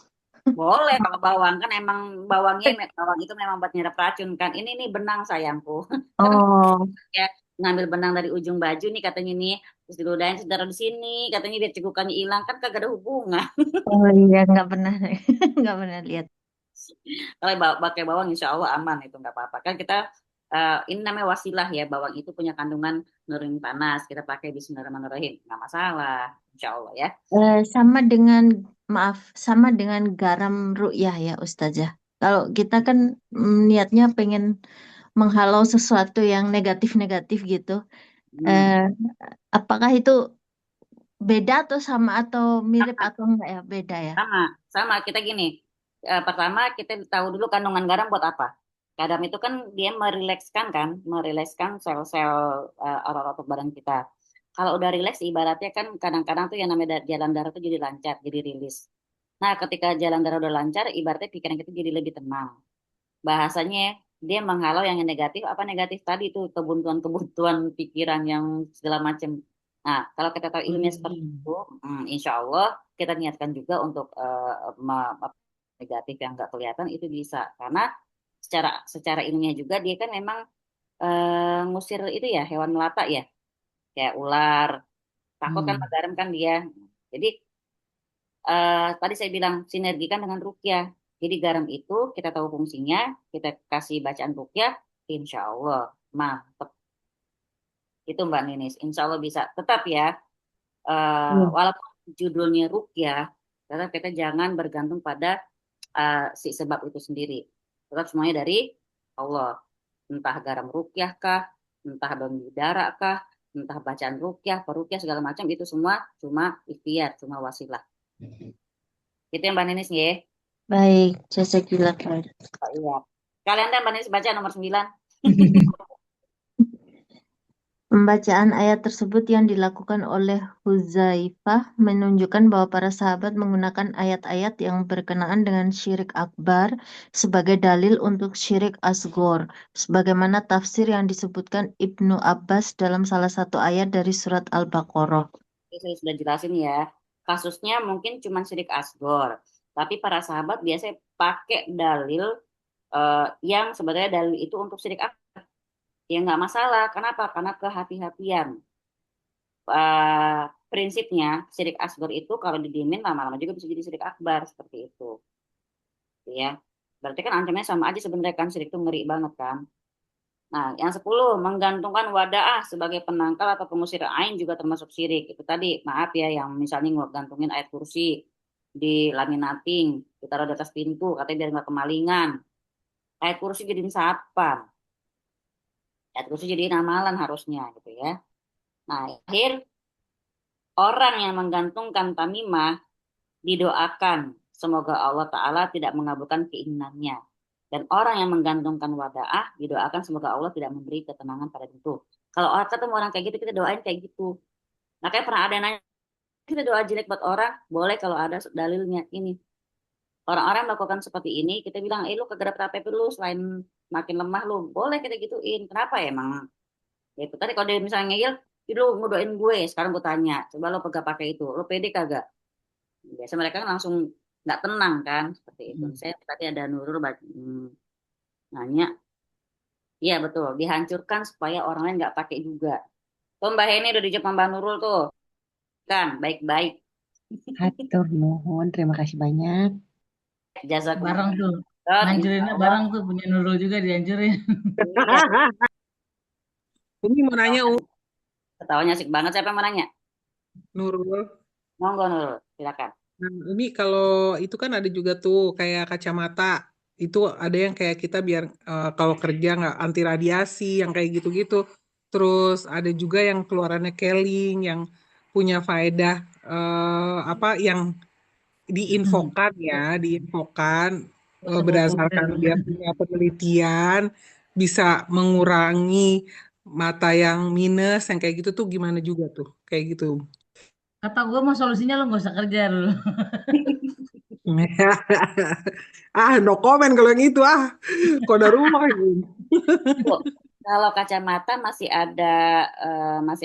[SPEAKER 2] Boleh kalau bawang kan emang bawang itu memang buat nyerap racun kan. Ini nih benang sayangku. Karena
[SPEAKER 7] Oh,
[SPEAKER 2] ya ngambil benang dari ujung baju nih katanya nih, terus diludahin terus taruh di sini, katanya biar cegukannya hilang, kan kagak ada hubungan.
[SPEAKER 7] oh iya nggak pernah nggak pernah lihat.
[SPEAKER 2] Kalau pakai bawang insya Allah aman, itu nggak apa-apa. Kan kita ini namanya wasilah ya, bawang itu punya kandungan nurunin panas. Kita pakai bismillahirrahmanirrahim, nggak masalah, insya Allah ya.
[SPEAKER 7] Sama dengan sama dengan garam ru'yah ya Ustazah. Kalau kita kan niatnya pengen menghalau sesuatu yang negatif-negatif gitu. Eh, apakah itu beda atau sama atau mirip atau enggak ya? Beda ya?
[SPEAKER 2] Sama kita gini. Pertama kita tahu dulu kandungan garam buat apa. Garam itu kan dia merilekskan sel-sel otot badan kita. Kalau udah rileks ibaratnya kan kadang-kadang tuh yang namanya jalan darah tuh jadi lancar, jadi rilis. Nah, ketika jalan darah udah lancar, ibaratnya pikiran kita jadi lebih tenang. Bahasanya dia menghalau yang negatif, apa negatif tadi tuh kebuntuan-kebuntuan pikiran yang segala macam. Nah, kalau kita tahu ilmunya seperti itu, insya Allah kita niatkan juga untuk negatif yang nggak kelihatan itu bisa. Karena secara ilmiah juga dia kan memang ngusir itu ya hewan melata ya, kayak ular. Takut kan garam kan dia. Jadi tadi saya bilang sinergikan dengan ruqyah. Jadi garam itu kita tahu fungsinya, kita kasih bacaan ruqyah, insya Allah mantep. Itu Mbak Ninis, insya Allah bisa. Tetap ya, walaupun judulnya ruqyah, tetap kita jangan bergantung pada si sebab itu sendiri. Tetap semuanya dari Allah. Entah garam ruqyah kah, entah daun bidara kah, entah bacaan ruqyah, peruqyah segala macam itu semua cuma ikhtiar, cuma wasilah. Itu yang Mbak Ninis ya.
[SPEAKER 7] Baik, jazakillah khair.
[SPEAKER 2] Iya. Kalian dan Mbak Ninis baca nomor 9.
[SPEAKER 7] Pembacaan ayat tersebut yang dilakukan oleh Huzaifah menunjukkan bahwa para sahabat menggunakan ayat-ayat yang berkenaan dengan syirik akbar sebagai dalil untuk syirik asghar, sebagaimana tafsir yang disebutkan Ibnu Abbas dalam salah satu ayat dari surat Al-Baqarah.
[SPEAKER 2] Saya sudah jelasin ya. Kasusnya mungkin cuma syirik asghar, tapi para sahabat biasanya pakai dalil yang sebenarnya dalil itu untuk syirik akbar. Ya nggak masalah. Kenapa? Karena kehati-hatian. Prinsipnya syirik asghar itu kalau didiemin lama-lama juga bisa jadi syirik akbar seperti itu. Ya. Berarti kan ancamannya sama aja sebenarnya kan, syirik itu ngeri banget kan. Nah, yang 10 menggantungkan wadaah sebagai penangkal atau pengusir ain juga termasuk syirik. Itu tadi, maaf ya, yang misalnya ngegantungin ayat kursi di laminating, ditaruh di atas pintu, katanya biar nggak kemalingan. Ayat kursi jadiin satpam. Ayat kursi jadiin amalan harusnya gitu ya. Nah, akhir orang yang menggantungkan tamimah didoakan semoga Allah Ta'ala tidak mengabulkan keinginannya. Dan orang yang menggantungkan wadaah didoakan semoga Allah tidak memberi ketenangan pada itu. Kalau ketemu orang kayak gitu, kita doain kayak gitu. Makanya pernah ada yang nanya, kita doa jelek buat orang, boleh kalau ada dalilnya ini. Orang-orang melakukan seperti ini, kita bilang, lu kagak ada apa-apa lu, selain makin lemah lu, boleh kita gituin. Kenapa emang? Ya itu tadi kalau dia misalnya ngeyel, lu ngedoain gue, sekarang gue tanya, coba lo pegang pakai itu, lo pede kagak? Biasa mereka kan langsung nggak tenang kan, seperti itu. Saya tadi ada Nurul nanya, iya betul, dihancurkan supaya orang lain nggak pakai juga. Tuh Mbak Heni udah dijawab Mbak Nurul tuh, kan baik-baik.
[SPEAKER 9] Hatur nuhun, terima kasih banyak.
[SPEAKER 2] Jasa
[SPEAKER 1] Bareng tuh, ngancurinnya bareng tuh, punya Nurul juga dihancurin.
[SPEAKER 8] Umi mau nanya,
[SPEAKER 2] Ketawanya asik banget, siapa yang mau nanya?
[SPEAKER 8] Nurul.
[SPEAKER 2] Monggo Nurul, silakan.
[SPEAKER 8] Nah, Umi kalau itu kan ada juga tuh kayak kacamata. Itu ada yang kayak kita biar kalau kerja nggak anti radiasi, yang kayak gitu-gitu. Terus ada juga yang keluarannya Keling, yang punya faedah apa yang diinfokan ya, diinfokan
[SPEAKER 1] Waterproof
[SPEAKER 8] berdasarkan
[SPEAKER 1] cover.
[SPEAKER 8] dia punya penelitian bisa mengurangi mata yang minus, yang kayak gitu tuh gimana juga tuh, kayak gitu.
[SPEAKER 1] Kata gue mah solusinya lo nggak usah kerja dulu.
[SPEAKER 8] No comment kalau yang itu kode rumah ini.
[SPEAKER 2] Bu, kalau kacamata masih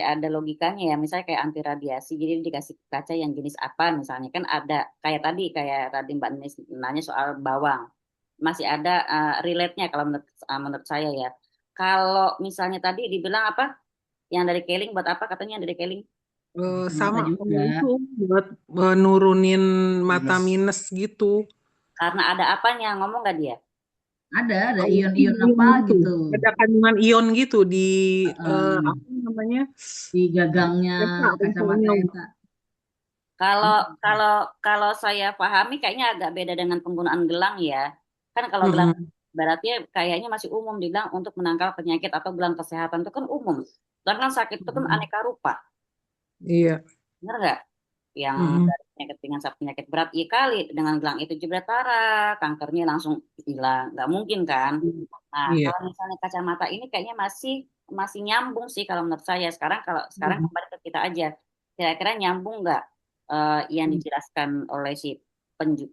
[SPEAKER 2] ada logikanya ya. Misalnya kayak anti radiasi, jadi dikasih kaca yang jenis apa misalnya kan ada kayak tadi Mbak Nis nanya soal bawang. Masih ada relate-nya kalau menurut saya ya. Kalau misalnya tadi dibilang apa? Yang dari Keling buat apa katanya yang dari Keling?
[SPEAKER 1] Kacamata
[SPEAKER 8] Sama
[SPEAKER 1] juga.
[SPEAKER 8] itu buat nurunin mata minus gitu.
[SPEAKER 2] Karena ada apanya ngomong nggak dia?
[SPEAKER 1] Ada
[SPEAKER 8] Oh,
[SPEAKER 1] ion-ion
[SPEAKER 8] ion
[SPEAKER 1] apa
[SPEAKER 8] gitu.
[SPEAKER 1] gitu.
[SPEAKER 8] Ada kandungan ion gitu di
[SPEAKER 1] Heeh,
[SPEAKER 8] apa namanya?
[SPEAKER 1] di gagangnya kacamata
[SPEAKER 8] Misalnya.
[SPEAKER 1] eta.
[SPEAKER 2] Kalau kalau kalau saya pahami kayaknya agak beda dengan penggunaan gelang ya. Kan kalau gelang
[SPEAKER 8] Mm-mm.
[SPEAKER 2] berarti kayaknya masih umum dibilang untuk menangkal penyakit atau gelang kesehatan itu kan umum. Sedangkan sakit itu kan
[SPEAKER 8] Mm-mm.
[SPEAKER 2] aneka rupa,
[SPEAKER 8] Iya.
[SPEAKER 2] benar nggak? Yang
[SPEAKER 8] Mm-mm.
[SPEAKER 2] dari penyakit ringan sampai penyakit berat, iya kali dengan gelang itu jebret kankernya langsung hilang, nggak mungkin kan? Nah,
[SPEAKER 8] Iya.
[SPEAKER 2] kalau misalnya kacamata ini kayaknya masih masih nyambung sih kalau menurut saya. Sekarang
[SPEAKER 8] Mm-mm.
[SPEAKER 2] kembali ke kita aja. Kira-kira nyambung nggak yang dijelaskan oleh si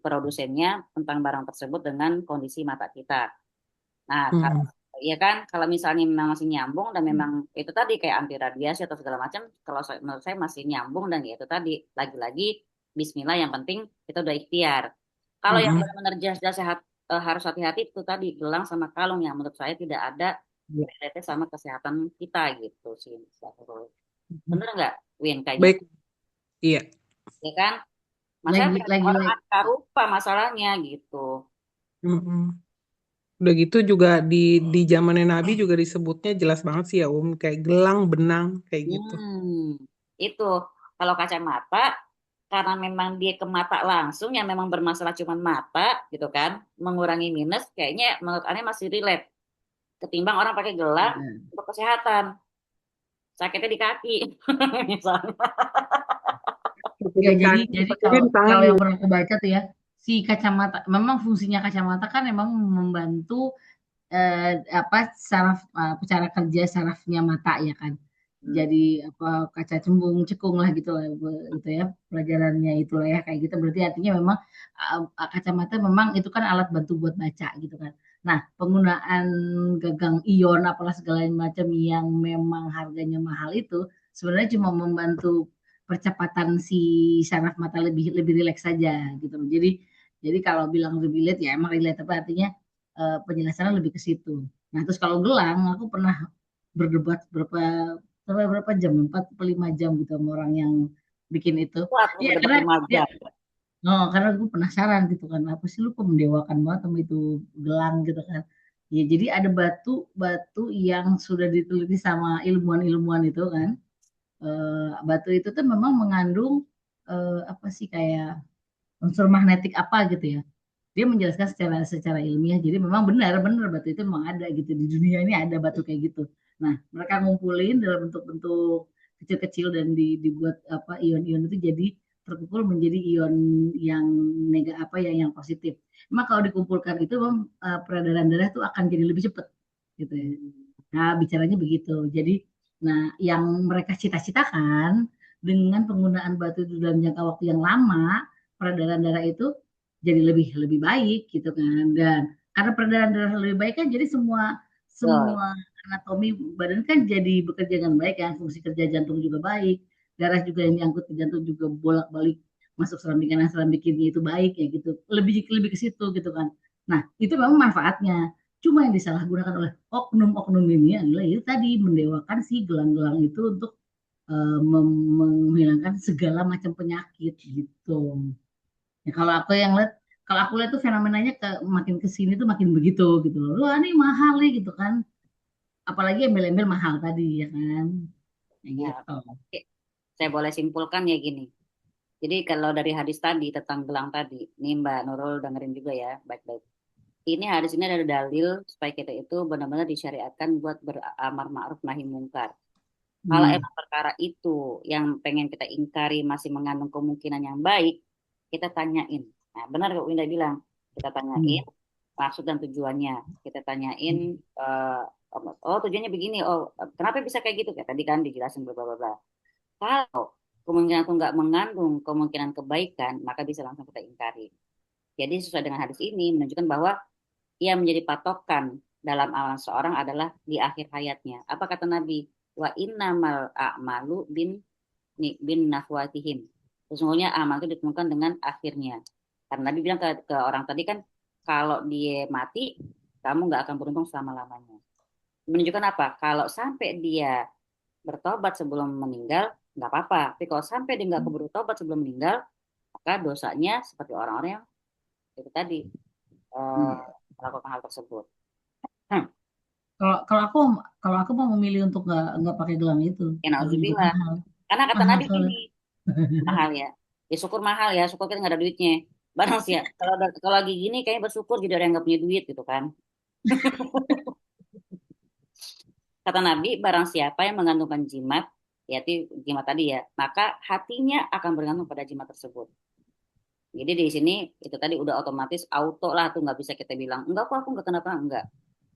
[SPEAKER 2] produsennya tentang barang tersebut dengan kondisi mata kita? Nah, kalau
[SPEAKER 8] Mm-mm.
[SPEAKER 2] ya kan kalau misalnya memang masih nyambung dan memang itu tadi kayak anti radiasi atau segala macam, kalau menurut saya masih nyambung dan ya itu tadi lagi-lagi Bismillah yang penting kita udah ikhtiar. Kalau yang
[SPEAKER 8] Mm-mm.
[SPEAKER 2] benar-benar jelas sehat harus hati-hati itu tadi gelang sama kalung yang menurut saya tidak ada
[SPEAKER 8] Iya.
[SPEAKER 2] relate sama kesehatan kita gitu sih.
[SPEAKER 8] Mm-mm.
[SPEAKER 2] Bener nggak, Win kayak gitu?
[SPEAKER 8] Baik. Iya.
[SPEAKER 2] Ya kan? Masalah
[SPEAKER 1] Lagi
[SPEAKER 2] banyak
[SPEAKER 1] lagi
[SPEAKER 2] orang aneka rupa masalahnya gitu.
[SPEAKER 8] Mm-mm. Udah gitu juga di zamannya Nabi juga disebutnya jelas banget sih ya kayak gelang, benang kayak gitu.
[SPEAKER 2] Itu kalau kacamata karena memang dia ke mata langsung yang memang bermasalah cuma mata gitu kan, mengurangi minus kayaknya menurut Ane masih relate ketimbang orang pakai gelang
[SPEAKER 1] ya.
[SPEAKER 2] untuk kesehatan, sakitnya di kaki misalnya.
[SPEAKER 1] Ya, jadi
[SPEAKER 8] Sepertinya
[SPEAKER 1] kalau
[SPEAKER 8] di tangan
[SPEAKER 1] kalau
[SPEAKER 8] ya.
[SPEAKER 1] yang pernah aku baca tuh ya, si kacamata memang fungsinya kacamata kan memang membantu apa saraf cara kerja sarafnya mata ya kan. Jadi apa kaca cembung cekung lah gitu lah gitu ya pelajarannya itulah ya kayak gitu berarti artinya memang kacamata memang itu kan alat bantu buat baca gitu kan. Nah, penggunaan gagang ion apalah segala macam yang memang harganya mahal itu sebenarnya cuma membantu percepatan si saraf mata lebih lebih rileks saja gitu loh. Jadi kalau bilang relate ya emang relate tapi artinya penjelasannya lebih ke situ. Nah, terus kalau gelang aku pernah berdebat berapa jam, 4 atau 5 jam gitu sama orang yang bikin itu.
[SPEAKER 2] Kuat
[SPEAKER 1] Iya,
[SPEAKER 2] berdebat
[SPEAKER 1] karena
[SPEAKER 2] lima
[SPEAKER 1] dia,
[SPEAKER 2] jam.
[SPEAKER 1] oh, karena gue penasaran gitu kan, apa sih lu kok mendewakan banget sama itu gelang gitu kan. Ya, jadi ada batu yang sudah diteliti sama ilmuwan-ilmuwan itu kan. Batu itu tuh memang mengandung apa sih kayak unsur magnetik apa gitu ya. Dia menjelaskan secara secara ilmiah. Jadi memang benar-benar batu itu memang ada gitu di dunia ini ada batu kayak gitu. Nah, mereka ngumpulin dalam bentuk-bentuk kecil-kecil dan dibuat apa ion-ion itu jadi terkumpul menjadi ion yang apa ya yang positif. Memang kalau dikumpulkan itu memang peredaran darah itu akan jadi lebih cepat gitu ya. Nah, bicaranya begitu. Jadi, nah yang mereka cita-citakan dengan penggunaan batu itu dalam jangka waktu yang lama, peredaran darah itu jadi lebih lebih baik gitu kan. Dan karena peredaran darah lebih baik kan jadi semua
[SPEAKER 2] Betul.
[SPEAKER 1] semua anatomi badan kan jadi bekerja dengan baik kan, fungsi kerja jantung juga baik, darah juga yang diangkut ke jantung juga bolak-balik masuk serambi kanan serambi kiri itu baik ya gitu. Lebih lebih ke situ gitu kan. Nah, itu memang manfaatnya. Cuma yang disalahgunakan oleh oknum-oknum ini adalah itu tadi mendewakan si gelang-gelang itu untuk menghilangkan segala macam penyakit gitu. Ya, kalau aku lihat tuh fenomenanya makin ke sini tuh makin begitu gitu loh. Wah, ini mahal nih gitu kan. Apalagi embel-embel mahal tadi ya kan. Ya
[SPEAKER 2] Ya,
[SPEAKER 1] gitu.
[SPEAKER 2] oke. Saya boleh simpulkan ya gini. Jadi kalau dari hadis tadi tentang gelang tadi, nih Mbak Nurul dengerin juga ya, baik-baik. Ini hadis ini ada dalil supaya kita itu benar-benar disyariatkan buat beramar ma'ruf nahi mungkar. Kalau emang perkara itu yang pengen kita ingkari masih mengandung kemungkinan yang baik, kita tanyain. Nah, benar kok Winda bilang, kita tanyain maksud dan tujuannya. Kita tanyain, oh tujuannya begini, oh kenapa bisa kayak gitu? Kayak tadi kan dijelasin bla bla bla. Kalau kemungkinan itu nggak mengandung kemungkinan kebaikan, maka bisa langsung kita ingkari. Jadi sesuai dengan hadis ini menunjukkan bahwa ia menjadi patokan dalam amalan seorang adalah di akhir hayatnya. Apa kata Nabi? Wa innamal a'malu bin nahwatihim. Sesungguhnya amal itu ditemukan dengan akhirnya. Karena Nabi bilang ke orang tadi kan, kalau dia mati, kamu nggak akan beruntung selama-lamanya. Menunjukkan apa? Kalau sampai dia bertobat sebelum meninggal, nggak apa-apa. Tapi kalau sampai dia nggak keburu tobat sebelum meninggal, maka dosanya seperti orang-orang yang itu tadi melakukan hal tersebut.
[SPEAKER 1] Kalau aku mau memilih untuk nggak pakai gelang itu.
[SPEAKER 2] Ya nauzubillah. Karena kata Nabi gini, mahal ya. Ya syukur mahal ya, syukur kita nggak ada duitnya. Barang sih ya, kalau lagi gini kayaknya bersyukur jadi orang yang nggak punya duit gitu kan. Kata Nabi, barang siapa yang menggantungkan jimat, yaitu jimat tadi ya, maka hatinya akan bergantung pada jimat tersebut. Jadi di sini itu tadi udah otomatis auto lah tuh, nggak bisa kita bilang enggak kok aku nggak kenapa, enggak.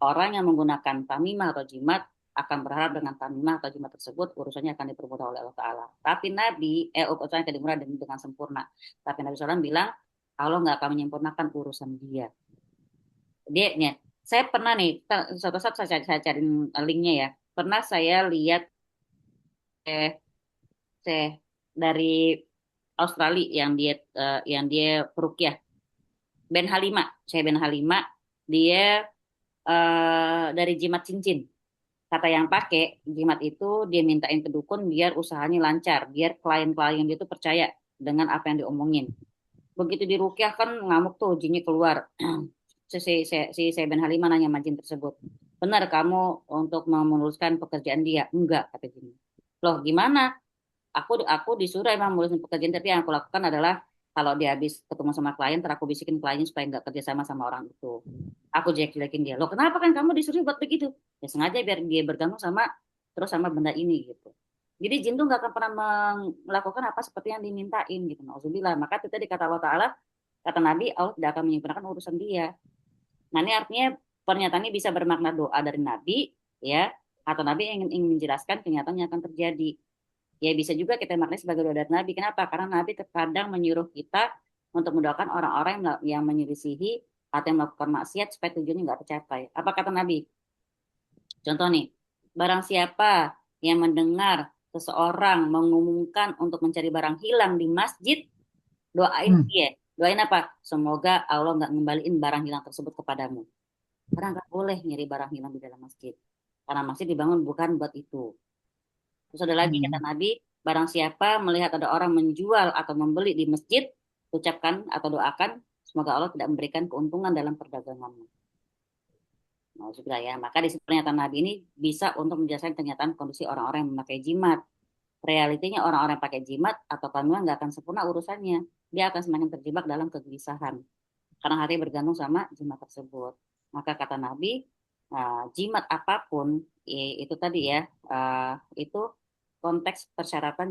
[SPEAKER 2] Orang yang menggunakan tamimah atau jimat akan berharap dengan tamimah atau jimat tersebut urusannya akan dipermudah oleh Allah Ta'ala. Tapi Nabi, urusannya akan dimurah dengan sempurna. Tapi Nabi SAW bilang, Allah nggak akan menyempurnakan urusan dia. Dia, saya pernah nih, suatu saat saya cari linknya ya. Pernah saya lihat dari Australia yang dia peruqyah. Ben Halimah, saya Ben Halimah, dia dari jimat cincin. Kata yang pakai jimat itu dia mintain ke dukun biar usahanya lancar, biar klien-klien dia tuh percaya dengan apa yang diomongin. Begitu diruqyah kan ngamuk tuh, jinnya keluar. si Ben Halimah nanya sama jin tersebut, benar kamu untuk memuluskan pekerjaan dia? Enggak, kata jin. Loh gimana? Aku disuruh emang memuluskan pekerjaan, tapi yang aku lakukan adalah kalau dia habis ketemu sama klien, ntar aku bisikin kliennya supaya nggak kerja sama orang itu. Aku jelek-jelekin dia. Loh kenapa kan kamu disuruh buat begitu? Ya sengaja biar dia bergabung sama benda ini gitu. Jadi jin tuh nggak akan pernah melakukan apa seperti yang dimintain gitu. Nauzubillah. Maka itu tadi kata Allah Ta'ala, kata Nabi, Allah tidak akan menyempurnakan urusan dia. Nah ini artinya pernyataan ini bisa bermakna doa dari Nabi, ya, atau Nabi ingin menjelaskan kenyataan yang akan terjadi. Ya bisa juga kita maknai sebagai doa dari Nabi. Kenapa? Karena Nabi terkadang menyuruh kita untuk mendoakan orang-orang yang menyelisihi atau yang melakukan maksiat supaya tujuannya nggak tercapai. Apa kata Nabi? Contoh nih, barang siapa yang mendengar seseorang mengumumkan untuk mencari barang hilang di masjid, doain dia. Doain apa? Semoga Allah nggak ngembaliin barang hilang tersebut kepadamu. Karena nggak boleh nyari barang hilang di dalam masjid. Karena masjid dibangun bukan buat itu. Terus ada lagi kata Nabi, barang siapa melihat ada orang menjual atau membeli di masjid, ucapkan atau doakan, semoga Allah tidak memberikan keuntungan dalam perdaganganmu. Nah, sudah ya. Maka di pernyataan Nabi ini bisa untuk menjelaskan kenyataan kondisi orang-orang yang memakai jimat. Realitinya orang-orang yang pakai jimat atau kandungan nggak akan sempurna urusannya. Dia akan semakin terjebak dalam kegelisahan. Karena hati bergantung sama jimat tersebut. Maka kata Nabi, jimat apapun, itu tadi ya, itu konteks persyaratan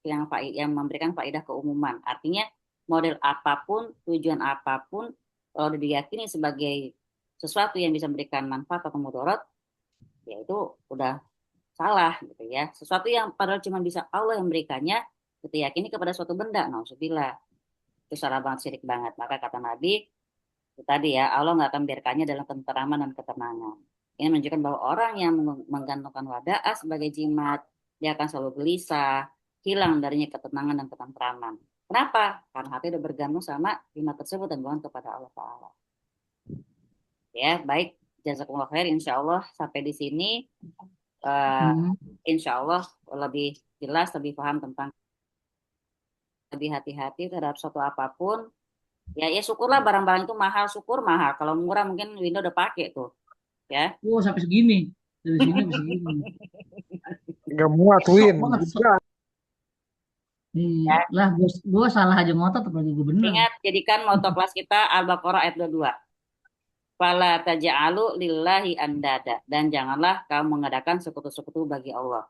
[SPEAKER 2] yang memberikan faedah keumuman. Artinya model apapun, tujuan apapun, kalau diyakini sebagai sesuatu yang bisa memberikan manfaat atau mudarat, ya itu udah salah gitu ya. Sesuatu yang padahal cuma bisa Allah yang memberikannya, kita yakini kepada suatu benda, nauzubillah. Itu salah banget, syirik banget. Maka kata Nabi, itu tadi ya, Allah nggak akan biarkannya dalam ketenteraman dan ketenangan. Ini menunjukkan bahwa orang yang menggantungkan wada'ah sebagai jimat, dia akan selalu gelisah, hilang darinya ketenangan dan ketentraman. Kenapa? Karena hati udah bergantung sama jimat tersebut dan bukan kepada Allah Ta'ala. Ya, baik. Jazakumullah khair. Insya Allah sampai di sini, insya Allah lebih jelas, lebih paham tentang lebih hati-hati terhadap suatu apapun. Ya syukurlah barang-barang itu mahal, syukur mahal. Kalau murah mungkin Winda udah pakai tuh. Ya.
[SPEAKER 1] Oh, sampai segini. Dari sini sampai segini.
[SPEAKER 10] Gak muat, Win.
[SPEAKER 1] Iya,
[SPEAKER 2] Ya.
[SPEAKER 1] lah gue salah aja ngotot apalagi gue bener.
[SPEAKER 2] Ingat, jadikan moto kelas kita Al-Baqarah ayat 22. Fala taj'alu lillahi andada. Dan janganlah kamu mengadakan sekutu-sekutu bagi Allah.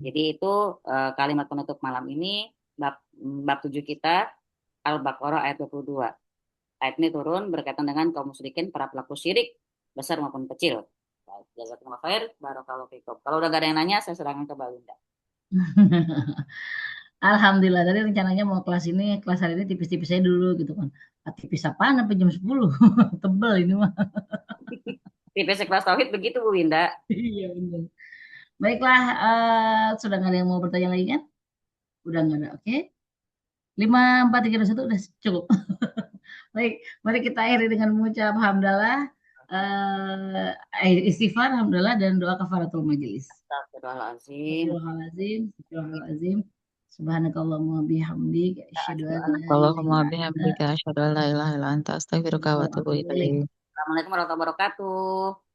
[SPEAKER 2] Jadi itu kalimat penutup malam ini bab 7 kita Al-Baqarah ayat 22. Ayat ini turun berkaitan dengan kaum musyrikin, para pelaku syirik besar maupun kecil. Jazakumullah khair, barakallahu fikum. Kalau udah gak ada yang nanya, saya serahkan ke Mbak Linda.
[SPEAKER 1] Alhamdulillah, tadi rencananya mau kelas hari ini tipis-tipis aja dulu gitu kan. Tipis apaan sampai jam 10? Tebel ini mah.
[SPEAKER 2] TPC kelas tauhid begitu Bu Winda.
[SPEAKER 1] Iya benar. Baiklah, sudah nggak ada yang mau bertanya lagi kan? Udah nggak ada, oke? 5, 4, 3, 2, 1 udah cukup. Baik, mari kita akhiri dengan mengucap hamdalah, istighfar, hamdalah, dan doa kafaratul majelis.
[SPEAKER 2] Astagfirullahaladzim.
[SPEAKER 1] Astagfirullahaladzim. Subhanakallahumma bihamdik, asyhadu an la
[SPEAKER 3] Allahumma
[SPEAKER 1] ilaha illa anta,
[SPEAKER 3] bihamdika asyhadu an la ilaha illa anta astaghfiruka wa atubu ilaik.
[SPEAKER 2] Assalamualaikum warahmatullahi wabarakatuh.